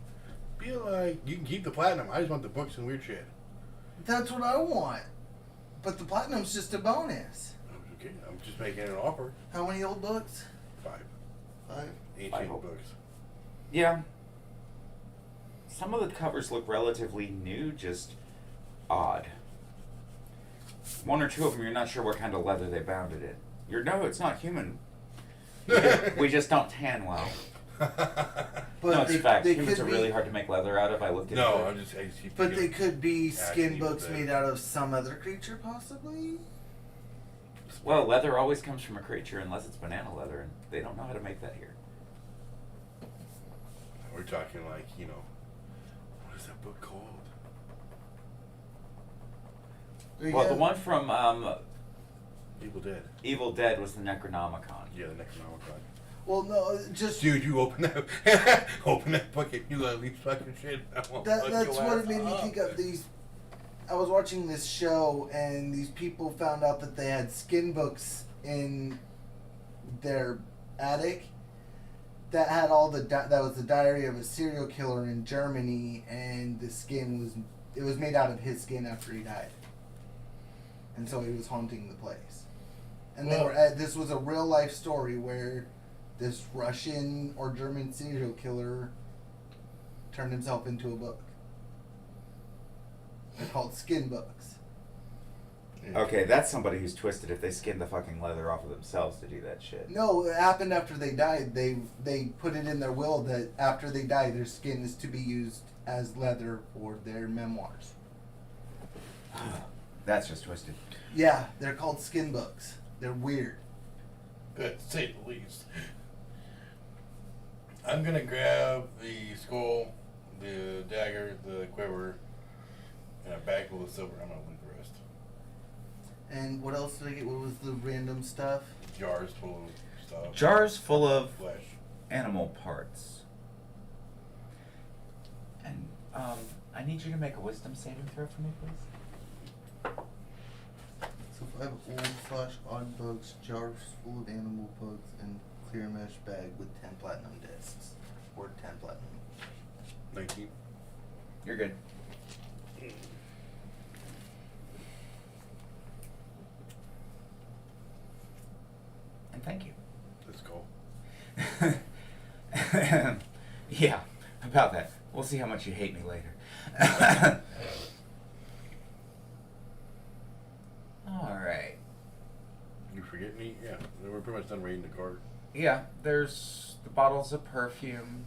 Be like, you can keep the platinum. I just want the books and weird shit.
That's what I want. But the platinum's just a bonus.
Okay, I'm just making an offer.
How many old books?
5
5.
ancient
old.
books.
Yeah. Some of the covers look relatively new, just odd. One or two of them, you're not sure what kind of leather they bound it in. No, it's not human. We just don't tan well. No, it's fact. Humans are really hard to make leather out of. I looked into it.
No,
But they could be skin
Actually,
books made out of some other creature, possibly?
Well, leather always comes from a creature unless it's banana leather, and they don't know how to make that here.
We're talking like, you know, what is that book called?
Well, the one from
Evil Dead.
Evil Dead was the Necronomicon.
Yeah, the Necronomicon.
Well, no, just...
Dude, you open that open that book and you let me fucking shit.
That's what it made me think of. I was watching this show, and these people found out that they had skin books in their attic that had all that was the diary of a serial killer in Germany, and the skin was made out of his skin after he died, and so he was haunting the place. And this was a real life story where this Russian or German serial killer turned himself into a book. They're called skin books.
Okay, that's somebody who's twisted if they skin the fucking leather off of themselves to do that shit.
No, it happened after they died. They put it in their will that after they die, their skin is to be used as leather for their memoirs.
That's just twisted.
Yeah, they're called skin books. They're weird.
Good, to say the least. I'm gonna grab the skull, the dagger, the quiver, and a bag full of silver. I'm gonna loot the rest.
And what else did I get? What was the random stuff?
Jars full of stuff.
Jars full of
Flesh.
animal parts. And I need you to make a wisdom saving throw for me, please.
So 5 old/odd bugs, jars full of animal bugs, and clear mesh bag with 10 platinum discs. Or 10 platinum.
19.
You're good. And thank you.
That's cool.
Yeah, about that. We'll see how much you hate me later. Alright.
You forget me? Yeah. We're pretty much done raiding the cart.
Yeah, there's the bottles of perfume.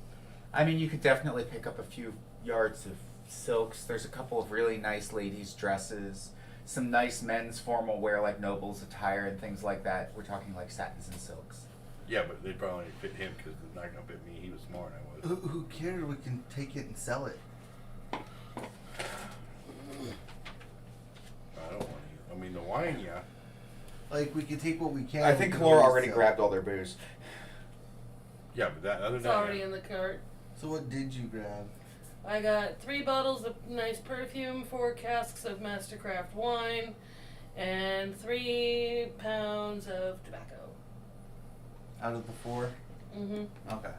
I mean, you could definitely pick up a few yards of silks. There's a couple of really nice ladies' dresses. Some nice men's formal wear like nobles' attire and things like that. We're talking like satins and silks.
Yeah, but they'd probably fit him because it's not going to fit me. He was smaller than I was.
Who cares? We can take it and sell it.
I don't want to. I mean, the wine, yeah.
Like, we can take what we can.
I think Laura already grabbed all their booze.
Yeah, but that other
It's
than that,
already in the cart.
So what did you grab?
I got 3 bottles of nice perfume, 4 casks of Mastercraft wine, and 3 pounds of tobacco.
Out of the 4?
Mm-hmm.
Okay.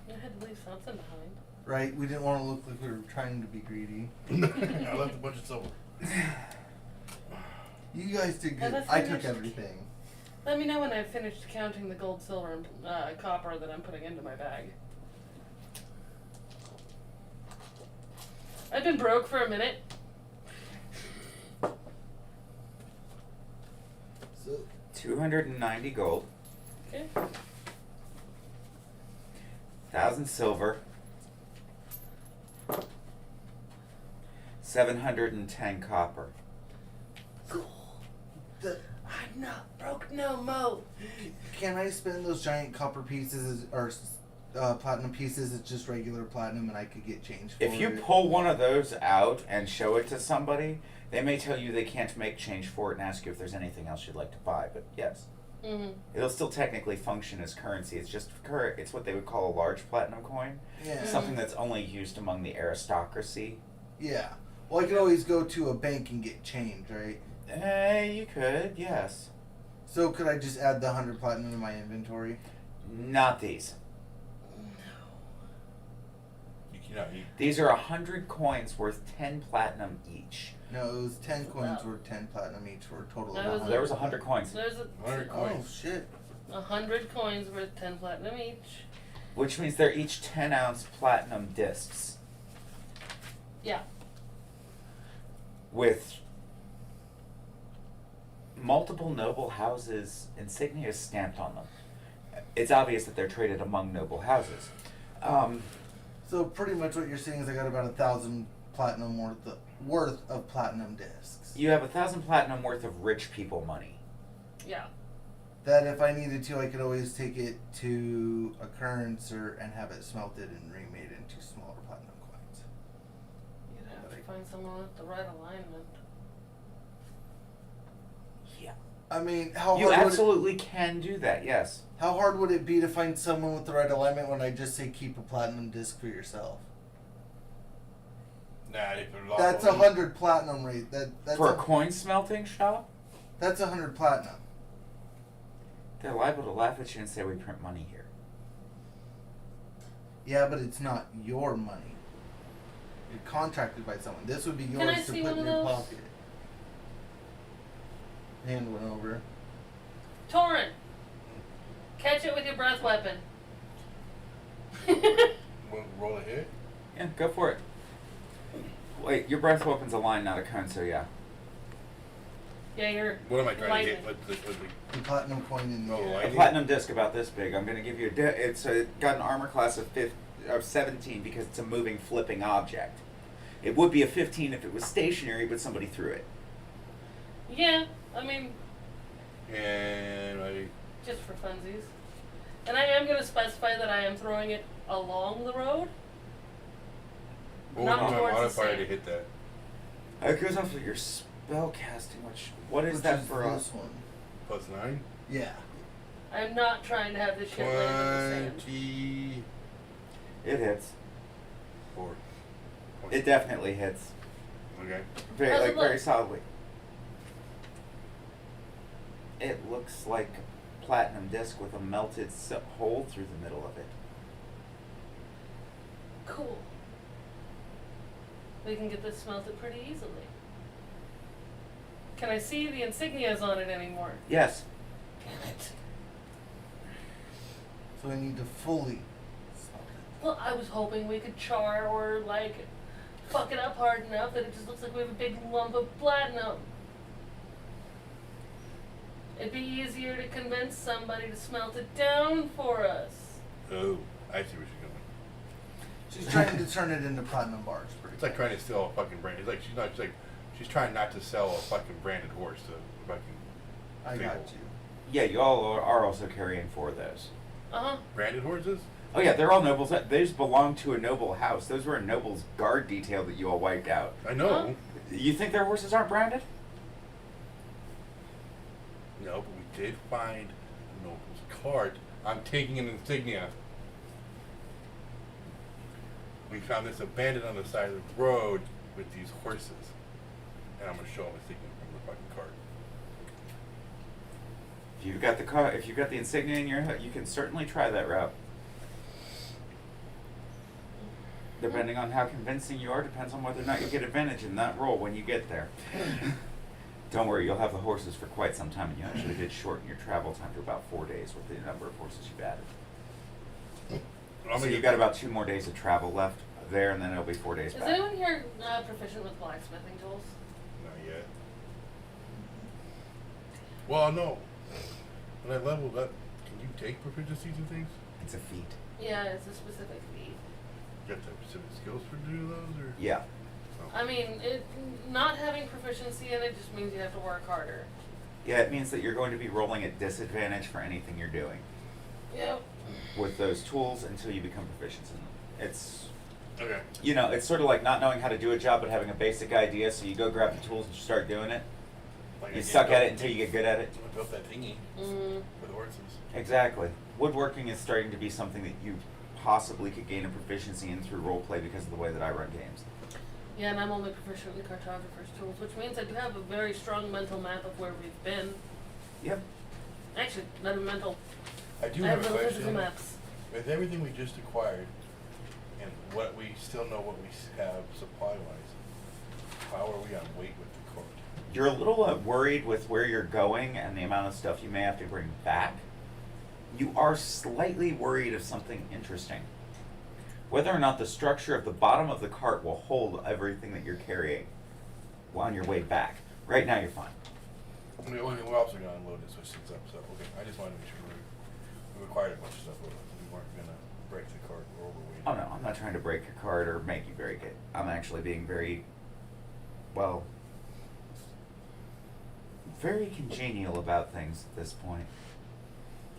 I had to leave something behind.
Right, we didn't want to look like we were trying to be greedy.
I left a bunch of silver.
You guys did
Have
good.
I
I took
finished?
everything.
Let me know when I've finished counting the gold, silver, and copper that I'm putting into my bag. I've been broke for a minute.
So
290 gold.
Okay.
1,000 silver. 710 copper.
I'm not broke no mo.
can I spend those giant copper pieces or platinum pieces as just regular platinum, and I could get change for
If you
it?
pull one of those out and show it to somebody, they may tell you they can't make change for it and ask you if there's anything else you'd like to buy. But yes, it'll still technically function as currency. It's just it's what they would call a large platinum coin.
Yeah.
Something that's only used among the aristocracy.
Yeah. Well, I could always go to a bank and get change, right?
You could, yes.
So could I just add the 100 platinum to my inventory?
Not these.
You cannot eat.
These are 100 coins worth 10 platinum each.
No, it was 10 coins worth 10 platinum each for a total of
That was
100.
There was 100 coins.
There's
100
Oh,
coins.
shit.
100 coins worth 10 platinum each.
Which means they're each 10-ounce platinum discs.
Yeah.
With multiple noble houses insignias stamped on them. It's obvious that they're traded among noble houses.
So pretty much what you're saying is I got about 1,000 platinum worth of platinum discs.
You have 1,000 platinum worth of rich people money.
Yeah.
That if I needed to, I could always take it to Occurrence and have it smelted and remade into smaller platinum coins.
You'd have to find someone with the right alignment.
Yeah.
I mean, how
You
hard
absolutely can do that, yes.
how hard would it be to find someone with the right alignment when I just say keep a platinum disc for yourself?
Nah, they put a lot
That's
of
100 platinum rate. That's
For a coin smelting shop,
that's 100 platinum.
they're liable to laugh at you and say we print money here.
Yeah, but it's not your money. You're contracted by someone. This would be
Can I
yours to
see
put
one
in
of
your
those?
pocket. Hand went over.
Torrent! Catch it with your breath weapon.
roll a hit.
Yeah, go for it. Wait, your breath weapon's a line, not a cone, so yeah.
Yeah, you're.
What am I trying
lightning.
to hit? What's the
The platinum coin in the
Oh,
air.
A
lightning?
platinum disc about this big. I'm going to give you it's got an armor class of 17 because it's a moving, flipping object. It would be a 15 if it was stationary, but somebody threw it.
Yeah, I mean,
And I.
just for funsies. And I am going to specify that I am throwing it along the road.
What
Not
would be my
towards the
modifier
sand.
to hit that?
It goes off of your spell casting, what is
Which
that
is
for
this
us?
one.
+9?
Yeah.
I'm not trying to have this shit land in the sand.
24.
It hits. It definitely hits.
Okay.
Very,
How's it
like, very
look?
solidly. It looks like a platinum disc with a melted hole through the middle of it.
Cool. We can get this smelted pretty easily. Can I see the insignias on it anymore?
Yes.
Damn it.
So I need to fully smelt it.
Well, I was hoping we could char or, like, fuck it up hard enough that it just looks like we have a big lump of platinum. It'd be easier to convince somebody to smelt it down for us.
Oh, I see where she's going.
She's trying to turn it into platinum bars.
It's like trying to sell a fucking brand. It's like she's trying not to sell a fucking branded horse to fucking.
I
people.
got you.
Yeah, you all are also carrying 4 of those.
Uh-huh.
Branded horses?
Oh yeah, they're all nobles. Those belong to a noble house. Those were a noble's guard detail that you all wiped out.
I know.
Huh?
You think their horses aren't branded?
No, but we did find a noble's card. I'm taking an insignia. We found this abandoned on the side of the road with these horses. And I'm gonna show them a insignia from the fucking card.
If you've got the insignia in your hood, you can certainly try that route. Depending on how convincing you are, depends on whether or not you get advantage in that roll when you get there. Don't worry, you'll have the horses for quite some time, and you actually did shorten your travel time to about 4 days with the number of horses you've added. So you've got about 2 more days of travel left there, and then it'll be 4 days
Is
back.
anyone here proficient with blacksmithing tools?
Not yet. Well, no. When I leveled up, can you take proficiencies and things?
It's a feat.
Yeah, it's a specific feat.
You have to have specific skills for doing those, or?
Yeah.
I mean, not having proficiency in it just means you have to work harder.
Yeah, it means that you're going to be rolling at disadvantage for anything you're doing
Yep.
with those tools until you become proficient in them. It's,
Okay.
you know, it's sort of like not knowing how to do a job but having a basic idea, so you go grab the tools and you start doing it.
Like
You
I
suck
built-
at it until you get good at it.
I built that thingy
Mm.
for the horses.
Exactly. Woodworking is starting to be something that you possibly could gain a proficiency in through roleplay because of the way that I run games.
Yeah, and I'm only proficient in cartographer's tools, which means I do have a very strong mental map of where we've been.
Yep.
Actually, not a mental.
I do
I
have
have
a
little physical
question.
maps.
With everything we just acquired, and what we still know what we have supply-wise, how are we on weight with the court?
You're a little worried with where you're going and the amount of stuff you may have to bring back. You are slightly worried of something interesting. Whether or not the structure of the bottom of the cart will hold everything that you're carrying on your way back. Right now you're fine.
We're also going to unload and switch things up, so okay. I just wanted to make sure we required a bunch of stuff. We weren't going to break the cart or overweight.
Oh no, I'm not trying to break your card or make you break it. I'm actually being very, well, very congenial about things at this point.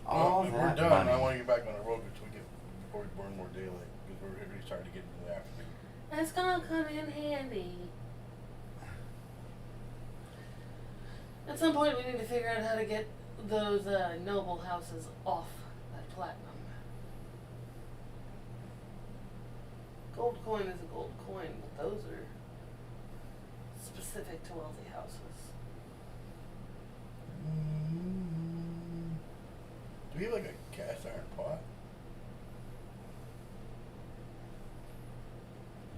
All
Well,
that
we're done.
money.
I want to get back on the road before we burn more daylight because we're really starting to get into the afternoon.
That's gonna come in handy. At some point, we need to figure out how to get those noble houses off that platinum. Gold coin is a gold coin, but those are specific to wealthy houses.
Do we have like a cast iron pot?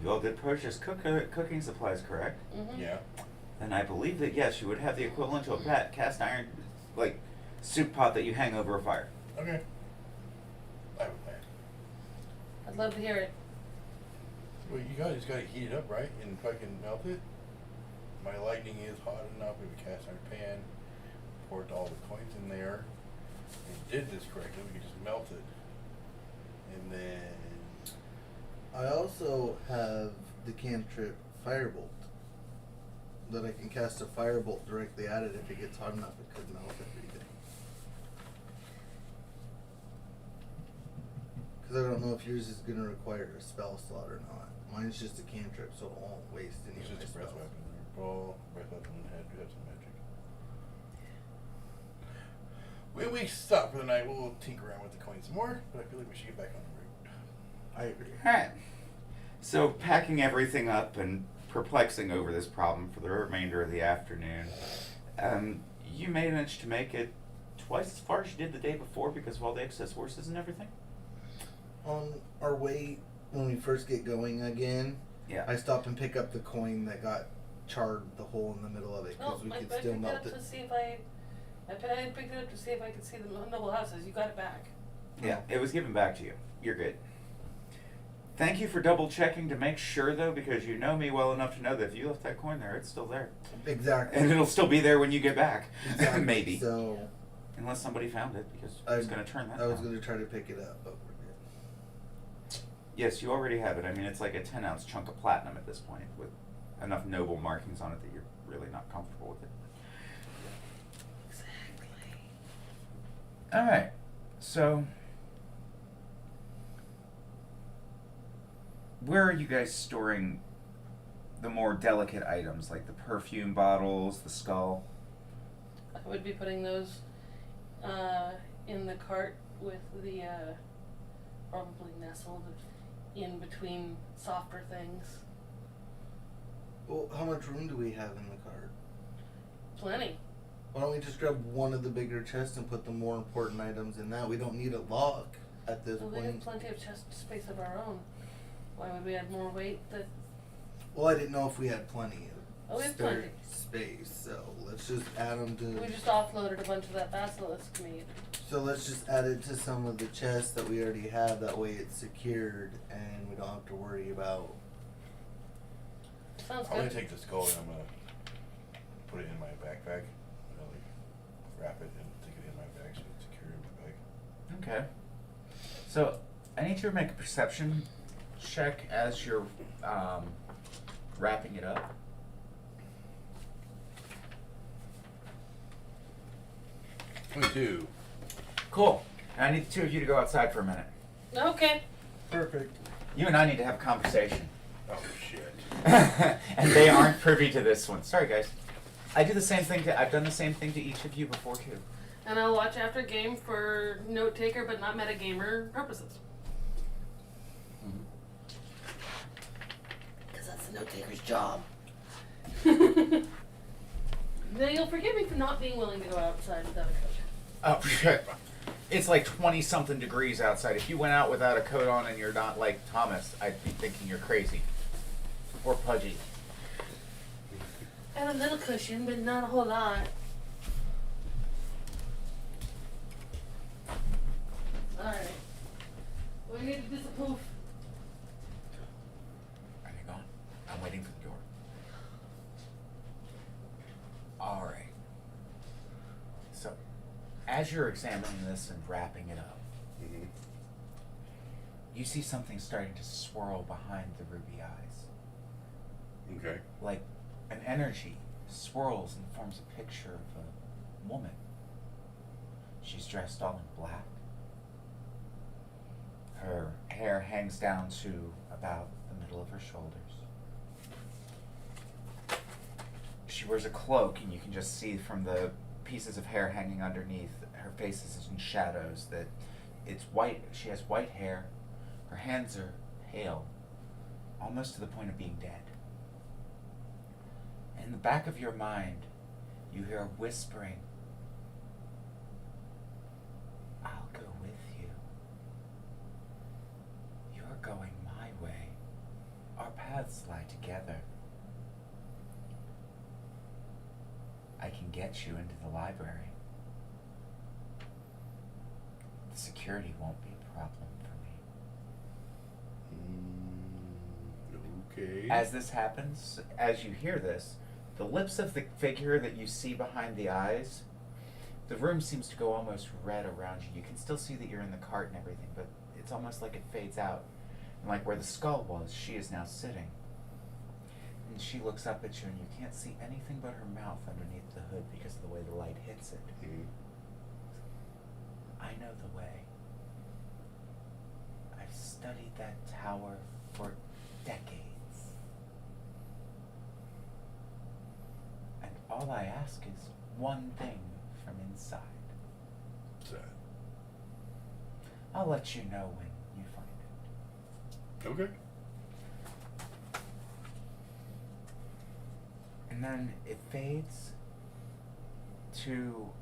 You all did purchase cooking supplies, correct?
Mm-hmm.
Yeah.
Then I believe that yes, you would have the equivalent to a cast iron, like, soup pot that you hang over a fire.
Okay. I have a plan.
I'd love to hear it.
Well, you guys got to heat it up, right? And fucking melt it. My lightning is hot enough. We have a cast iron pan. Poured all the coins in there. And did this correctly. We could just melt it. And then...
I also have the cantrip Firebolt. That I can cast a Firebolt directly at it if it gets hot enough. It could melt everything. Because I don't know if yours is going to require a spell slot or not. Mine's just a cantrip, so it won't waste any
It's
of my
just a breath
spells.
weapon. Ball, breath weapon, and head. Do have some magic. We stop for the night. We'll tinker around with the coins some more. But I feel like we should get back on the road.
I agree.
Alright. So packing everything up and perplexing over this problem for the remainder of the afternoon, you managed to make it twice as far as you did the day before because of all the excess horses and everything?
On our way, when we first get going again,
Yeah.
I stop and pick up the coin that got charred the hole in the middle of it because we
I
could
picked
still
it
melt
up
it.
to see if I picked it up to see if I could see the noble houses. You got it back.
Yeah, it was given back to you. You're good. Thank you for double checking to make sure though, because you know me well enough to know that if you left that coin there, it's still there.
Exactly.
And it'll still be there when you get back.
Exactly.
Maybe.
So
Unless somebody found it, because I was going to turn that
I was
down.
going to try to pick it up, but we're good.
Yes, you already have it. I mean, it's like a 10-ounce chunk of platinum at this point with enough noble markings on it that you're really not comfortable with it.
Exactly.
All right. So, where are you guys storing the more delicate items, like the perfume bottles, the skull?
I would be putting those in the cart with the probably nestled in between softer things.
Well, how much room do we have in the cart?
Plenty.
Why don't we just grab one of the bigger chests and put the more important items in that? We don't need a lock at this
Well, we have
point.
plenty of chest space of our own. Why would we add more weight?
Well, I didn't know if we had plenty of
Oh, we have
spare
plenty.
space, so let's just add them to.
We just offloaded a bunch of that basilisk meat.
So let's just add it to some of the chests that we already have. That way it's secured and we don't have to worry about.
Sounds
I'm
good.
gonna take the skull and I'm gonna put it in my backpack. I'm gonna like wrap it and take it in my bag so it's secure in my bag.
Okay. So, I need you to make a perception check as you're wrapping it up.
Me too.
Cool. And I need the two of you to go outside for a minute.
Okay.
Perfect.
You and I need to have a conversation.
Oh shit.
And they aren't privy to this one. Sorry, guys. I've done the same thing to each of you before, too.
And I'll watch after game for note taker but not metagamer purposes. Because that's the note taker's job. Now you'll forgive me for not being willing to go outside without a coat.
Oh, shit. It's like 20-something degrees outside. If you went out without a coat on and you're not like Thomas, I'd be thinking you're crazy. Or pudgy.
And a little cushion, but not a whole lot. Alright. We need to disapprove.
Are they gone? I'm waiting for the door. Alright. As you're examining this and wrapping it up,
Mm-hmm.
you see something starting to swirl behind the ruby eyes.
Okay.
Like an energy swirls and forms a picture of a woman. She's dressed all in black. Her hair hangs down to about the middle of her shoulders. She wears a cloak, and you can just see from the pieces of hair hanging underneath, her face is in shadows, that it's white. She has white hair. Her hands are pale, almost to the point of being dead. In the back of your mind, you hear a whispering, "I'll go with you. You're going my way. Our paths lie together. I can get you into the library. The security won't be a problem for me."
Okay.
As this happens, as you hear this, the lips of the figure that you see behind the eyes, the room seems to go almost red around you. You can still see that you're in the cart and everything, but it's almost like it fades out. And like where the skull was, she is now sitting. And she looks up at you, and you can't see anything but her mouth underneath the hood because of the way the light hits it.
Mhm.
"I know the way. I've studied that tower for decades. And all I ask is one thing from inside.
What's that?
I'll let you know when you find it."
Okay.
And then it fades to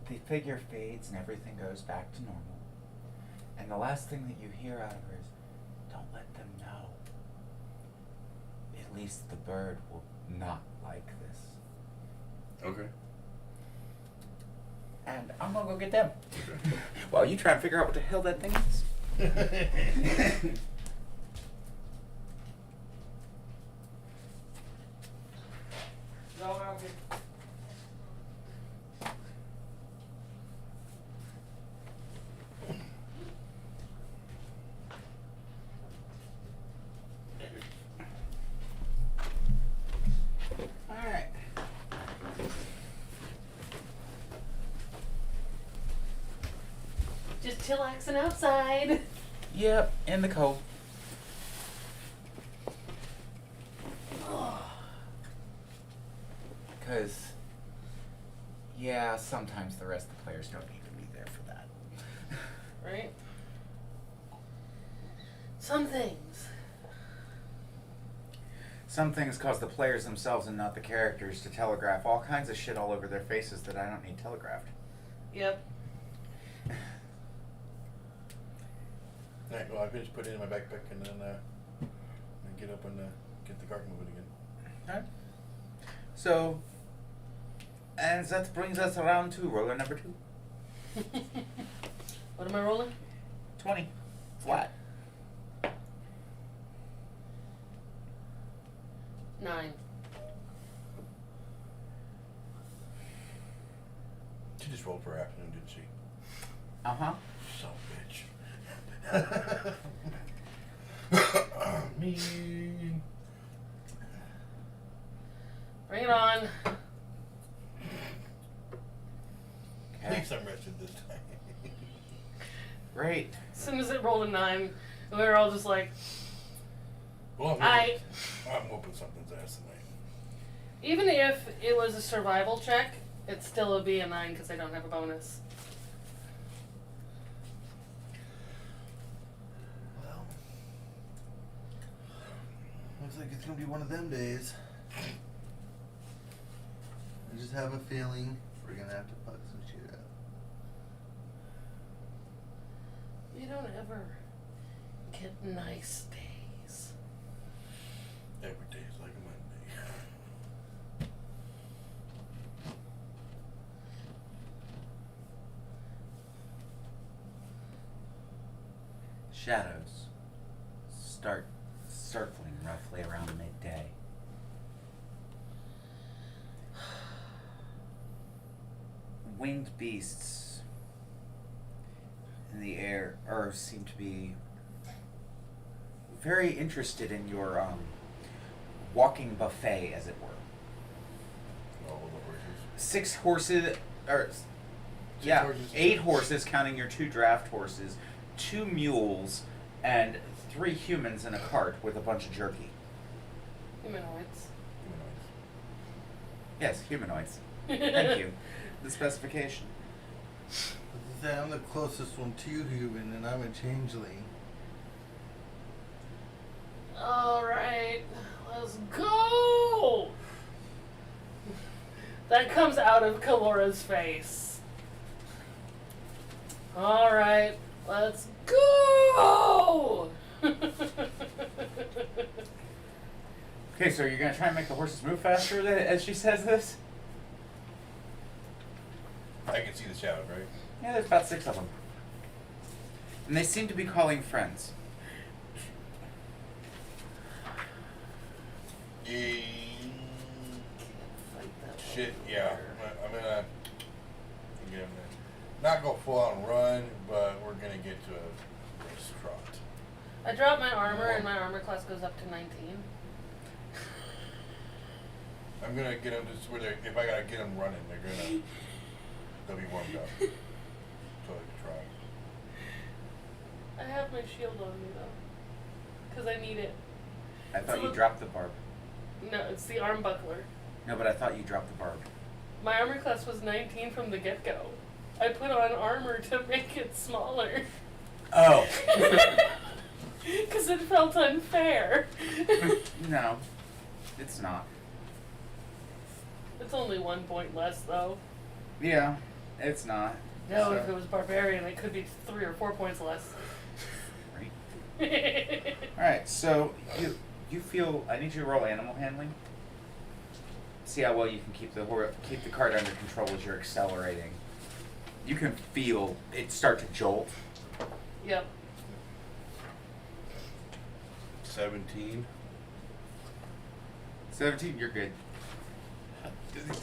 the figure fades and everything goes back to normal. And the last thing that you hear out of her is, "Don't let them know. At least the bird will not like this."
Okay.
And I'm gonna go get them.
Okay.
While you try and figure out what the hell that thing is. Alright.
Just chillaxing outside.
Yep, in the cold. Because, yeah, sometimes the rest of the players don't need to be there for that.
Right? Some things.
Some things cause the players themselves and not the characters to telegraph all kinds of shit all over their faces that I don't need telegraphed.
Yep.
Alright, well, I finished putting it in my backpack and then get up and get the cart moving again.
Alright. So, and that brings us around to roller number 2.
What am I rolling?
20. Flat.
9.
She just rolled for her afternoon, didn't she?
Uh-huh.
Son of a bitch. Me.
Bring it on.
At least I'm rested this time.
Great.
As soon as it rolled a 9, we were all just like,
Well,
I'm
whooping something's ass tonight.
even if it was a survival check, it still would be a 9 because I don't have a bonus.
Well, looks like it's gonna be one of them days. I just have a feeling we're gonna have to fuck some shit up.
You don't ever get nice days.
Every day is like a Monday.
Shadows start circling roughly around midday. winged beasts in the air seem to be very interested in your walking buffet, as it were.
All of the horses.
6 horses, or
Horses.
8 horses, counting your 2 draft horses, 2 mules, and 3 humans in a cart with a bunch of jerky.
Humanoids.
Yes, humanoids. Thank you. The specification.
I'm the closest one to human, and I'm a changeling.
Alright, let's go! That comes out of Kalora's face. Alright, let's go!
Okay, so you're gonna try and make the horses move faster as she says this?
I can see the shadows, right?
Yeah, there's about 6 of them. And they seem to be calling friends.
Shit, yeah. I'm gonna not go full on run, but we're gonna get to a race trot.
I drop my armor and my armor class goes up to 19.
I'm gonna get them to where they, if I gotta get them running, they'll be warmed up. So I can try.
I have my shield on me though. Because I need it.
I thought you dropped the barb.
No, it's the arm buckler.
No, but I thought you dropped the barb.
My armor class was 19 from the get-go. I put on armor to make it smaller.
Oh.
Because it felt unfair.
No, it's not.
It's only 1 point less, though.
Yeah, it's not.
No,
So-
if it was barbarian, it could be 3 or 4 points less.
Right. Alright, so you feel, I need you to roll animal handling. See how well you can keep the cart under control as you're accelerating. You can feel it start to jolt.
Yep.
17.
17, you're good.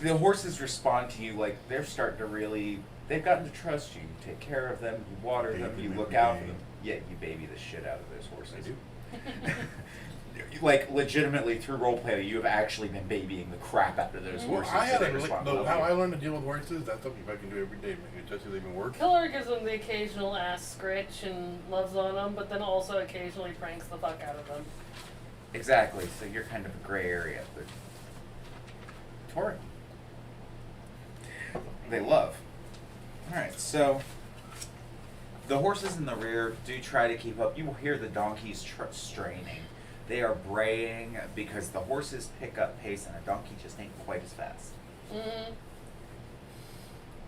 The horses respond to you like they're starting to really, they've gotten to trust you. You take care of them, you water them,
Baby
you
them
look
every
out for
day.
them. Yet you baby the shit out of those horses.
I do.
Like legitimately through roleplay, you have actually been babying the crap out of those
Well,
horses.
I
so
had
they respond well to
how
you.
I learned to deal with horses. That's something I can do every day. Especially they've been working.
Killer gives them the occasional ass scritch and loves on them, but then also occasionally pranks the fuck out of them.
Exactly. So you're kind of a gray area, but Tori, they love. All right, so the horses in the rear do try to keep up. You will hear the donkeys straining. They are braying because the horses pick up pace, and a donkey just ain't quite as fast.
Mm-hmm.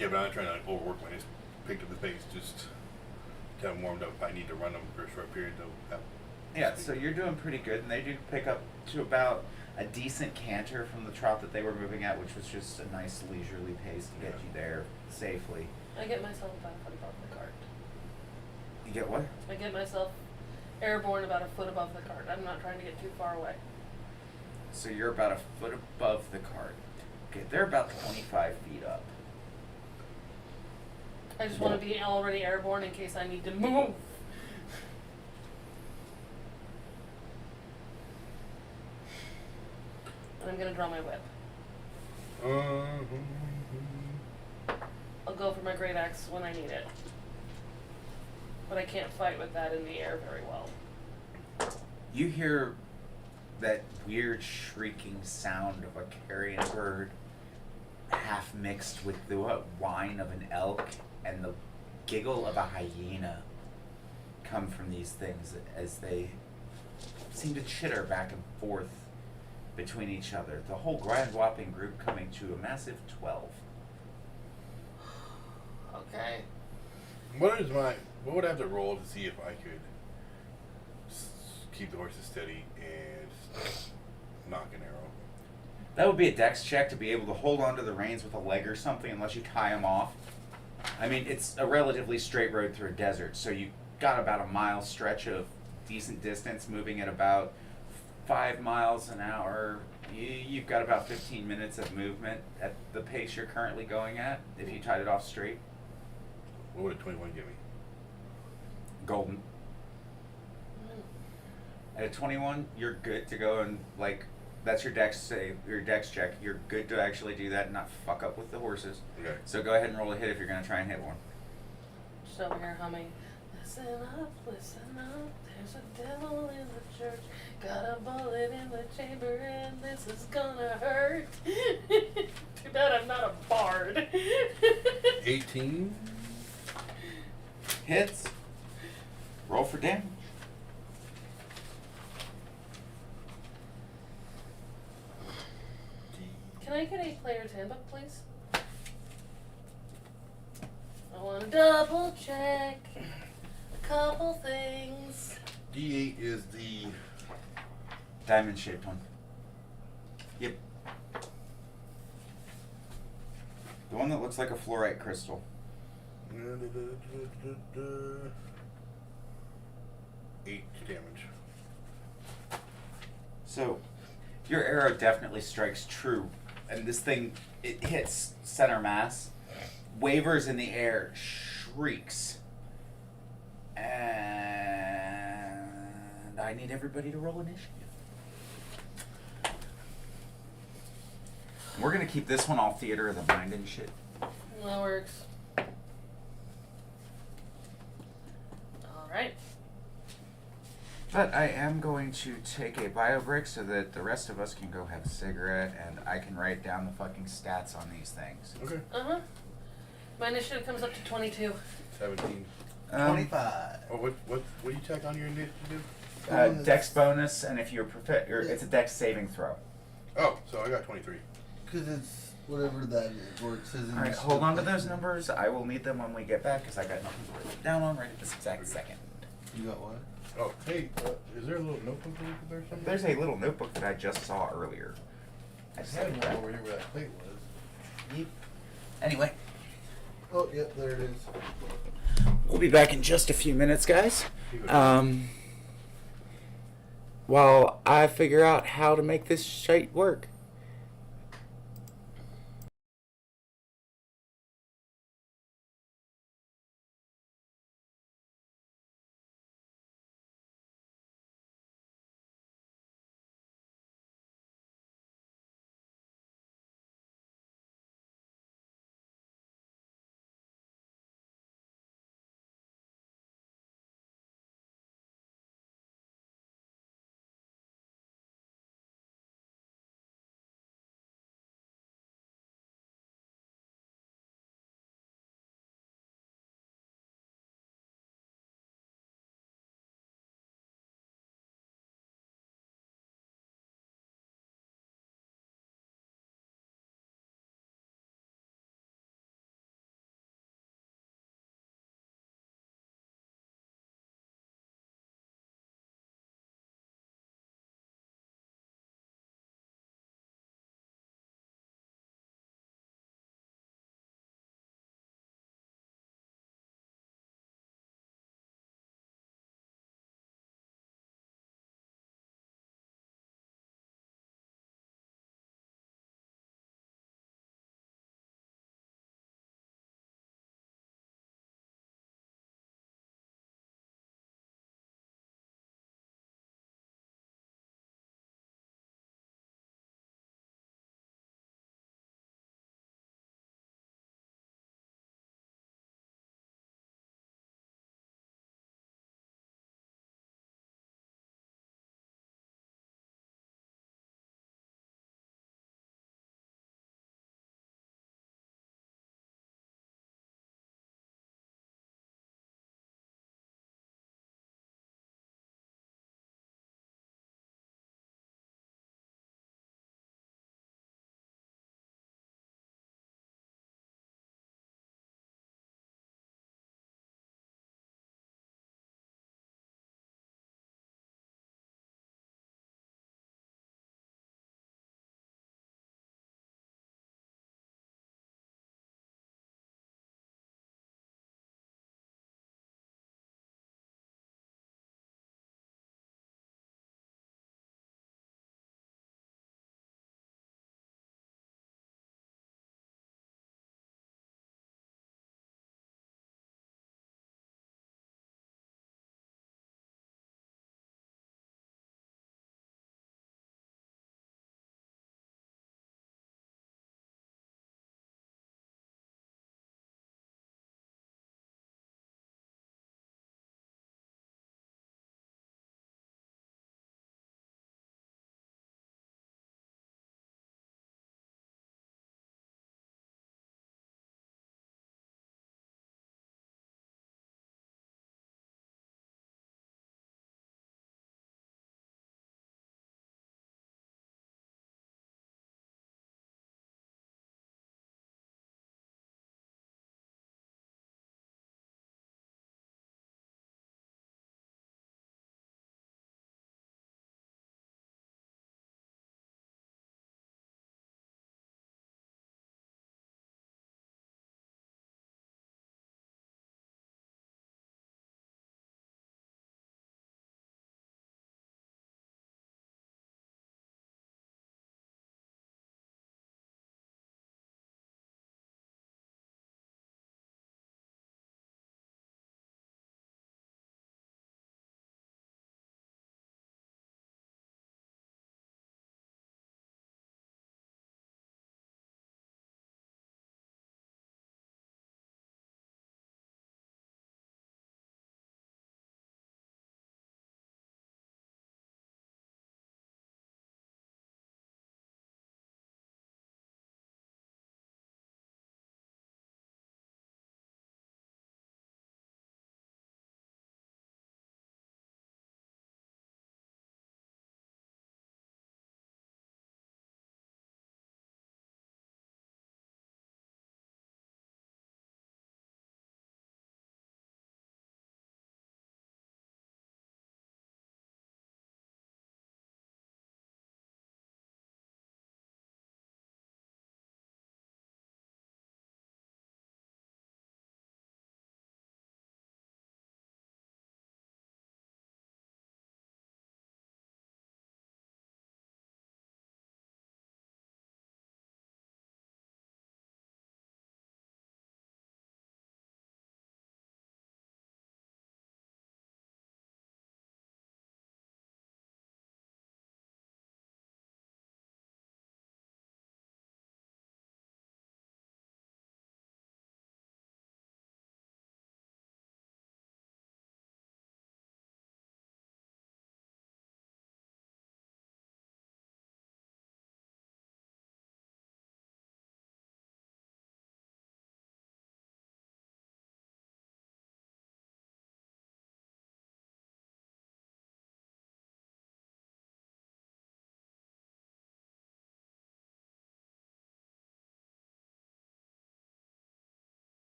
Yeah, but I'm not trying to overwork my just picked up the pace, just get them warmed up. If I need to run them for a short period, they'll have.
Yeah, so you're doing pretty good, and they do pick up to about a decent canter from the trot that they were moving at, which was just a nice leisurely pace to get you there safely.
I get myself about a foot above the cart.
You get what?
I get myself airborne about a foot above the cart. I'm not trying to get too far away.
So you're about a foot above the cart. Okay, they're about 25 feet up.
I just want to be already airborne in case I need to move. And I'm going to draw my whip. I'll go for my great axe when I need it. But I can't fight with that in the air very well.
You hear that weird shrieking sound of a carrion bird, half mixed with the whine of an elk and the giggle of a hyena come from these things as they seem to chitter back and forth between each other. The whole grand whopping group coming to a massive 12.
Okay.
What would I have to roll to see if I could keep the horses steady and knock an arrow?
That would be a dex check to be able to hold onto the reins with a leg or something unless you tie them off. I mean, it's a relatively straight road through a desert, so you got about a mile stretch of decent distance moving at about 5 miles an hour, You've got about 15 minutes of movement at the pace you're currently going at. If you tied it off straight,
What would a 21 give me?
golden. At a 21, you're good to go and like that's your dex save, your dex check. You're good to actually do that and not fuck up with the horses.
Okay.
So go ahead and roll a hit if you're gonna try and hit one.
Just over here humming. Listen up, there's a devil in the church. Got a bullet in the chamber and this is gonna hurt. Too bad I'm not a bard.
18.
Hits. Roll for damage.
Can I get a player's handbook, please? I want to double check a couple things.
D8 is the.
Diamond shaped one. Yep. The one that looks like a fluorite crystal.
8 damage.
So, your arrow definitely strikes true, and this thing, it hits center mass, wavers in the air, shrieks, and I need everybody to roll initiative. We're gonna keep this one all theater of the mind and shit.
That works. Alright.
But I am going to take a bio break so that the rest of us can go have a cigarette and I can write down the fucking stats on these things.
Okay.
Uh-huh. My initiative comes up to 22.
17.
25.
Oh, what do you check on your initiative?
Dex bonus, and if you're it's a dex saving throw.
Oh, so I got 23.
Because it's whatever that is, or it says in
Alright,
the
hold on to
script.
those numbers. I will need them when we get back because I got nothing to write down on right at this exact second.
You got what?
Oh, hey, is there a little notebook there or something?
There's a little notebook that I just saw earlier. I
I
just
had
had
one
it
over here where that plate was.
Yep. Anyway,
Oh, yep, there it is.
we'll be back in just a few minutes, guys. While I figure out how to make this shite work.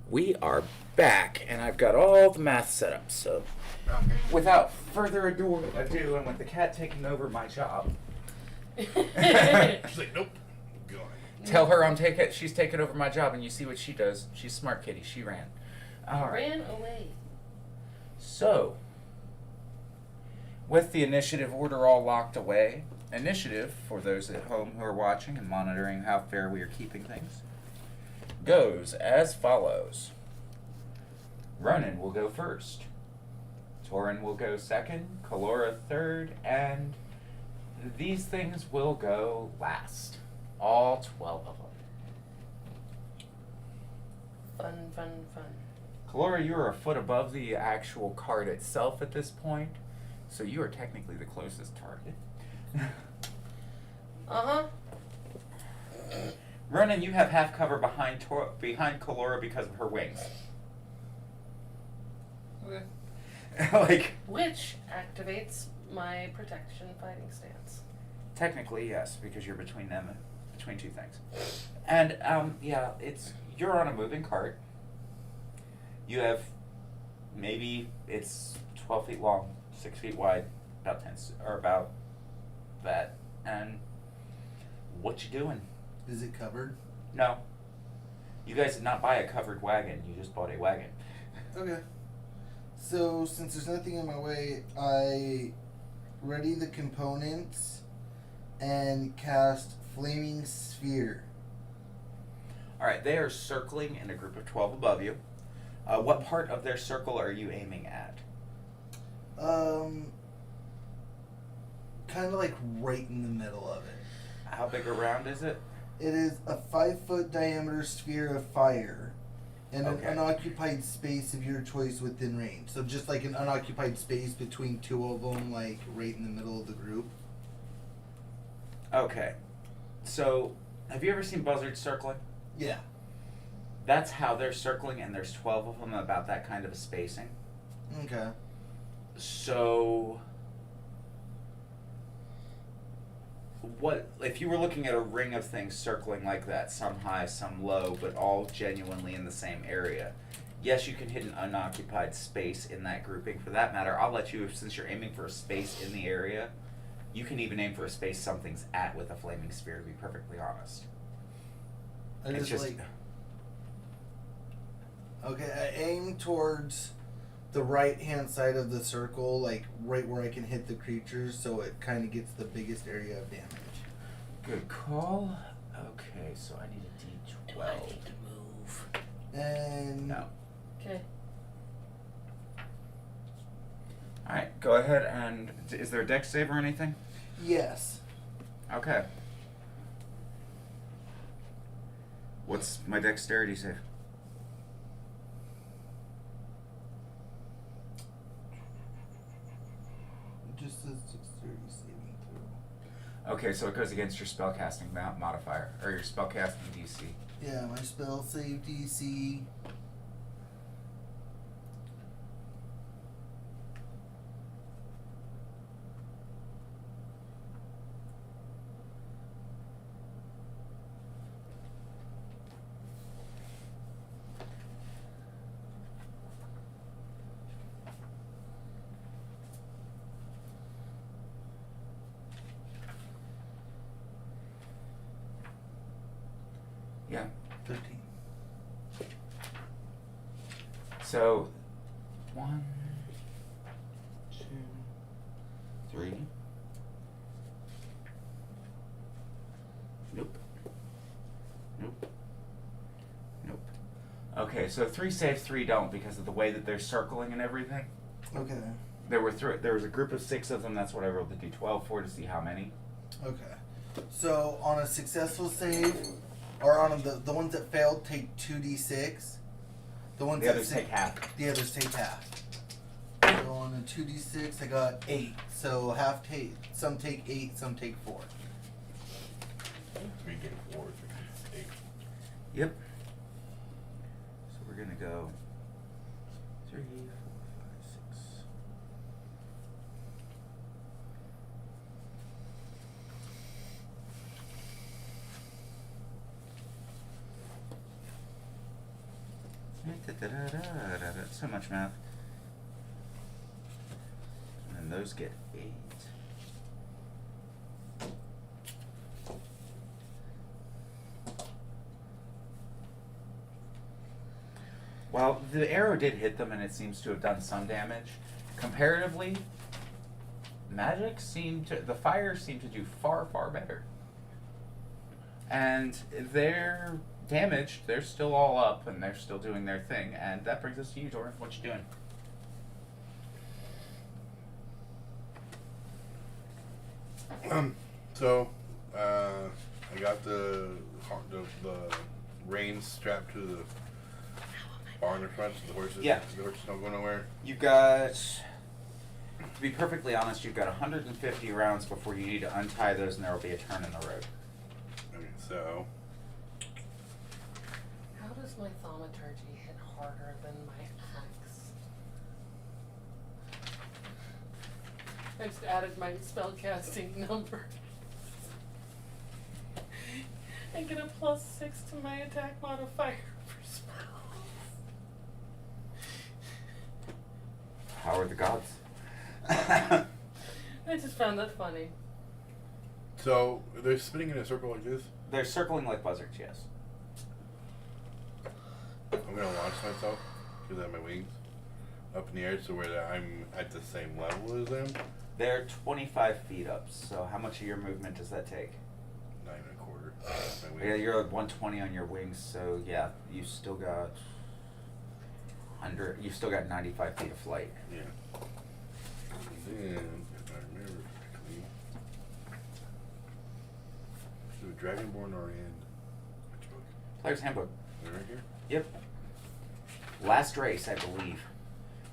We are back, and I've got all the math set up, so without further ado, and with the cat taking over my job,
She's like, nope. Go on.
tell her she's taking over my job, and you see what she does. She's smart kitty. She ran. All right.
Ran away.
So, with the initiative order all locked away, initiative, for those at home who are watching and monitoring how fair we are keeping things, goes as follows. Ronin will go first. Torin will go second. Kalora third. And these things will go last. All 12 of them.
Fun, fun, fun.
Kalora, you are a foot above the actual card itself at this point, so you are technically the closest target.
Uh-huh.
Ronan, you have half cover behind Kalora because of her wings.
Okay.
Like,
Which activates my protection fighting stance.
technically, yes, because you're between them, between two things. And, yeah, you're on a moving cart. You have, maybe it's 12 feet long, 6 feet wide, about that. And what you doing?
Is it covered?
No. You guys did not buy a covered wagon, you just bought a wagon.
Okay. So, since there's nothing in my way, I ready the components and cast Flaming Sphere.
Alright, they are circling in a group of 12 above you. What part of their circle are you aiming at?
Kind of like right in the middle of it.
How big around is it?
It is a 5-foot diameter sphere of fire and
Okay.
an unoccupied space of your choice within range. So just like an unoccupied space between two of them, like right in the middle of the group.
Okay. So, have you ever seen buzzards circling?
Yeah.
That's how they're circling, and there's 12 of them about that kind of a spacing.
Okay.
So, what if you were looking at a ring of things circling like that, some high, some low, but all genuinely in the same area? Yes, you can hit an unoccupied space in that grouping. For that matter, I'll let you, since you're aiming for a space in the area, you can even aim for a space something's at with a flaming spear, to be perfectly honest.
I
It's
just like. Okay, I aim towards the right hand side of the circle, like right where I can hit the creatures, so it kind of gets the biggest area of damage.
Good call. Okay, so I need a
Do I
D12.
need to move?
And
No.
Okay.
Alright, go ahead and... Is there a dex save or anything?
yes,
Okay. What's my dexterity save?
it just says 630 saving throw.
Okay, so it goes against your spellcasting modifier, or your spellcasting DC.
Yeah, my spell save DC.
Yeah.
13.
So, 1, 2, 3. Nope. Nope. Nope. Okay, so 3 saves, 3 don't because of the way that they're circling and everything.
Okay.
There was a group of 6 of them. That's what I rolled the D12 for, to see how many.
Okay. So on a successful save, or on the ones that failed, take 2d6. The ones
The
that
others take half.
The others take half. So on a 2d6, I got 8. So some take 8, some take 4.
3 get 4, 3 get 8.
Yep. So we're gonna go 3, 4, 5, 6.
So much math. And those get 8. Well, the arrow did hit them and it seems to have done some damage. Comparatively, the fire seemed to do far, far better. And they're damaged, they're still all up and they're still doing their thing, and that brings us to you, Doran. What you doing?
I got the reins strapped to the barn in front, so the horses don't go nowhere.
You've got, to be perfectly honest, you've got 150 rounds before you need to untie those, and there will be a turn in the road.
Okay, so
How does my thaumaturgy hit harder than my axe? I just added my spellcasting number. I get a +6 to my attack modifier for spells.
How are the gods?
I just found that funny.
So they're spinning in a circle like this.
They're circling like buzzards, yes.
I'm gonna launch myself because I have my wings up in the air, so where I'm at the same level as them.
They're 25 feet up, so how much of your movement does that take?
9 1/4. My wings.
Yeah, you're at 120 on your wings, so yeah, you still got 100. You've still got 95 feet of flight.
Yeah. And then, if I remember correctly, do a Dragonborn or in which book?
Player's Handbook.
They're right here.
Yep. Last race, I believe.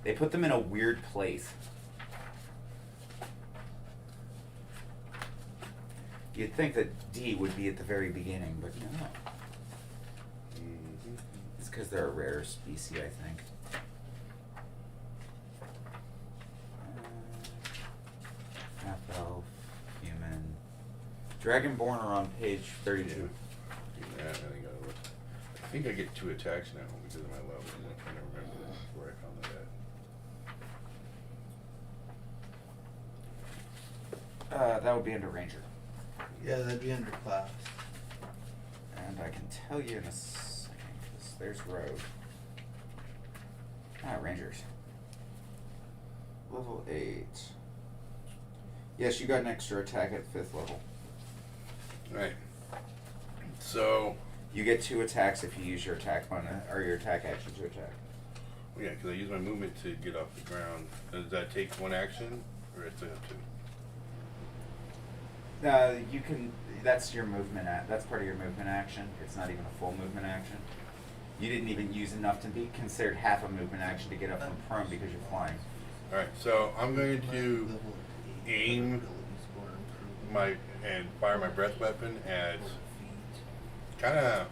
They put them in a weird place. You'd think that D would be at the very beginning, but no.
Mm-hmm.
It's because they're a rare species, I think. Half-elf, human. Dragonborn are on page 32.
Yeah. I think I get 2 attacks now because of my level. I'm trying to remember where I found that at.
That would be under Ranger.
Yeah, that'd be under class.
And I can tell you in a second, because there's Rogue. Rangers. Level 8. Yes, you got an extra attack at 5th level.
Right. So.
You get 2 attacks if you use your attack bonus, or your attack action to attack.
Yeah, because I use my movement to get off the ground. Does that take 1 action, or is it up to?
You can. That's your movement. That's part of your movement action. It's not even a full movement action. You didn't even use enough to be considered half a movement action to get up from prone because you're flying.
All right, so I'm going to aim and fire my breath weapon at kind of.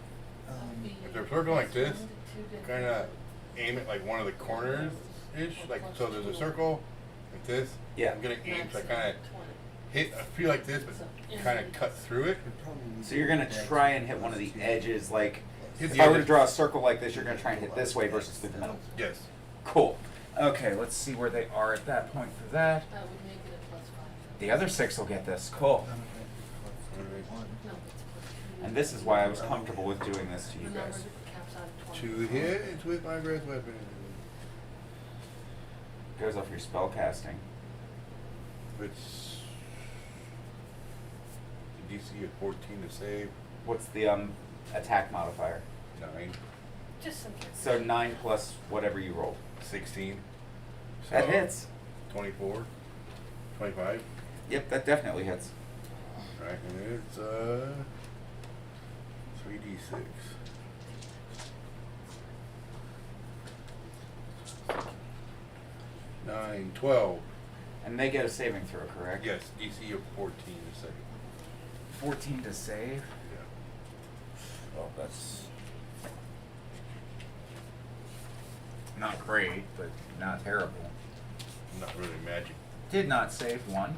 If they're circling like this, kind of aim it like one of the corners ish. Like so, there's a circle like this.
Yeah.
I'm gonna aim to kind of hit. I feel like this, but kind of cut through it.
So you're gonna try and hit one of the edges, like
Hit
if
the
I were to
edges.
draw a circle like this, you're gonna try and hit this way versus through the middle.
Yes.
Cool. Okay, let's see where they are at that point for that.
That would make it a +5.
The other 6 will get this. Cool.
No, it's
And this is why I was comfortable with doing this to you
the number
guys.
that caps out at 20.
2 hits with my breath weapon.
Goes off your spell casting.
It's the DC at 14 to save.
What's the attack modifier?
9,
Just in case.
So 9 plus whatever you roll.
16.
That
So,
hits.
24, 25.
Yep, that definitely hits.
Right, and it's 3d6. 9, 12.
And they get a saving throw, correct?
Yes, DC of 14 to save.
14 to save.
Yeah.
Oh, that's not great, but not terrible.
Not really magic.
Did not save 1.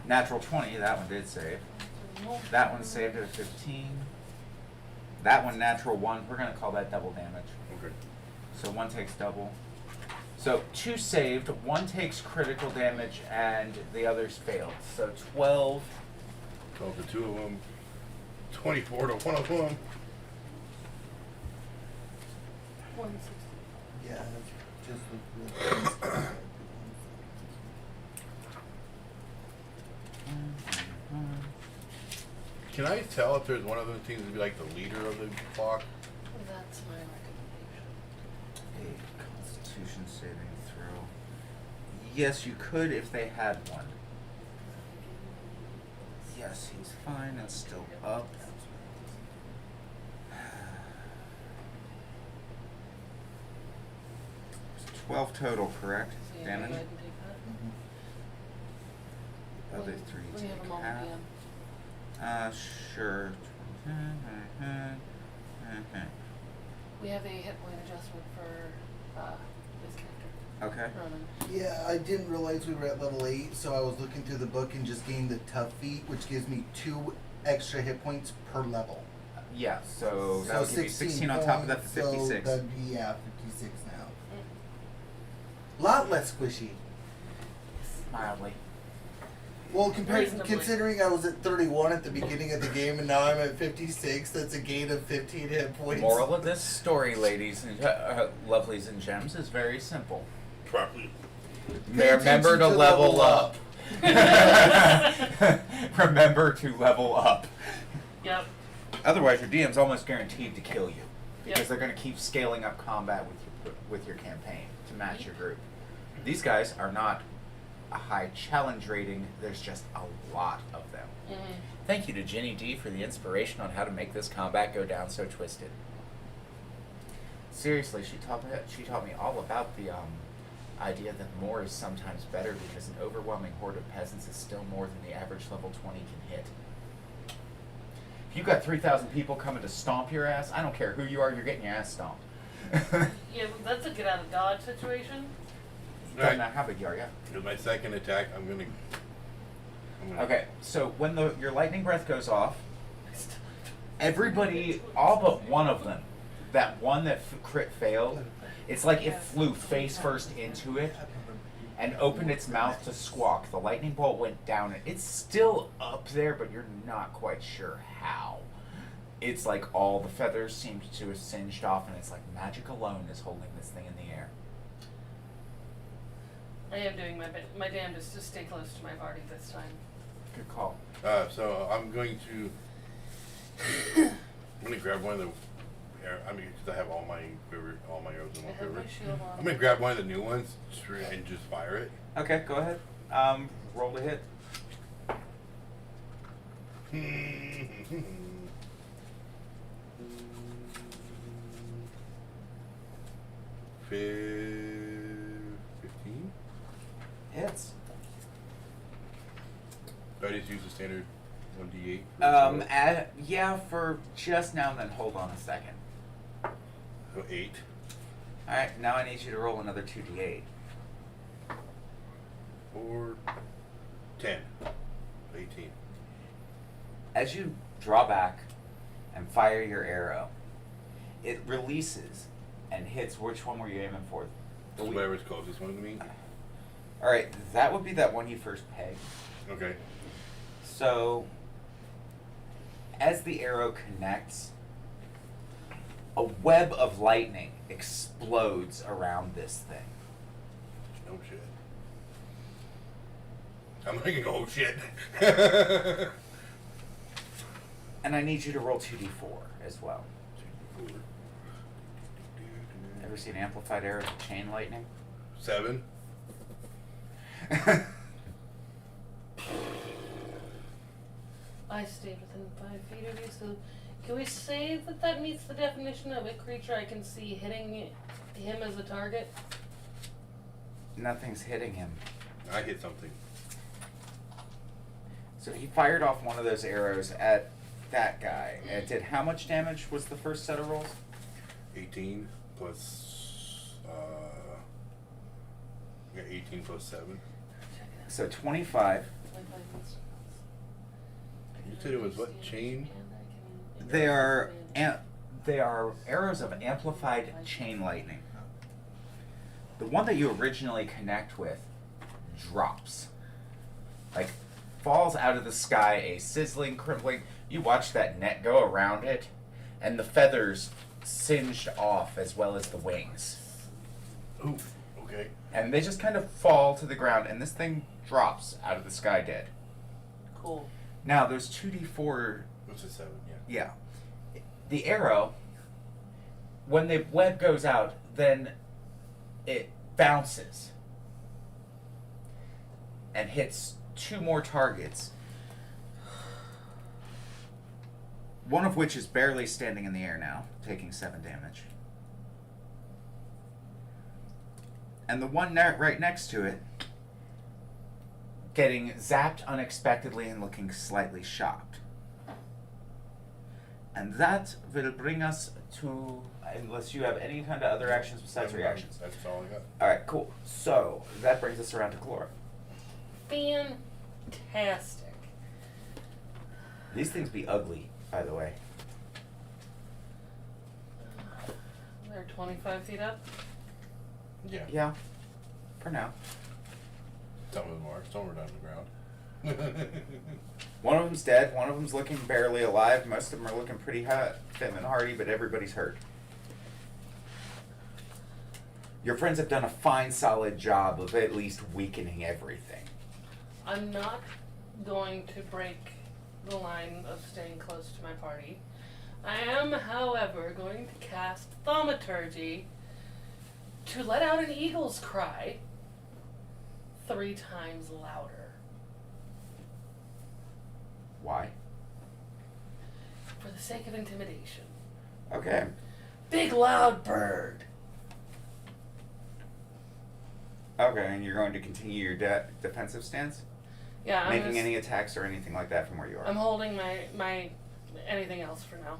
Natural 20, that one did save. That one saved at a 15. That one natural 1. We're gonna call that double damage.
Okay.
So one takes double. So 2 saved, 1 takes critical damage, and the others failed. So 12.
12 to 2 of them. 24 to 1 of them.
160.
Yeah, just with
Can I tell if there's one of those teams to be like the leader of the flock?
That's my recommendation.
A Constitution saving throw. Yes, you could if they had one. Yes, he's fine and still up. 12 total, correct?
So you
Damage?
go ahead and take that.
Other 3
We have
take
them all
half.
PM.
Sure.
We have a hit point adjustment for this character.
Okay.
Ronin.
Yeah, I didn't realize we were at level 8, so I was looking through the book and just gained the tough feat, which gives me 2 extra hit points per level.
Yeah, so that would give you 16 on top of that for 56.
So that'd be, 56 now. Lot less squishy.
Mildly.
Well,
Reasonably.
considering I was at 31 at the beginning of the game and now I'm at 56, that's a gain of 15 hit points.
Moral of this story, ladies and lovelies and gems, is very simple.
Properly.
Pay
Remember
attention
to
to
level
level
up.
Remember to level up.
Yep.
Otherwise, your DM's almost guaranteed to kill you because
Yep.
they're going to keep scaling up combat with your campaign to match your group. These guys are not a high challenge rating. There's just a lot of them.
Mm-hmm.
Thank you to Jenny D for the inspiration on how to make this combat go down so twisted. Seriously, she taught me all about the idea that more is sometimes better because an overwhelming horde of peasants is still more than the average level 20 can hit. If you've got 3,000 people coming to stomp your ass, I don't care who you are, you're getting your ass stomped.
Yeah, that's a get out of dodge situation.
Doesn't matter how big you are, yeah.
With my second attack, I'm gonna
Okay, so when your lightning breath goes off, everybody, all but one of them, that one that crit failed, it's like it flew face first into it and opened its mouth to squawk. The lightning bolt went down. It's still up there, but you're not quite sure how. It's like all the feathers seemed to have singed off, and it's like magic alone is holding this thing in the air.
I am doing my damnedest to stay close to my party this time.
Good call.
so I'm going to grab one of the because I have all my arrows in
I
one
have
quiver.
my shield on.
I'm gonna grab one of the new ones and just fire it.
Okay, go ahead. Roll to hit.
$15.
Hits.
So I just use the standard 1d8.
Yeah, for just now, then hold on a second.
So 8.
Alright, now I need you to roll another 2d8.
4, 10, 18.
As you draw back and fire your arrow, it releases and hits. Which one were you aiming for?
Whoever's closest one to me.
Alright, that would be that one you first pegged.
Okay.
So, as the arrow connects, a web of lightning explodes around this thing.
Oh shit. I'm thinking, oh shit.
And I need you to roll 2d4 as well. Ever seen amplified arrows of chain lightning?
7.
I stayed within 5 feet of you, so can we say that that meets the definition of a creature I can see hitting him as a target?
Nothing's hitting him.
I hit something.
So he fired off one of those arrows at that guy. And it did how much damage was the first set of rolls?
18 plus 18 plus 7.
So 25.
You said it was what, chain?
They are arrows of amplified chain lightning. The one that you originally connect with drops. Like, falls out of the sky, a sizzling, crimpling. You watch that net go around it, and the feathers singed off as well as the wings.
Ooh, okay.
And they just kind of fall to the ground, and this thing drops out of the sky dead.
Cool.
Now, there's 2d4.
What's a 7? Yeah.
Yeah. The arrow, when the web goes out, then it bounces and hits 2 more targets. One of which is barely standing in the air now, taking 7 damage. And the one right next to it, getting zapped unexpectedly and looking slightly shocked. And that will bring us to, unless you have any kind of other actions besides reactions.
That's all I got.
Alright, cool. So, that brings us around to Chlora.
Fantastic.
These things be ugly, by the way.
They're 25 feet up.
Yeah.
Yeah, for now.
Some of them are. Some are down on the ground.
One of them's dead, one of them's looking barely alive, most of them are looking pretty fit and hardy, but everybody's hurt. Your friends have done a fine, solid job of at least weakening everything.
I'm not going to break the line of staying close to my party. I am, however, going to cast Thaumaturgy to let out an eagle's cry 3 times louder.
Why?
For the sake of intimidation.
Okay.
Big loud bird.
Okay, and you're going to continue your defensive stance?
Yeah, I'm
Making
just-
any attacks or anything like that from where you are?
I'm holding my anything else for now.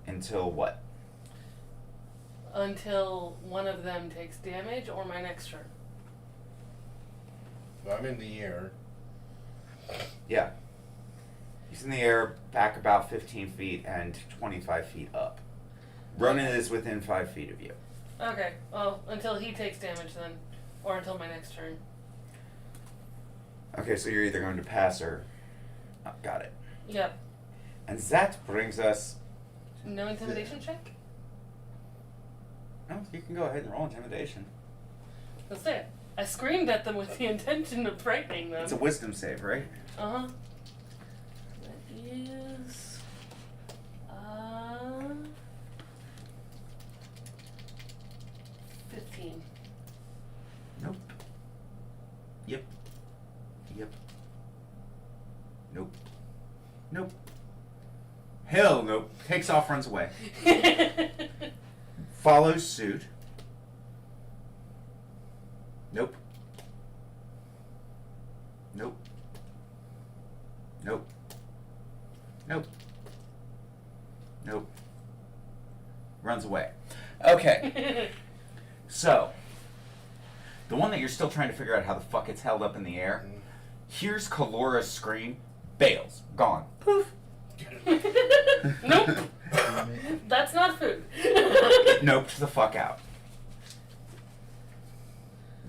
Until what?
Until one of them takes damage or my next turn.
I'm in the air.
Yeah. He's in the air, back about 15 feet and 25 feet up. Ronin is within 5 feet of you.
Okay, well, until he takes damage then. Or until my next turn.
Okay, so you're either going to pass or... Oh, got it.
Yep.
And that brings us...
No intimidation check?
No, you can go ahead and roll intimidation.
That's it. I screamed at them with the intention of frightening them.
It's a wisdom save, right?
Uh-huh. That is... 15.
Nope. Yep. Yep. Nope. Nope. Hell nope. Takes off, runs away. Follows suit. Nope. Nope. Nope. Nope. Nope. Runs away. Okay. So, the one that you're still trying to figure out how the fuck it's held up in the air, hears Kalora's scream, bails, gone. Poof.
Nope. That's not food.
It noped the fuck out.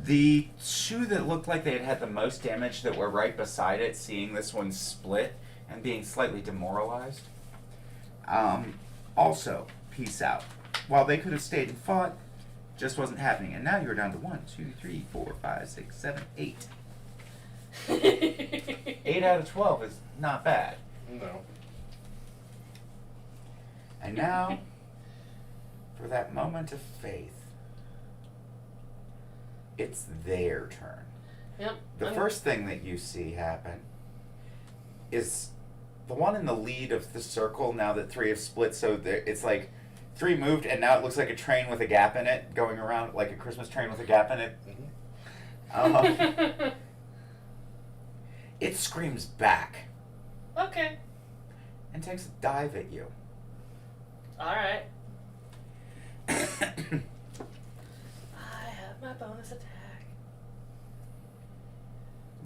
The 2 that looked like they had had the most damage that were right beside it, seeing this one split and being slightly demoralized, also peace out. While they could have stayed and fought, just wasn't happening. And now you're down to 1, 2, 3, 4, 5, 6, 7, 8. 8 out of 12 is not bad.
No.
And now, for that moment of faith, it's their turn.
Yep.
The first thing that you see happen is the one in the lead of the circle, now that 3 have split, so it's like 3 moved, and now it looks like a train with a gap in it, going around like a Christmas train with a gap in it. It screams back
Okay.
and takes a dive at you.
Alright. I have my bonus attack.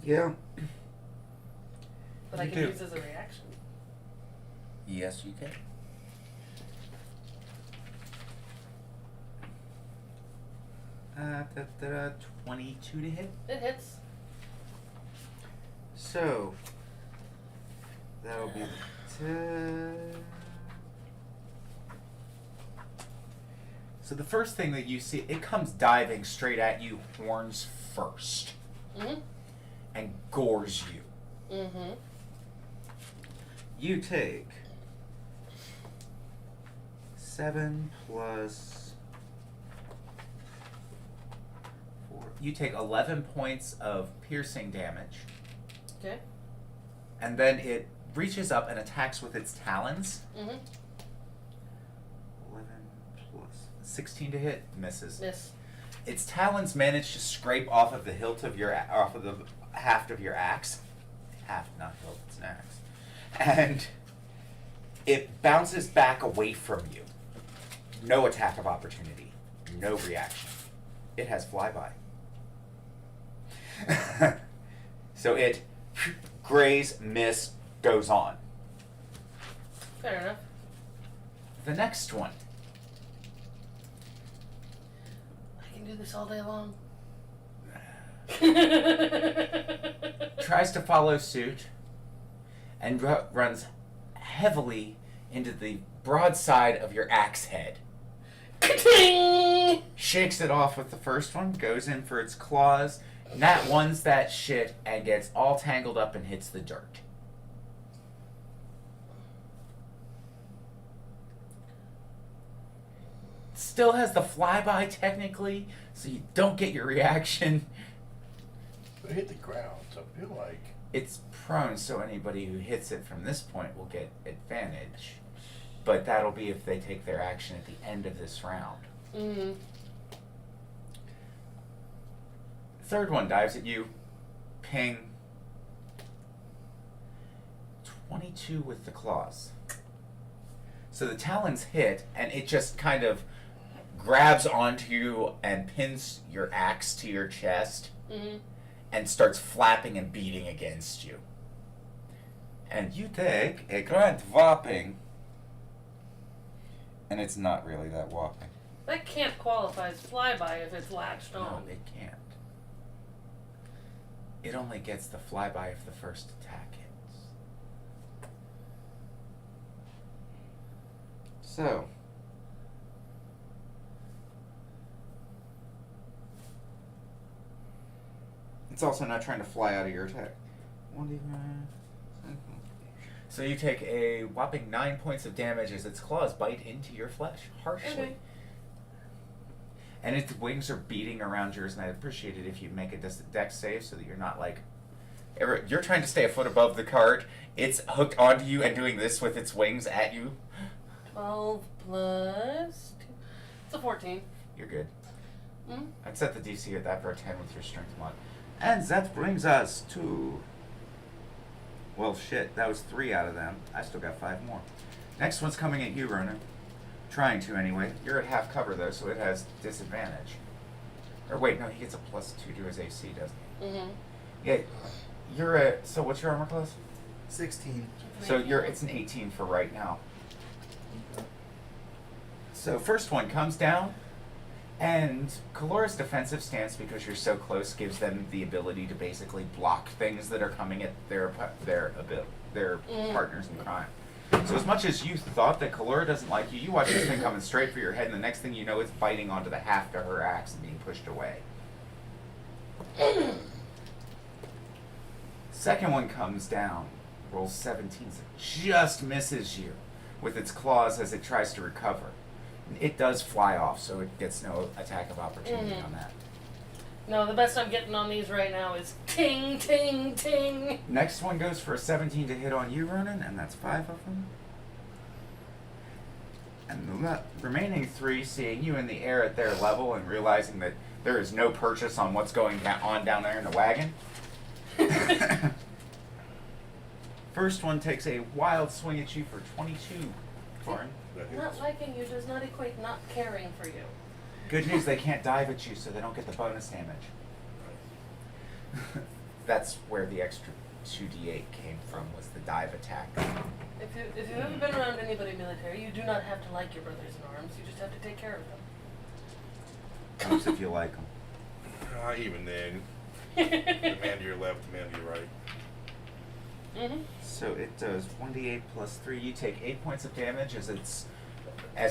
Yeah.
But I
You
can
do.
use as a reaction.
Yes, you can. 22 to hit.
It hits.
So that'll be 10. So the first thing that you see, it comes diving straight at you, horns first, and gores you.
Mm-hmm.
You take 7 plus 4. You take 11 points of piercing damage.
Okay.
And then it reaches up and attacks with its talons.
11
plus 16 to hit, misses.
Miss.
Its talons manage to scrape off of the hilt of your off of the haft of your axe. Haft, not hilt, it's an axe. And it bounces back away from you. No attack of opportunity. No reaction. It has flyby. So it graze, miss, goes on.
Fair enough.
The next one.
I can do this all day long.
Tries to follow suit and runs heavily into the broadside of your axe head.
Ka-ting!
Shakes it off with the first one, goes in for its claws, nat ones that shit, and gets all tangled up and hits the dirt. Still has the flyby technically, so you don't get your reaction.
But it hit the ground, so I feel like
It's prone, so anybody who hits it from this point will get advantage. But that'll be if they take their action at the end of this round.
Mm-hmm.
Third one dives at you. Ping. 22 with the claws. So the talons hit, and it just kind of grabs onto you and pins your axe to your chest.
Mm-hmm.
And starts flapping and beating against you. And you take a grand whopping. And it's not really that whopping.
That can't qualify as flyby if it's latched
No,
on.
it can't. It only gets the flyby if the first attack hits. So. It's also not trying to fly out of your attack. So you take a whopping 9 points of damage as its claws bite into your flesh harshly.
Okay.
And its wings are beating around yours, and I'd appreciate it if you make a dex save so that you're not like... You're trying to stay a foot above the cart, it's hooked onto you and doing this with its wings at you.
12 plus 2. It's a 14.
You're good.
Mm-hmm.
I'd set the DC at that for a 10 with your strength mod. And that brings us to... Well, shit, that was 3 out of them. I still got 5 more. Next one's coming at you, Ronin. Trying to, anyway. You're at half cover, though, so it has disadvantage. Or wait, no, he gets a +2 to his AC, doesn't he?
Mm-hmm.
Yeah, you're at... So what's your armor class?
16.
So it's an 18 for right now. So first one comes down, and Kalora's defensive stance, because you're so close, gives them the ability to basically block things that are coming at their partners in crime. So as much as you thought that Kalora doesn't like you, you watch this thing coming straight for your head, and the next thing you know, it's biting onto the haft of her axe and being pushed away. Second one comes down, rolls 17, so just misses you with its claws as it tries to recover. It does fly off, so it gets no attack of opportunity on that.
No, the best I'm getting on these right now is ting, ting, ting.
Next one goes for a 17 to hit on you, Ronin, and that's 5 of them. And the remaining 3, seeing you in the air at their level and realizing that there is no purchase on what's going on down there in the wagon. First one takes a wild swing at you for 22, Thorin.
Not liking you does not equate not caring for you.
Good news, they can't dive at you, so they don't get the bonus damage. That's where the extra 2d8 came from, was the dive attack.
If you've ever been around anybody military, you do not have to like your brothers in arms. You just have to take care of them.
Oops, if you like them.
Even then. The man to your left, the man to your right.
Mm-hmm.
So it does 1d8 plus 3. You take 8 points of damage as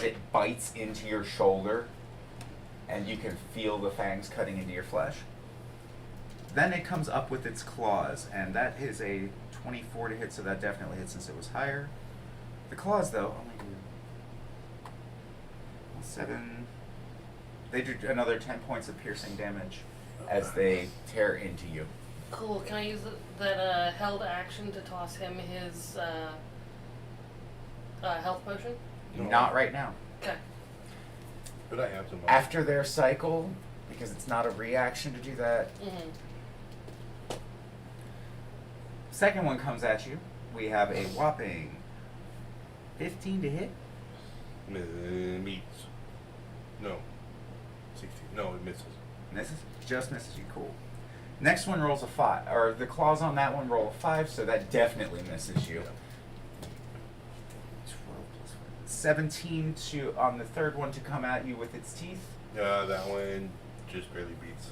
it bites into your shoulder, and you can feel the fangs cutting into your flesh. Then it comes up with its claws, and that is a 24 to hit, so that definitely hits since it was higher. The claws, though, only do 7. They do another 10 points of piercing damage as they tear into you.
Cool. Can I use that held action to toss him his health potion?
No.
Not right now.
Okay.
But I have some.
After their cycle, because it's not a reaction to do that.
Mm-hmm.
Second one comes at you. We have a whopping 15 to hit.
Meets. No. 16. No, it misses.
Misses? Just misses you. Cool. Next one rolls a 5. Or the claws on that one roll a 5, so that definitely misses you. 12 plus 5. 17 on the third one to come at you with its teeth.
That one just barely beats.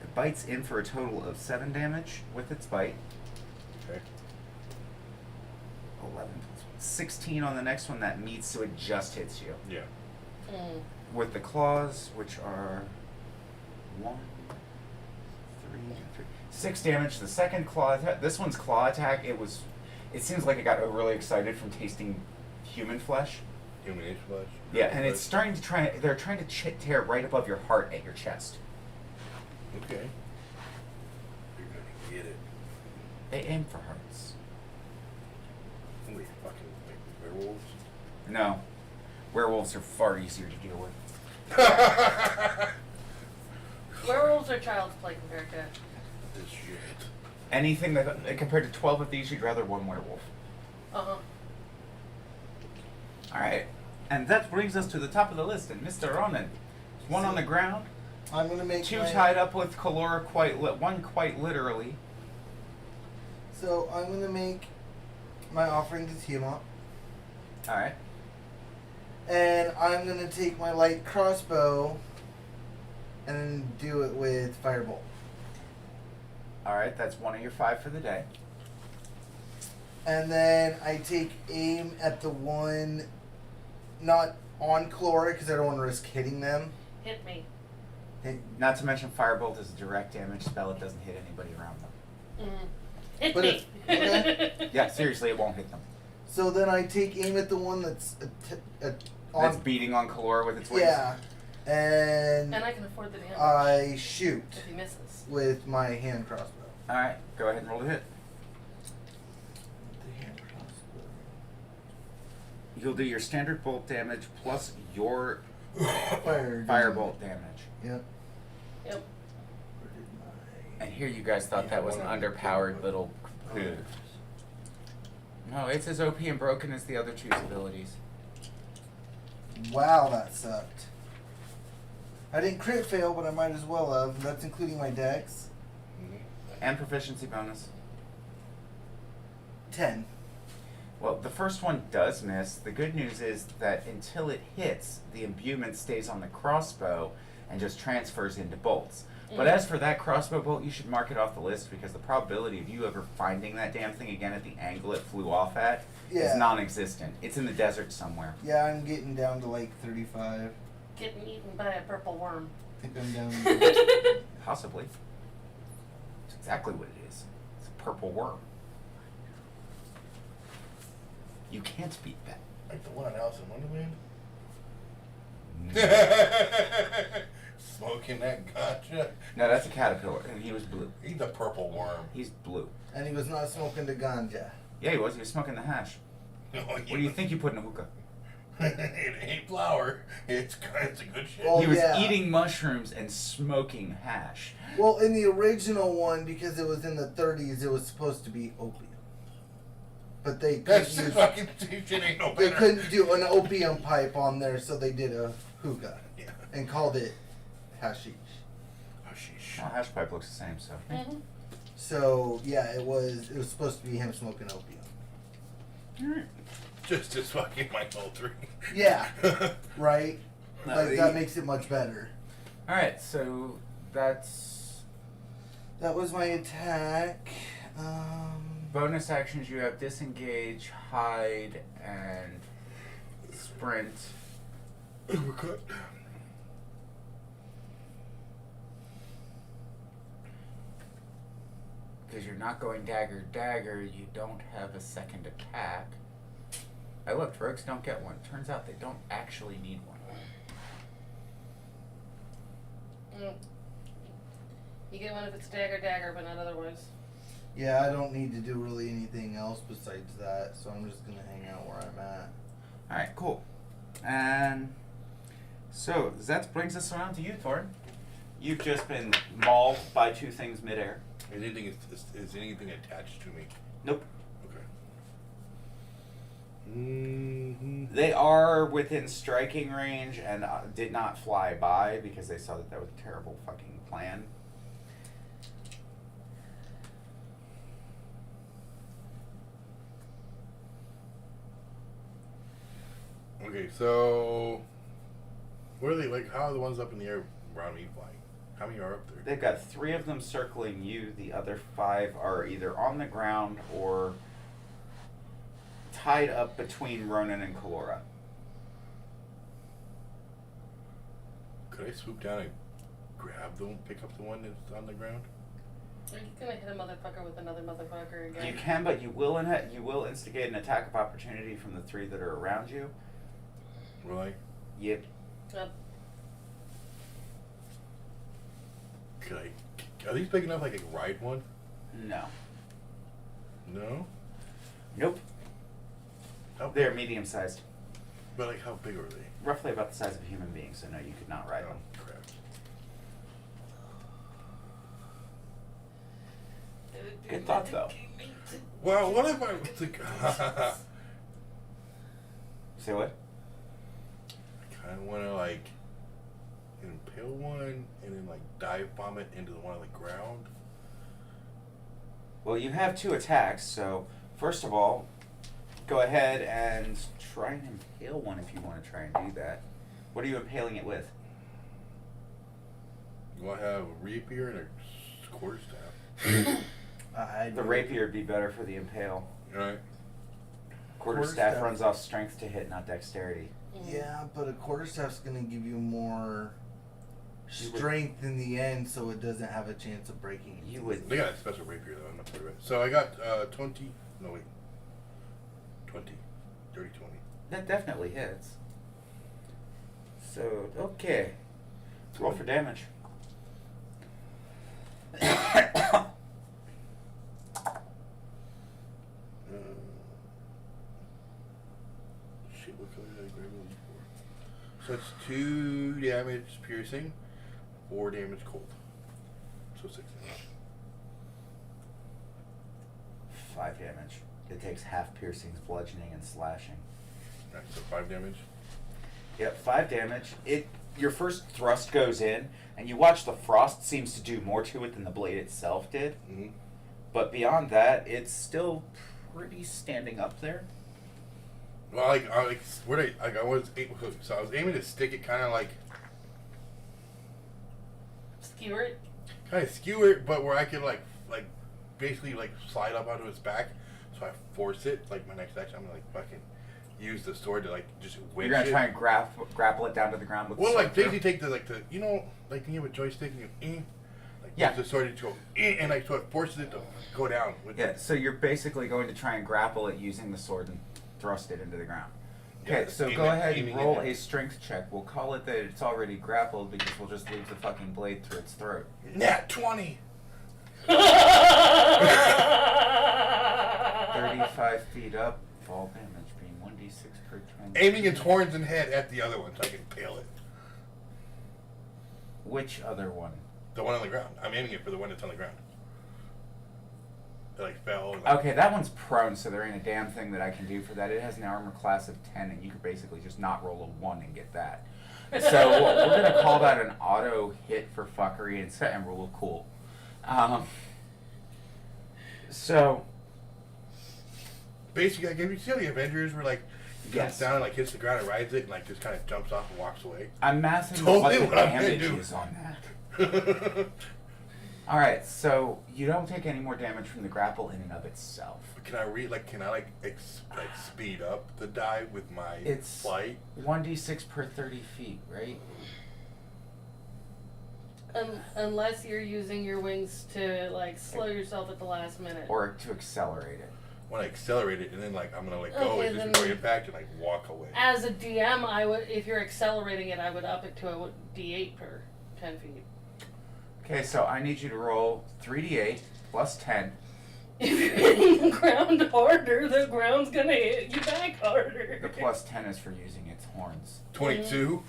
It bites in for a total of 7 damage with its bite.
Okay.
11 plus 1. 16 on the next one, that meets, so it just hits you.
Yeah.
Mm.
With the claws, which are 1, 3, 6 damage. The second claw attack, this one's claw attack, it seems like it got overly excited from tasting human flesh.
Human-ish flesh.
Yeah, and it's they're trying to tear right above your heart at your chest.
Okay. You're gonna get it.
They aim for hearts.
Wait, fucking like werewolves?
No. Werewolves are far easier to deal with.
Werewolves are child's play compared to.
This shit.
Anything that compared to 12 of these, you'd rather one werewolf.
Uh-huh.
Alright. And that brings us to the top of the list, and Mr. Ronin. One on the ground,
I'm gonna make
2
my,
tied up with Calora, one quite literally.
So I'm gonna make my offering to Tiamat,
Alright.
and I'm gonna take my light crossbow and do it with firebolt.
Alright, that's one of your 5 for the day.
And then I take aim at the one not on Chlora because I don't want to risk hitting them.
Hit me.
Not to mention Firebolt is a direct damage spell, it doesn't hit anybody around them.
Mm. Hit
But
me.
okay.
Yeah, seriously, it won't hit them.
So then I take aim at the one that's
That's
on.
beating on Calora with its wings.
Yeah. And
And I can afford the damage
I shoot
if he misses.
with my hand crossbow.
Alright, go ahead and roll to hit.
The hand crossbow.
You'll do your standard bolt damage plus your
Firebolt
damage.
Yep.
Yep.
Where did my...
And here you guys thought that was an underpowered little poo. No, it's as OP and broken as the other 2's abilities.
Wow, that sucked. I didn't crit fail, but I might as well have. That's including my dex.
And proficiency bonus.
10.
Well, the first one does miss. The good news is that until it hits, the imbuement stays on the crossbow and just transfers into bolts. But as for that crossbow bolt, you should mark it off the list because the probability of you ever finding that damn thing again at the angle it flew off at is non-existent. It's in the desert somewhere.
Yeah, I'm getting down to like 35.
Getting eaten by a purple worm.
I think I'm down to...
Possibly. It's exactly what it is. It's a purple worm. You can't beat that.
Like the one on Alice in Wonderland? Smoking that gotcha.
No, that's a caterpillar, and he was blue.
He's a purple worm.
He's blue.
And he was not smoking the ganja.
Yeah, he was. He was smoking the hash.
No,
What do you think you put in a hookah?
It ain't flour. It's a good shit.
Oh,
He was
yeah.
eating mushrooms and smoking hash.
Well, in the original one, because it was in the 30s, it was supposed to be opium. But they
That's
couldn't use,
fucking shit ain't no
they
better.
couldn't do an opium pipe on there, so they did a hookah
Yeah.
and called it hashish.
Oh, sheesh.
Well, hash pipe looks the same, so.
Mm-hmm.
So yeah, it was supposed to be him smoking opium.
Alright.
Just as fucking my whole 3.
Yeah. Right. Like, that makes it much better.
Alright, so that's...
That was my attack.
Bonus actions, you have disengage, hide, and sprint.
Uppercut.
Because you're not going dagger, you don't have a second attack. I looked, rogues don't get one. Turns out they don't actually need one.
You get one if it's dagger, but not otherwise.
Yeah, I don't need to do really anything else besides that, so I'm just gonna hang out where I'm at.
Alright, cool. And so that brings us around to you, Thorn. You've just been mauled by two things midair.
Is anything attached to me?
Nope.
Okay. Mm-hmm.
They are within striking range and did not fly by because they saw that was a terrible fucking plan.
Okay, so what are they like? How are the ones up in the air around me flying? How many are up there?
They've got 3 of them circling you. The other 5 are either on the ground or tied up between Ronin and Kalora.
Could I swoop down and grab the one, pick up the one that's on the ground?
Are you gonna hit a motherfucker with another motherfucker again?
You can, but you will instigate an attack of opportunity from the 3 that are around you.
Will I?
Yep.
Yep.
Could I? Are these big enough I could ride one?
No.
No?
Nope.
How big?
They're medium sized.
But like, how big are they?
Roughly about the size of a human being, so no, you could not ride them.
Oh, crap.
Good thought, though.
Well, what if I was like...
Say what?
I kind of want to, like, impale one and then, like, dive bomb it into the one on the ground.
Well, you have 2 attacks, so first of all, go ahead and try and impale one if you want to try and do that. What are you impaling it with?
You want to have a rapier and a quarterstaff.
The rapier would be better for the impale.
Right.
Quarterstaff runs off strength to hit, not dexterity.
Yeah, but a quarterstaff's gonna give you more strength in the end, so it doesn't have a chance of breaking.
You would.
They got a special rapier, though. I'm not worried about it. So I got 20. No, wait. 20. Dirty 20.
That definitely hits. So, okay. Roll for damage.
Shit, what color did I grab those for? So that's 2 damage piercing, 4 damage cold. So 6 damage.
5 damage. It takes half piercings, bludgeoning, and slashing.
Alright, so 5 damage.
Yep, 5 damage. Your first thrust goes in, and you watch the frost seems to do more to it than the blade itself did.
Mm-hmm.
But beyond that, it's still pretty standing up there.
Well, I was aiming to stick it kind of like
Skewer it.
kind of skewer it, but where I could like basically like slide up onto its back. So I force it. Like my next action, I'm gonna like fucking use the sword to like just winch
You're gonna
it.
try and grapple it down to the ground with.
Well,
the
like
sword through?
basically take the you know, like when you have a joystick and you like
Yeah.
use the sword to go and like so it forces it to go down. With
Yeah, so you're basically going to try and grapple it using the sword and thrust it into the ground. Okay,
Yeah,
so
aim
go
it-
ahead and
aiming
roll
it.
a strength check. We'll call it that it's already grappled because we'll just leave the fucking blade through its throat.
Nat 20.
35 feet up, fall damage being 1d6 per turn.
Aiming its horns and head at the other one so I can impale it.
Which other one?
The one on the ground. I'm aiming it for the one that's on the ground. That like fell. And, like,
Okay, that one's prone, so there ain't a damn thing that I can do for that. It has an armor class of 10, and you could basically just not roll a 1 and get that. So we're going to call that an auto hit for fuckery and roll a cool. So
basically, like, if you see how the Avengers were like, He
Yes.
comes down and like hits the ground and rides it and like just kind of jumps off and walks away.
I'm mathing
Totally
what the
what I'm gonna
damage
do.
is on that. Alright, so you don't take any more damage from the grapple in and of itself.
Can I speed up the dive with my
It's
flight?
1d6 per 30 feet, right?
Unless you're using your wings to like slow yourself at the last minute.
Or to accelerate it.
When I accelerate it and then like I'm gonna let go
Okay,
and just
then-
before you impact and like walk away.
As a DM, I would, if you're accelerating it, I would up it to a D8 per 10 feet.
Okay, so I need you to roll 3d8 plus 10.
If you're hitting the ground harder, the ground's gonna hit you back harder.
The plus 10 is for using its horns.
22.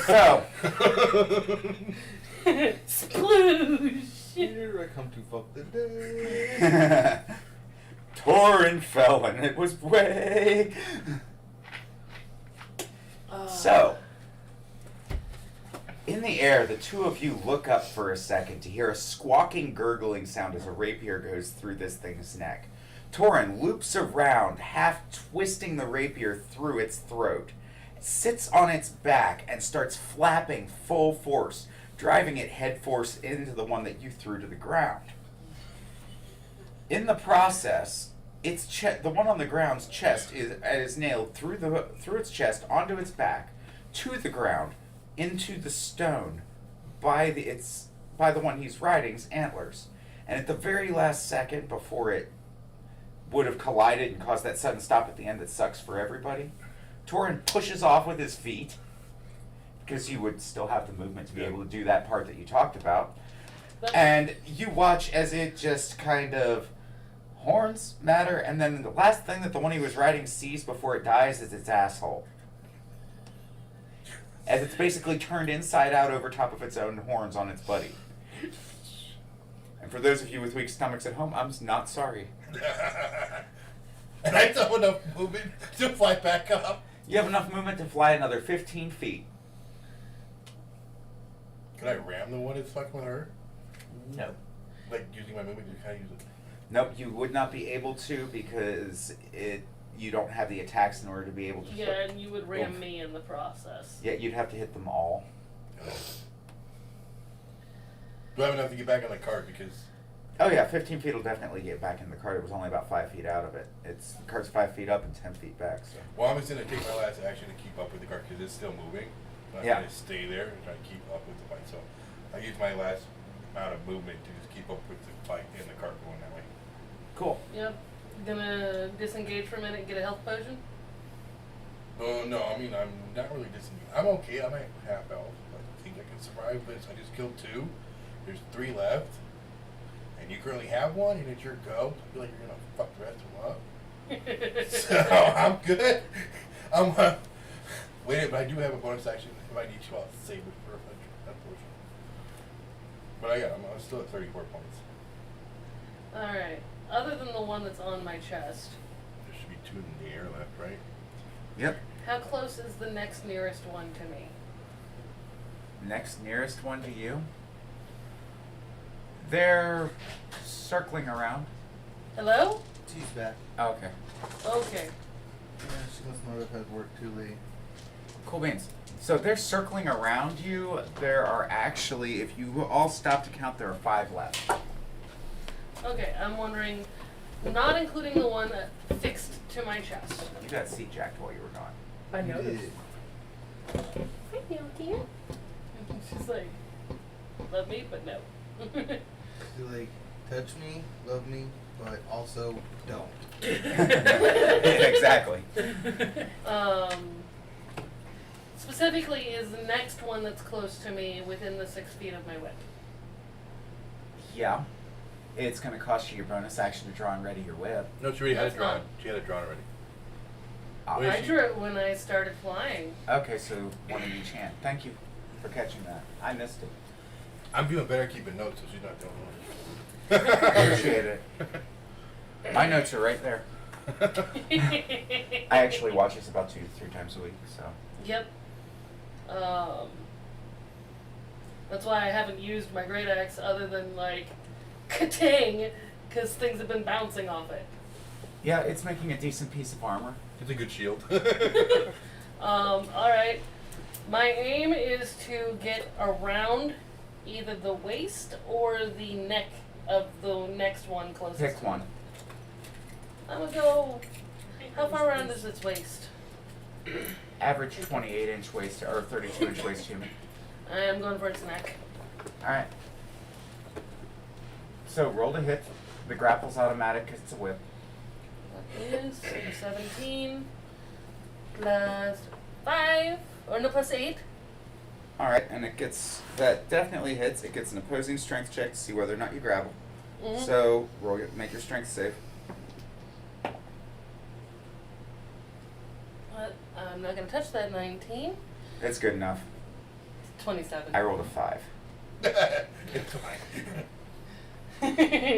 So,
Sploosh!
Here I come to fuck the day.
Torin fell and it was way. So, in the air, the two of you look up for a second to hear a squawking, gurgling sound as a rapier goes through this thing's neck. Torin loops around, half twisting the rapier through its throat, sits on its back, and starts flapping full force, driving it head force into the one that you threw to the ground. In the process, the one on the ground's chest is nailed through its chest onto its back, to the ground, into the stone by the one he's riding's antlers. And at the very last second before it would have collided and caused that sudden stop at the end that sucks for everybody, Torin pushes off with his feet, because you would still have the movement to be able to do that part that you talked about. And you watch as it just kind of horns matter, and then the last thing that the one he was riding sees before it dies is its asshole. As it's basically turned inside out over top of its own horns on its buddy. And for those of you with weak stomachs at home, I'm not sorry.
And I don't have enough movement to fly back up.
You have enough movement to fly another 15 feet.
Can I ram the one that's fucking with her?
No.
Like using my movement to kind of use it?
Nope, you would not be able to because you don't have the attacks in order to be able to.
Yeah, and you would ram me in the process.
Yeah, you'd have to hit them all.
Do I have enough to get back on the cart? Because
Oh yeah, 15 feet will definitely get back in the cart. It was only about 5 feet out of it. The cart's 5 feet up and 10 feet back. So.
well, I'm just gonna take my last action to keep up with the cart because it's still moving. But I'm
Yeah.
gonna stay there and try to keep up with the fight. So I use my last amount of movement to just keep up with the fight and the cart going that way.
Cool.
Yep. Gonna disengage for a minute and get a health potion?
Oh no, I mean I'm not really disengaged. I'm okay. I'm at half health. I think I can survive this. I just killed 2. There's 3 left. And you currently have 1, and it's your go. I feel like you're gonna fuck the rest of them up. So I'm good. Wait, but I do have a bonus action. If I need to, I'll save it for that portion. But I'm still at 34 points.
Alright. Other than the one that's on my chest,
There should be 2 in the air left, right?
Yep.
how close is the next nearest one to me?
Next nearest one to you. They're circling around.
Hello?
She's back.
Oh, okay.
Okay.
Yeah, she must not have had work too late.
Cool beans. So they're circling around you. There are actually, if you all stop to count, there are 5 left.
Okay, I'm wondering, not including the one fixed to my chest.
You got seat jacked while you were gone.
I
You
noticed.
did.
Hi, dear. She's like, love me, but no.
She's like, touch me, love me, but also don't.
Exactly.
Specifically, is the next one that's close to me within the 6 feet of my whip?
Yeah. It's going to cost you your bonus action to draw and ready your whip.
No, she already had
That's
it drawn.
not-
She had it drawn already.
Ah,
I drew it when I started flying.
Okay, so one in each hand. Thank you for catching that. I missed it.
I'm doing better keeping notes, so she's not doing one.
Appreciate it. My notes are right there. I actually watch this about 2 to 3 times a week, so.
Yep. That's why I haven't used my great axe other than like ka-ting, because things have been bouncing off it.
Yeah, it's making a decent piece of armor.
It's a good shield.
Alright. My aim is to get around either the waist or the neck of the next one closest.
Pick
to
one.
me. I'm gonna go. How far around is its waist?
Average 28-inch waist or 32-inch waist human.
I am going for its neck.
Alright. So roll to hit. The grapple's automatic because it's a whip.
That is 17 plus 5, or no, plus 8.
Alright, and it gets, that definitely hits. It gets an opposing strength check to see whether or not you grapple.
Mm-hmm.
So make your strength save.
But I'm not gonna touch that 19.
It's good enough.
27.
I rolled a 5.
It's fine.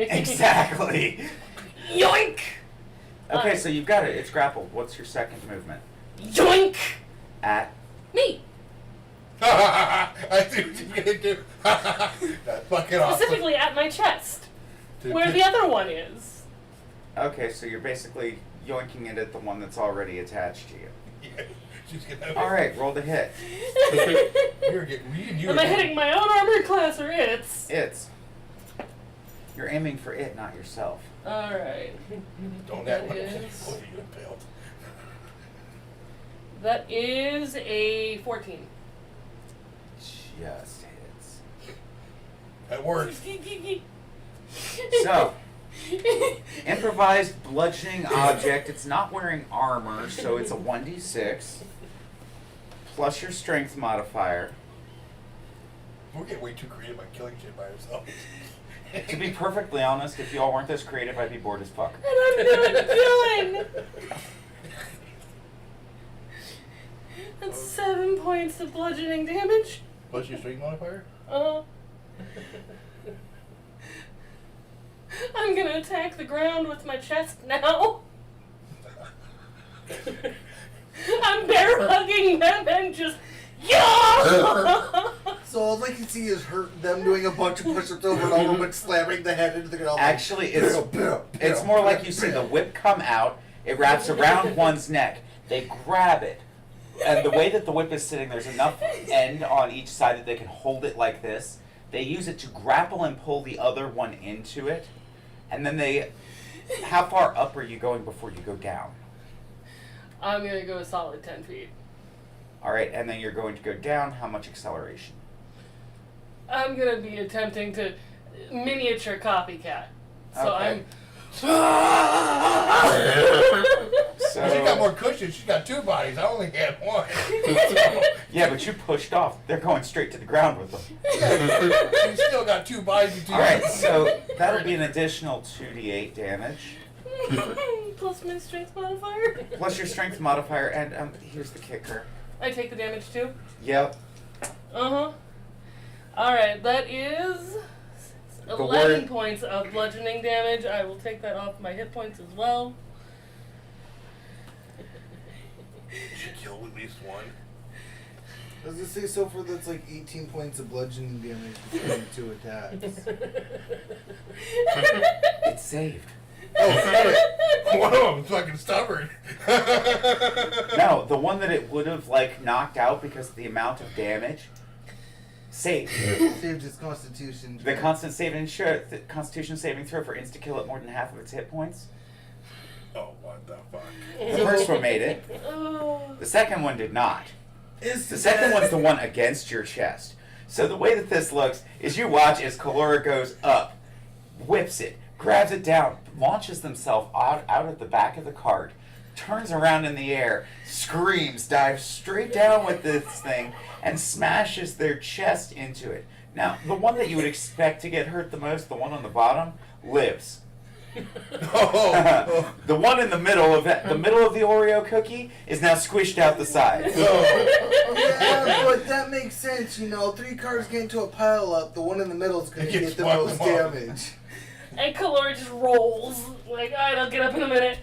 Exactly!
Yoink!
Okay, so you've got it. It's grappled. What's your second movement?
Yoink!
At?
Me!
I see what you're gonna do. That's fucking awesome.
Specifically at my chest, where the other one is.
Okay, so you're basically yoinking it at the one that's already attached to you.
Yeah, she's gonna.
Alright, roll to hit.
You're getting.
Am I hitting my own armor class or its?
It's. You're aiming for it, not yourself.
Alright.
Don't
That
act like
is-
you impaled.
That is a 14.
Just hits.
That works.
So, improvised bludgeoning object. It's not wearing armor, so it's a 1d6 plus your strength modifier.
We're getting way too creative by killing shit by ourselves.
To be perfectly honest, if y'all weren't this creative, I'd be bored as fuck.
And I'm not killing! That's 7 points of bludgeoning damage.
Plus your strength modifier?
I'm gonna attack the ground with my chest now. I'm bear hugging them and just yeah.
So all I can see is them doing a bunch of push-ups over and over, but slamming the head into the ground.
Actually, it's more like you see the whip come out, it wraps around one's neck, they grab it, and the way that the whip is sitting, there's enough end on each side that they can hold it like this. They use it to grapple and pull the other one into it, and then they... How far up are you going before you go down?
I'm gonna go a solid 10 feet.
Alright, and then you're going to go down, how much acceleration?
I'm gonna be attempting to miniature copycat. So
Okay.
She got more cushion. She's got two bodies. I only had one.
Yeah, but you pushed off. They're going straight to the ground with them.
Yeah, she's still got two bodies.
Alright, so that'll be an additional 2d8 damage.
Plus my strength modifier.
Plus your strength modifier, and here's the kicker.
I take the damage too.
Yep.
Uh-huh. Alright, that is 11 points of bludgeoning damage. I will take that off my hit points as well.
She killed at least one.
I was gonna say, so far that's like 18 points of bludgeoning damage between two attacks.
It's saved.
Oh, one of them's fucking stubborn.
No, the one that it would have like knocked out because of the amount of damage. Saved.
Saved his constitution.
The Constitution saving throw for insta kill at more than half of its hit points.
Oh, what the fuck?
The first one made it.
Oh.
The second one did not.
Is
The second one's the one against your chest. So the way that this looks is you watch as Kalora goes up, whips it, grabs it down, launches themselves out at the back of the cart, turns around in the air, screams, dives straight down with this thing, and smashes their chest into it. Now, the one that you would expect to get hurt the most, the one on the bottom, lives.
Oh.
The one in the middle of the Oreo cookie is now squished out the sides.
Yeah, but that makes sense, you know. 3 cars get into a pile up, the one in the middle is going to get the most damage.
And Kalora just rolls. Like, alright, I'll get up in a minute.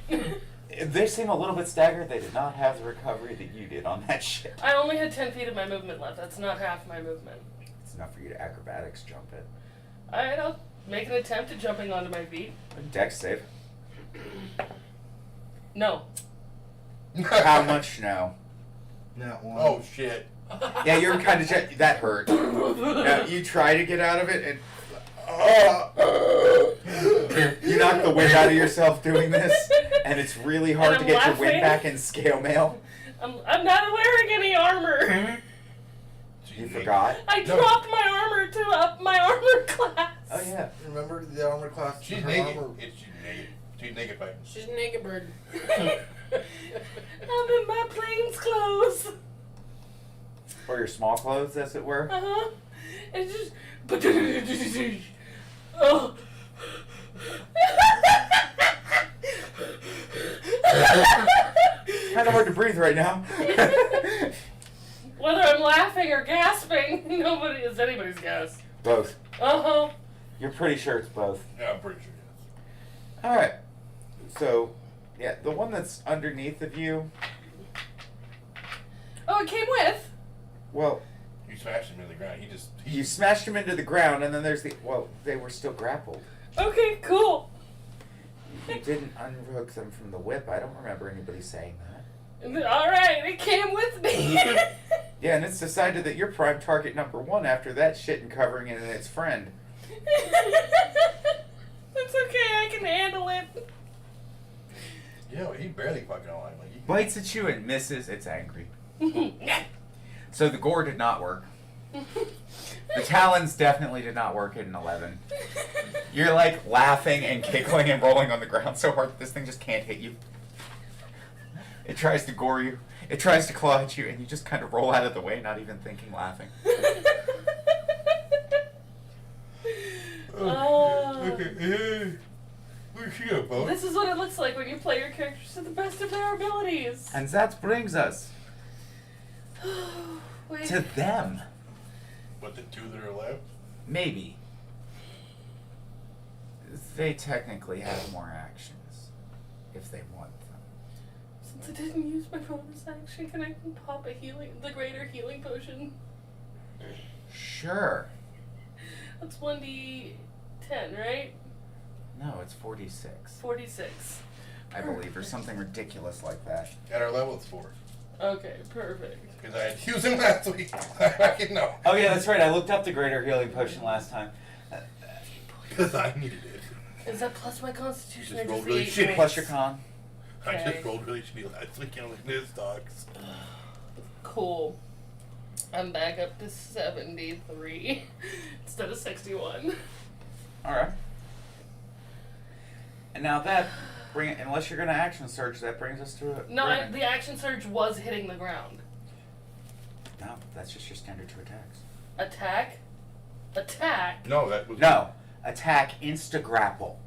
They seem a little bit staggered. They did not have the recovery that you did on that shit.
I only had 10 feet of my movement left. That's not half my movement.
It's enough for you to acrobatics jump it.
Alright, make an attempt at jumping onto my feet.
Dex save.
No.
How much no?
Not one.
Oh shit.
Yeah, you're kind of that hurt. Now, you try to get out of it, and you knock the wind out of yourself doing this, and it's really hard
And
to
I'm
get your
laughing.
wind back in scale mail.
I'm not wearing any armor.
You forgot?
I dropped my armor to up my armor class.
Oh yeah.
Remember the armor class?
She's
her
naked.
armor-
She's naked. She's naked, fighting.
She's a naked bird.
I'm in my plains clothes.
Or your small clothes, as it were.
Uh-huh. It's just... Oh.
It's kind of hard to breathe right now.
Whether I'm laughing or gasping, it's anybody's guess.
Both.
Uh-huh.
You're pretty sure it's both.
Yeah, I'm pretty sure.
All right. So, yeah, the one that's underneath of you.
Oh, it came with?
Well,
You smashed him in the ground.
you smashed him into the ground, and then there's the. Well, they were still grappled.
Okay, cool.
You didn't unhook them from the whip. I don't remember anybody saying that.
Alright, it came with me.
Yeah, and it's decided that you're prime target number 1 after that shit and covering it and its friend.
It's okay, I can handle it.
Yeah, well, he barely fucking alive. Like, he,
Bites at you and misses. It's angry. So the gore did not work. The talons definitely did not work at an 11. You're like laughing and giggling and rolling on the ground so hard that this thing just can't hit you. It tries to gore you. It tries to claw at you, and you just kind of roll out of the way, not even thinking, laughing.
Where's she a boat?
This is what it looks like when you play your characters to the best of their abilities.
And that brings us
Wait.
to them.
But the two that are left?
Maybe. They technically have more actions, if they want them.
Since I didn't use my bonus action, can I pop the greater healing potion?
Sure.
That's 1d10, right?
No, it's 46.
46.
I believe, or something ridiculous like that.
At our level, it's 4.
Okay, perfect.
Because I had to use him last week. I can know.
Oh yeah, that's right. I looked up the greater healing potion last time.
Because I needed it.
Is that plus my constitution?
Just
or
rolled
just
really
the
shitty.
eight
Plus
points?
your con.
I
Okay.
just rolled really shitty last week on the news stocks.
Cool. I'm back up to 73 instead of 61.
Alright. And now that unless you're gonna action surge, that brings us to a
No,
Ronin.
the action surge was hitting the ground.
No, that's just your standard 2 attacks.
Attack? Attack?
No, that was...
No. Attack insta grapple.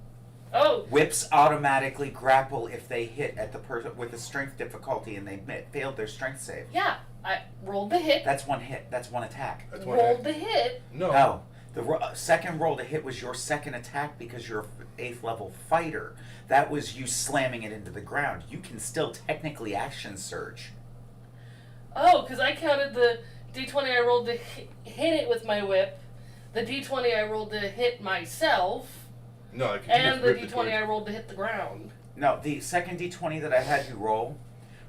Oh,
Whips automatically grapple if they hit at the person with a strength difficulty and they failed their strength save.
yeah. I rolled the hit.
That's one hit. That's one attack.
That's what
Rolled the hit.
No.
No. The second roll to hit was your second attack because you're an 8th level fighter. That was you slamming it into the ground. You can still technically action surge.
Oh, because I counted the d20 I rolled to hit it with my whip, the d20 I rolled to hit myself,
No, I can
and the
just
d20 I rolled to hit the ground.
No, the second d20 that I had you roll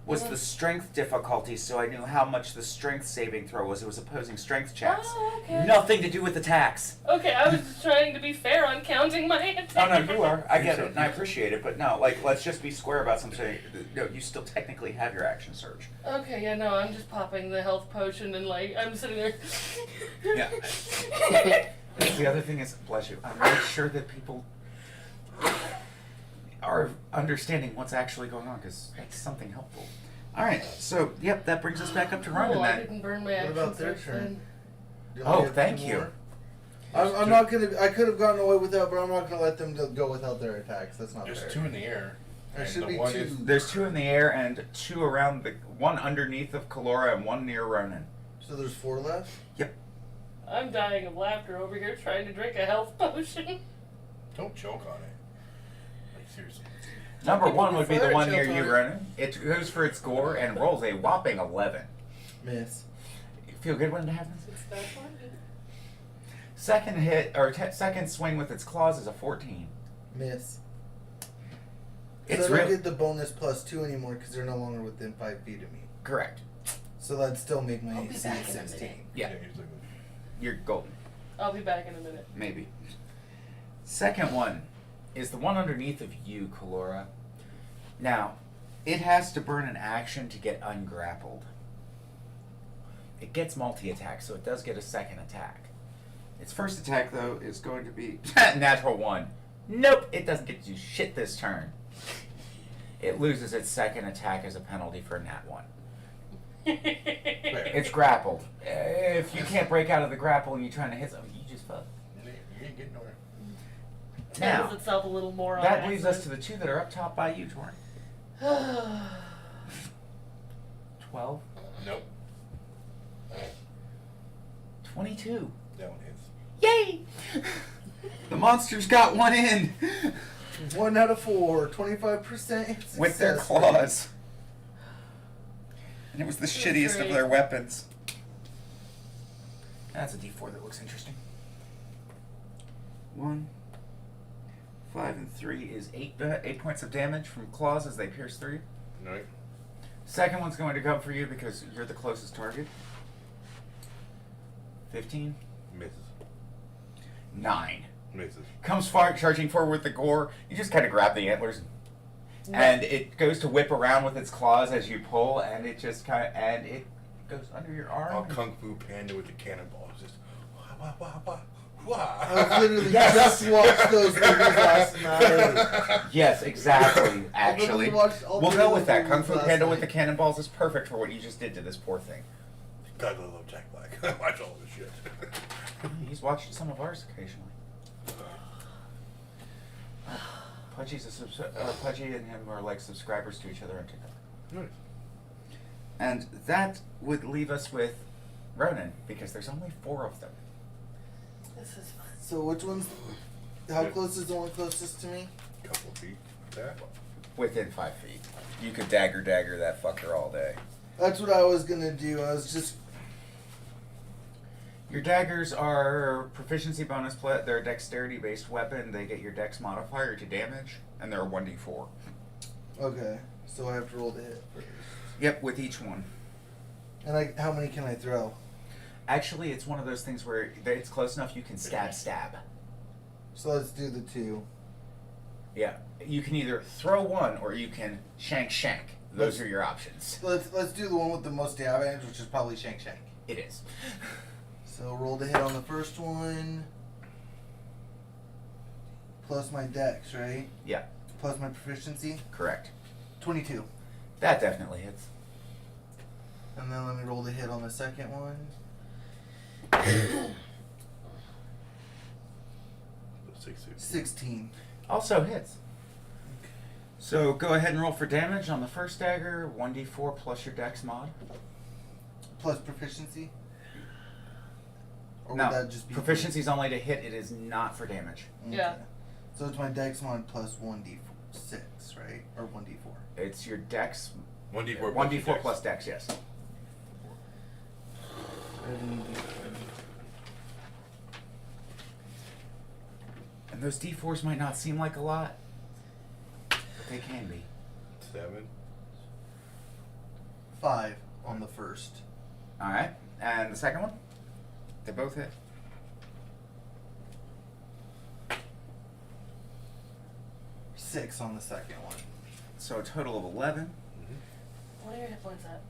was the strength difficulty, so I knew how much the strength saving throw was. It was opposing strength checks.
Oh, okay.
Nothing to do with attacks.
Okay, I was just trying to be fair on counting my attacks.
Oh, no, you are. I get it, and I appreciate it, but no, like, let's just be square about something. No, you still technically have your action surge.
Okay, yeah, no, I'm just popping the health potion and, like, I'm sitting there.
Yeah. The other thing is, bless you, I'm not sure that people are understanding what's actually going on, because it's something helpful. Alright, so, yep, that brings us back up to Ronin
Cool, I
then.
didn't burn my
What
action
about their
surge
turn?
then.
Do
Oh,
we have
thank
two
you.
more? I'm not gonna. I could have gotten away with that, but I'm not gonna let them go without their attacks. That's not
There's
fair.
2 in the air.
There
and
should
the
be
one
2.
is-
There's 2 in the air and 2 around one underneath of Kalora and 1 near Ronin.
So there's 4 left.
Yep.
I'm dying of laughter over here trying to drink a health potion.
Don't choke on it. Like, seriously.
Number 1 would be the
Fire
one near
choke
you,
on it.
Ronin. It goes for its gore and rolls a whopping 11.
Miss.
You feel good when it happens?
It's that one.
Second hit, or second swing with its claws is a 14.
Miss.
It's
so I don't
real.
get the bonus +2 anymore because they're no longer within 5 feet of me.
Correct.
So that'd still make my
I'll be
AC
back in a
16.
minute.
Yeah. You're golden.
I'll be back in a minute.
Maybe. Second one is the one underneath of you, Kalora. Now, it has to burn an action to get ungrappled. It gets multi-attack, so it does get a second attack. Its first attack, though, is going to be natural 1. Nope, it doesn't get to do shit this turn. It loses its second attack as a penalty for a nat 1. It's grappled. If you can't break out of the grapple and you're trying to hit something, you just fuck.
You ain't getting nowhere.
Tells
Now,
itself a little more on
that leaves us to
accident.
the 2 that are up top by you, Torn. 12.
Nope.
22.
That one hits.
Yay! The monster's got one in
1 out of 4, 25%
with their
success
claws. And it was the
That's
shittiest of
great.
their weapons. That's a d4 that looks interesting. 1, 5, and 3 is 8 points of damage from claws as they pierce through.
Right.
Second one's going to come for you because you're the closest target. 15.
Misses.
9.
Misses.
Comes far, charging forward with the gore. You just kind of grab the antlers, and it goes to whip around with its claws as you pull, and it just kind of, and it goes under your arm.
All Kung Fu Panda with the cannonballs. Just wah, wah, wah, wah,
I
wah.
was literally
Yes.
just watched those movies last night.
Yes, exactly. Actually,
watched all
we'll
three
go
of
with that.
those
Kung Fu
movies
Panda
last
with the
night.
cannonballs is perfect for what you just did to this poor thing.
God, I love Jack Black. I watch all this shit.
He's watched some of ours occasionally. Pudgy and him are like subscribers to each other on TikTok.
Nice.
And that would leave us with Ronin, because there's only 4 of them.
This is fun.
So which one's... How close is the one closest to me?
Couple feet. That.
Within 5 feet. You could dagger that fucker all day.
That's what I was gonna do. I was just...
Your daggers are proficiency bonus they're a dexterity based weapon. They get your dex modifier to damage, and they're a 1d4.
Okay, so I have to roll the hit first.
Yep, with each one.
And how many can I throw?
Actually, it's one of those things where it's close enough you can stab.
So let's do the 2.
Yeah, you can either throw one or you can shank. Those are your options.
Let's do the one with the most damage, which is probably shank.
It is.
So roll the hit on the first one. Plus my dex, right?
Yeah,
Plus my proficiency.
correct.
22.
That definitely hits.
And then let me roll the hit on the second one. 16.
Also hits. So go ahead and roll for damage on the first dagger. 1d4 plus your dex mod.
Plus proficiency? Or
No,
would that just be...
proficiency's only to hit. It is not for damage.
Okay.
Yeah.
So it's my dex mod plus 1d6, right? Or 1d4.
It's your dex.
1d4
1d4 plus dex, yes. And those d4s might not seem like a lot, but they can be.
7.
5 on the first.
Alright, and the second one? They both hit.
6 on the second one.
So a total of 11.
What are your hit points at?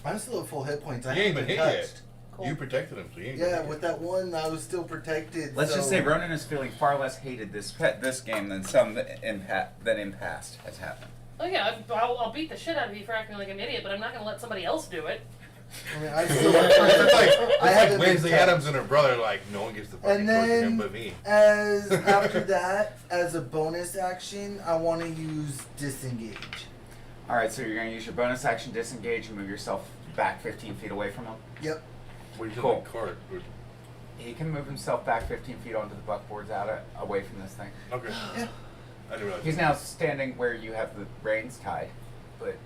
I'm still at full hit points. I
You ain't
haven't
been
been
hit
touched.
yet.
Cool.
You protected him, so you ain't
Yeah,
been
with
hit.
that one, I was still protected.
Let's just
so-
say Ronin is feeling far less hated this game than some that in past has happened.
Oh yeah, I'll beat the shit out of you for acting like an idiot, but I'm not gonna let somebody else do it.
I mean, I still.
It's like,
I haven't been
Wednesday
touched.
Adams and her brother, like, no one gets the fucking
And
torture him
then,
but me.
as after that, as a bonus action, I want to use disengage.
Alright, so you're going to use your bonus action disengage and move yourself back 15 feet away from him.
Yep.
What you
Cool.
card?
He can move himself back 15 feet onto the buckboards away from this thing.
Okay.
Yeah.
I didn't realize.
He's now standing where you have the reins tied, but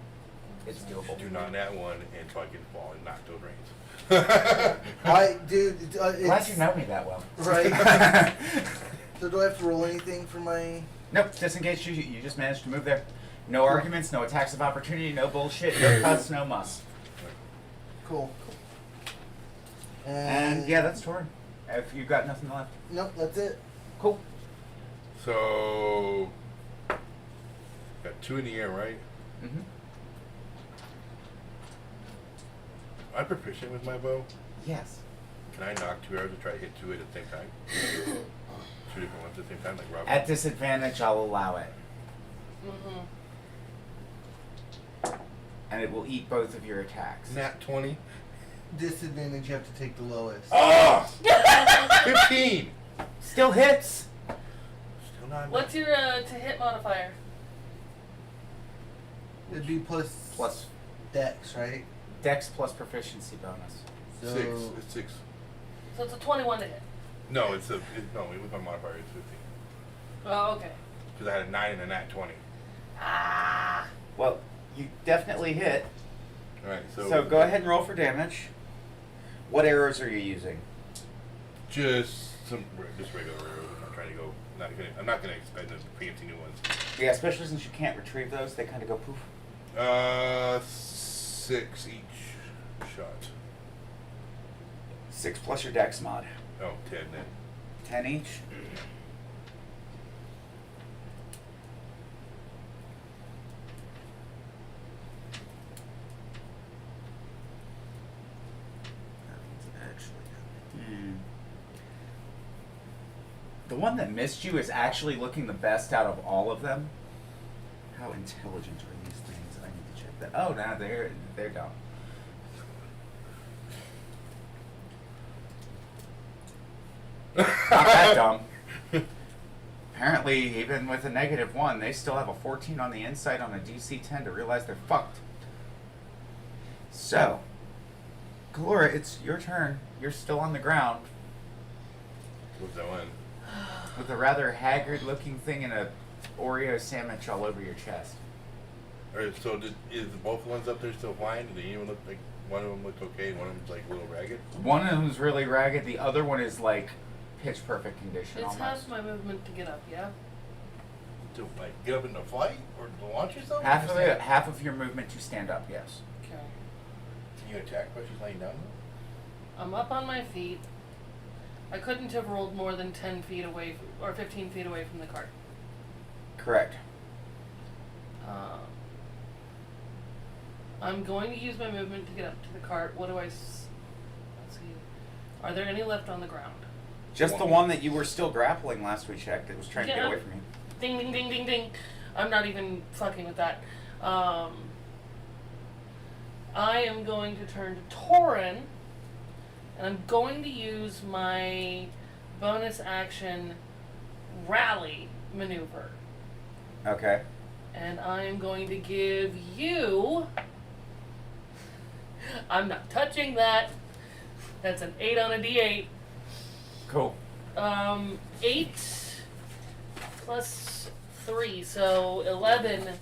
it's doable.
Do not that one and try to get the ball and knock those reins.
Dude,
Glad
it's,
you know me that well.
right. So do I have to roll anything for my?
Nope, disengaged. You just managed to move there. No arguments, no attacks of opportunity, no bullshit, no cuts, no muss.
Cool.
And yeah, that's Torin. If you've got nothing left.
Nope, that's it.
Cool.
So, got 2 in the air, right?
Mm-hmm.
I'm proficient with my bow.
Yes.
Can I knock 2 arrows and try to hit 2 at the same time? 2 different ones at the same time, like Robin?
At disadvantage, I'll allow it.
Mm-hmm.
And it will eat both of your attacks.
Nat 20.
Disadvantage, you have to take the lowest.
Oh! 15!
Still hits.
Still not
What's
enough.
your to hit modifier?
It'd be plus dex, right?
Dex plus proficiency bonus.
So
6. It's 6.
So it's a 21 to hit.
No, with my modifier, it's 15.
Oh, okay.
Because I had a 9 and a nat 20.
Ah.
Well, you definitely hit.
Alright,
So go ahead and roll for damage. What arrows are you using?
Just regular arrows. I'm not trying to go. I'm not gonna expend the fancy new ones.
Yeah, especially since you can't retrieve those, they kind of go poof.
6 each shot.
6 plus your dex mod.
Oh, 10 then.
10 each. The one that missed you is actually looking the best out of all of them. How intelligent are these things? I need to check that. Oh, now they're dumb. Not that dumb. Apparently, even with a -1, they still have a 14 on the inside on a DC 10 to realize they're fucked. So, Galora, it's your turn. You're still on the ground
What's that one?
with a rather haggard-looking thing and a Oreo sandwich all over your chest.
Alright, so is both ones up there still flying? Do they even look like one of them looked okay? One of them's like a little ragged.
One of them's really ragged. The other one is like pitch perfect condition
It's
almost.
half my movement to get up, yeah?
To like get up into flight or to launch yourself?
Half of your movement to stand up. Yes.
Okay.
Can you attack while she's laying down?
I'm up on my feet. I couldn't have rolled more than 10 feet away or 15 feet away from the cart.
Correct.
I'm going to use my movement to get up to the cart. What do let's see. Are there any left on the ground?
Just the one that you were still grappling last we checked. It was trying to get
Yeah.
away from you.
Ding, ding, ding, ding, ding. I'm not even fucking with that. I am going to turn to Torin, and I'm going to use my bonus action rally maneuver.
Okay.
And I am going to give you... I'm not touching that. That's an 8 on a d8.
Cool.
8 plus 3, so 11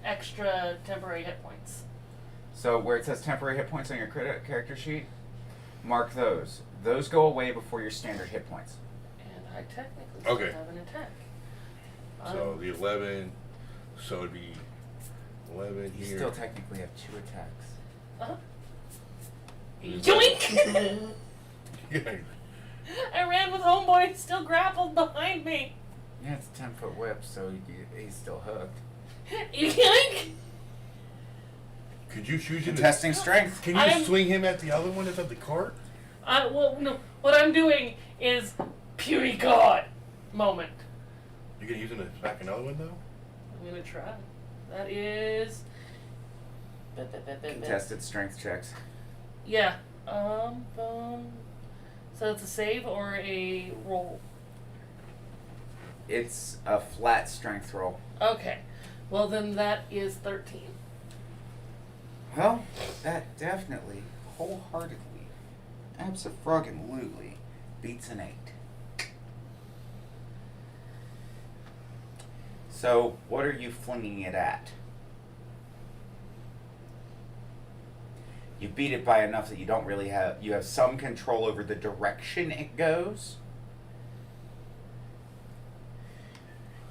extra temporary hit points.
So where it says temporary hit points on your character sheet, mark those. Those go away before your standard hit points.
And I technically still
Okay.
have an attack.
So the 11, so it'd be 11
You
here.
still technically have 2 attacks.
Uh-huh.
Mm.
Yoink!
Yeah.
I ran with homeboy, still grappled behind me.
Yeah, it's a 10-foot whip, so he's still hooked.
Yoink!
Could you shoot him?
Testing strength.
Can you swing him at the other one that's at the cart?
Well, no, what I'm doing is puny god moment.
You gonna use him to smack another one though?
I'm gonna try. That is...
Contested strength checks.
Yeah. So it's a save or a roll?
It's a flat strength roll.
Okay. Well, then that is 13.
Well, that definitely, wholeheartedly, abso-friggin-lutely beats an 8. So, what are you flinging it at? You beat it by enough that you don't really have... You have some control over the direction it goes.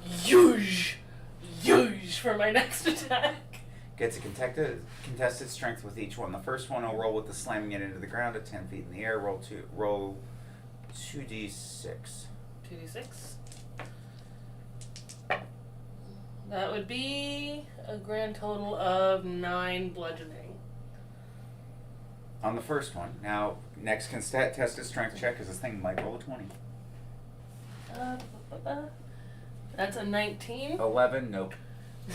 Yuge! Yuge for my next attack.
Gets a contested strength with each one. The first one will roll with the slamming it into the ground at 10 feet in the air. Roll 2d6.
2d6. That would be a grand total of 9 bludgeoning.
On the first one. Now, next contested strength check is this thing might roll a 20.
That's a 19.
11, nope.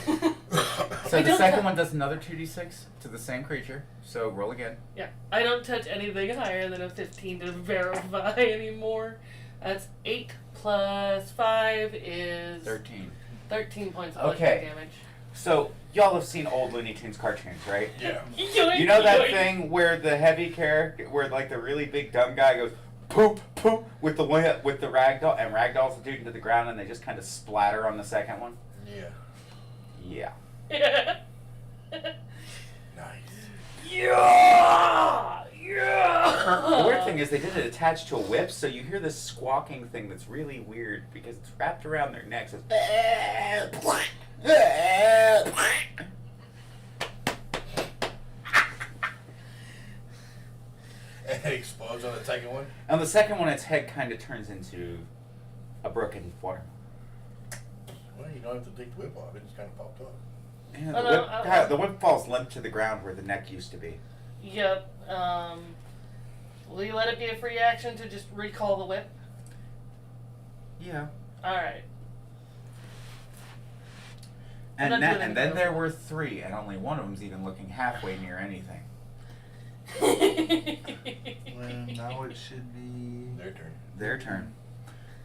So
I
the
don't
second one does another 2d6 to the same creature. So roll again.
Yeah, I don't touch anything higher than a 15 to verify anymore. That's 8 plus 5 is
13.
13 points of
Okay.
damage.
So y'all have seen old Looney Tunes cartoons, right?
Yeah.
You know that thing where the heavy character, where like the really big dumb guy goes poop poop with the ragdoll, and ragdolls the dude into the ground, and they just kind of splatter on the second one.
Yeah.
Yeah.
Nice.
Yeah! Yeah!
The weird thing is they did it attached to a whip, so you hear this squawking thing that's really weird because it's wrapped around their necks.
And it explodes on the second one?
On the second one, its head kind of turns into a broken water.
Well, you don't have to take the whip off. It just kind of popped off.
Yeah,
Oh,
the whip falls limp to the ground where the neck used to be.
Yep. Will you let it be a free action to just recall the whip?
Yeah.
Alright.
And,
I'm not doing
and then
anything
there
else.
were 3, and only one of them's even looking halfway near anything.
Well, now it should be
Their turn.
Their turn.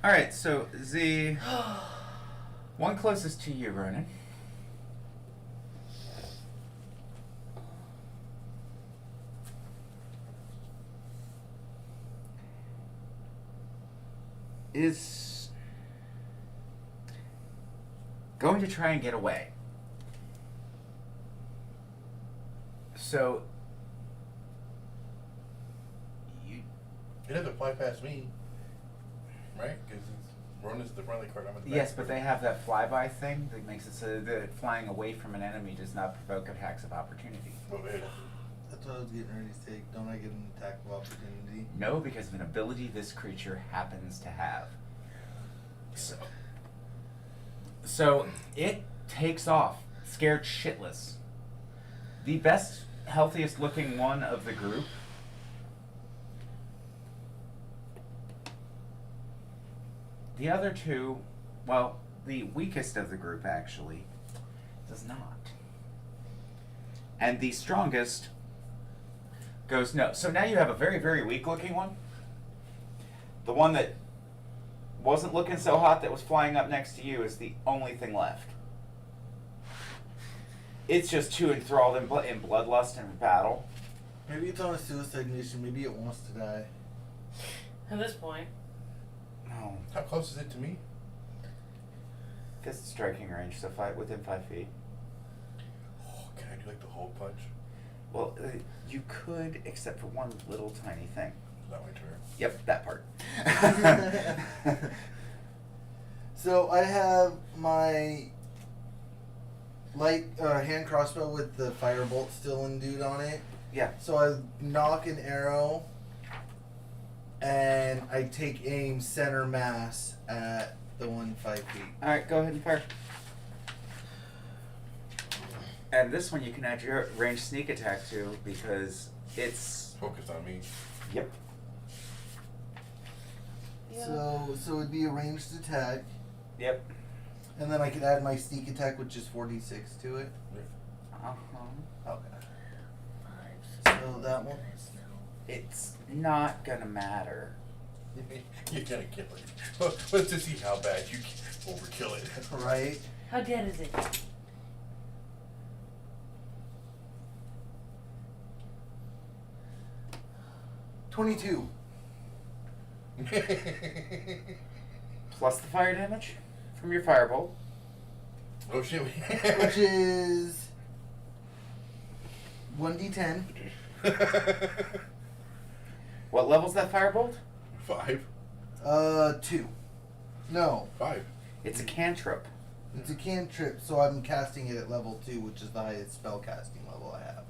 Alright, so the one closest to you, Ronin. Is going to try and get away. So you
It doesn't fly past me. Right? Because Ronin's the friendly card. I'm at the
yes,
back.
but they have that flyby thing that makes it so that flying away from an enemy does not provoke attacks of opportunity.
Well,
That's what I was getting ready to say. Don't I get an attack of opportunity?
No, because of an ability this creature happens to have. So it takes off, scared shitless. The best, healthiest looking one of the group the other two, well, the weakest of the group actually does not. And the strongest goes no. So now you have a very, very weak looking one. The one that wasn't looking so hot that was flying up next to you is the only thing left. It's just too enthralled in bloodlust and battle.
Maybe it's on a suicide mission. Maybe it wants to die.
At this point.
No.
How close is it to me?
Guess it's striking range, so within 5 feet.
Oh, can I do like the hole punch?
Well, you could, except for one little tiny thing.
Is that my turn?
Yep, that part.
So I have my light hand crossbow with the firebolt still endued on it.
Yeah.
So I knock an arrow, and I take aim center mass at the one 5 feet.
Alright, go ahead and fire. And this one you can add your range sneak attack to because it's...
Focused on me.
Yep.
Yeah.
So it'd be a ranged attack,
Yep.
and then I could add my sneak attack, which is 4d6 to it.
Uh-huh.
Okay.
5,
So that one.
It's not gonna matter.
You're gonna kill it. Well, let's just see how bad you can overkill it.
Right.
How dead is it?
$22.
Plus the fire damage from your firebolt.
Oh shit.
Which is 1d10
What level's that firebolt?
5.
2. No,
5.
It's a cantrip.
it's a cantrip, so I'm casting it at level 2, which is the highest spell casting level I have.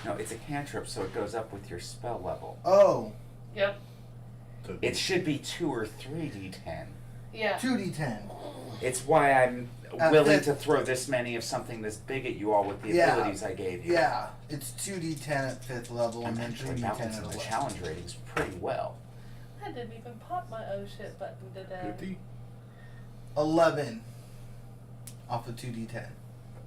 No, it's a cantrip, so it goes up with your spell level.
Oh,
Yep.
So
It should be 2 or 3d10.
Yeah.
2d10.
It's why I'm
At
willing
fifth-
to throw this many of something this big at you all with the
Yeah.
abilities I gave you.
Yeah, it's 2d10 at 5th level
I'm
and then
actually
3d10 at
balancing the
11th.
challenge ratings pretty well.
I didn't even pop my oh shit button today.
50.
11 off of 2d10.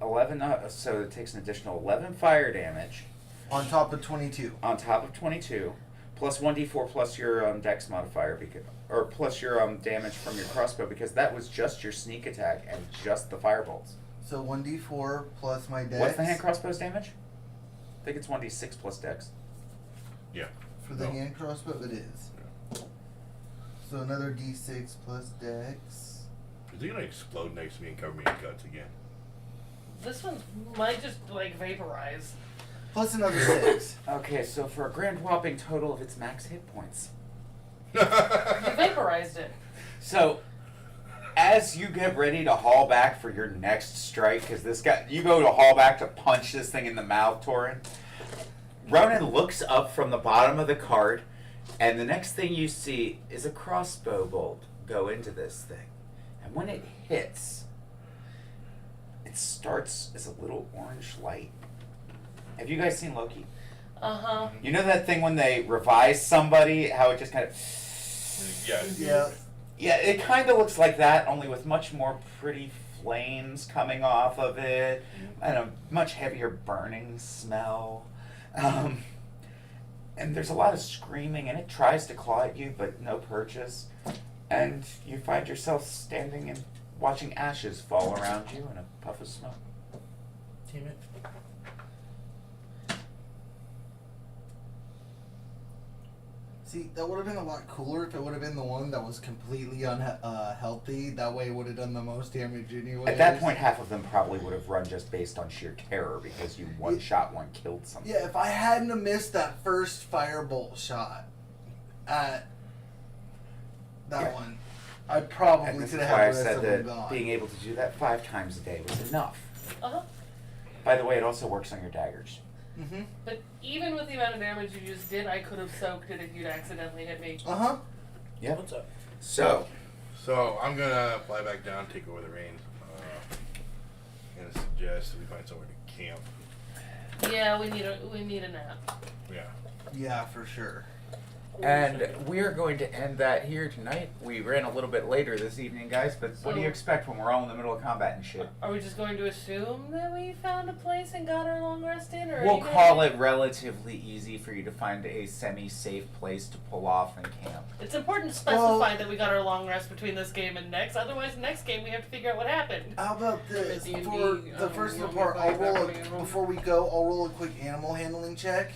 11, so it takes an additional 11 fire damage
On top of 22.
on top of 22, plus 1d4 plus your dex modifier, or plus your damage from your crossbow, because that was just your sneak attack and just the firebolts.
So 1d4 plus my dex.
What's the hand crossbow's damage? I think it's 1d6 plus dex.
Yeah.
For the
No.
hand crossbow, it is. So another d6 plus dex.
Is he gonna explode next to me and cover me in guts again?
This one might just like vaporize.
Plus another 6.
Okay, so for a grand whopping total of its max hit points.
You vaporized it.
So, as you get ready to haul back for your next strike, because this guy, you go to haul back to punch this thing in the mouth, Torin, Ronin looks up from the bottom of the cart, and the next thing you see is a crossbow bolt go into this thing. And when it hits, it starts as a little orange light. Have you guys seen Loki?
Uh-huh.
You know that thing when they revise somebody, how it just kind of...
Yeah.
Yeah.
Yeah, it kind of looks like that, only with much more pretty flames coming off of it, and a much heavier burning smell. And there's a lot of screaming, and it tries to claw at you, but no purchase. And you find yourself standing and watching ashes fall around you in a puff of smoke.
Team it.
See, that would have been a lot cooler if it would have been the one that was completely unhealthy. That way it would have done the most damage anyway.
At that point, half of them probably would have run just based on sheer terror, because you one-shot one killed something.
Yeah, if I hadn't have missed that first firebolt shot at that one, I probably
And this
could
is
have
why I
had the rest
said
of them
that
gone.
being able to do that 5 times a day was enough.
Uh-huh.
By the way, it also works on your daggers.
Mm-hmm.
But even with the amount of damage you just did, I could have soaked it if you'd accidentally hit me.
Uh-huh.
Yeah.
What's up?
So,
So I'm gonna fly back down, take over the reins, and suggest that we find somewhere to camp.
Yeah, we need a nap.
Yeah.
Yeah, for sure.
and we're going to end that here tonight. We ran a little bit later this evening, guys, but what do you expect when we're all in the middle of combat and shit?
Are we just going to assume that we found a place and got our long rest in, or are
We'll
you gonna
call
do-
it relatively easy for you to find a semi-safe place to pull off and camp.
It's important to specify that we got our long rest between this game and next. Otherwise, next game we have to figure out what happened.
How about this?
D&D,
For the first little part, I'll roll before we go. I'll roll a quick animal handling check,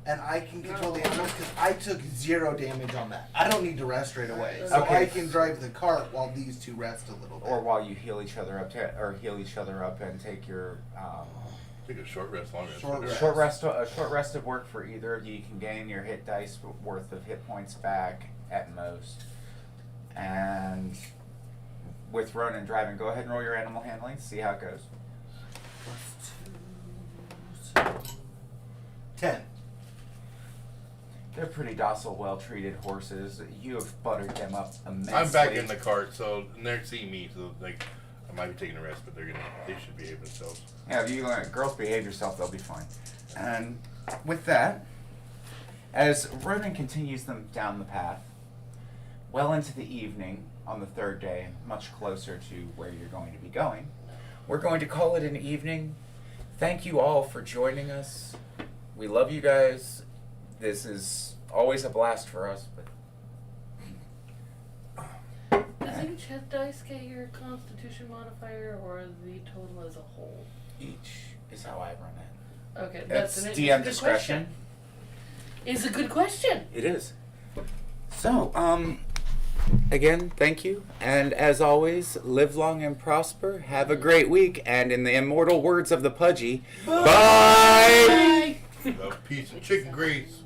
and I can control the animals because I took 0 damage on that. I don't need to rest right away, so
Okay.
I can drive the cart while these two rest a little bit.
Or while you heal each other up, heal each other up and take your
Take a short rest, long rest.
Short
whatever.
rest.
a short rest of work for either of you. You can gain your hit dice worth of hit points back at most. And with Ronin driving, go ahead and roll your animal handling. See how it goes.
+2, so 10.
They're pretty docile, well-treated horses. You have buttered them up immensely.
I'm back in the cart, so and they're seeing me, so like I might be taking a rest, but they should behave themselves.
Yeah, if you girls behave yourself, they'll be fine. And with that, as Ronin continues them down the path, well into the evening on the 3rd day, much closer to where you're going to be going, we're going to call it an evening. Thank you all for joining us. We love you guys. This is always a blast for us, but
Does each hit dice get your Constitution modifier, or the total as a whole?
each is how I run it.
Okay,
It's
that's
DM
good
discretion.
question. It's a good question.
It is. So, again, thank you. And as always, live long and prosper. Have a great week. And in the immortal words of the Pudgy, bye!
A piece of chicken grease.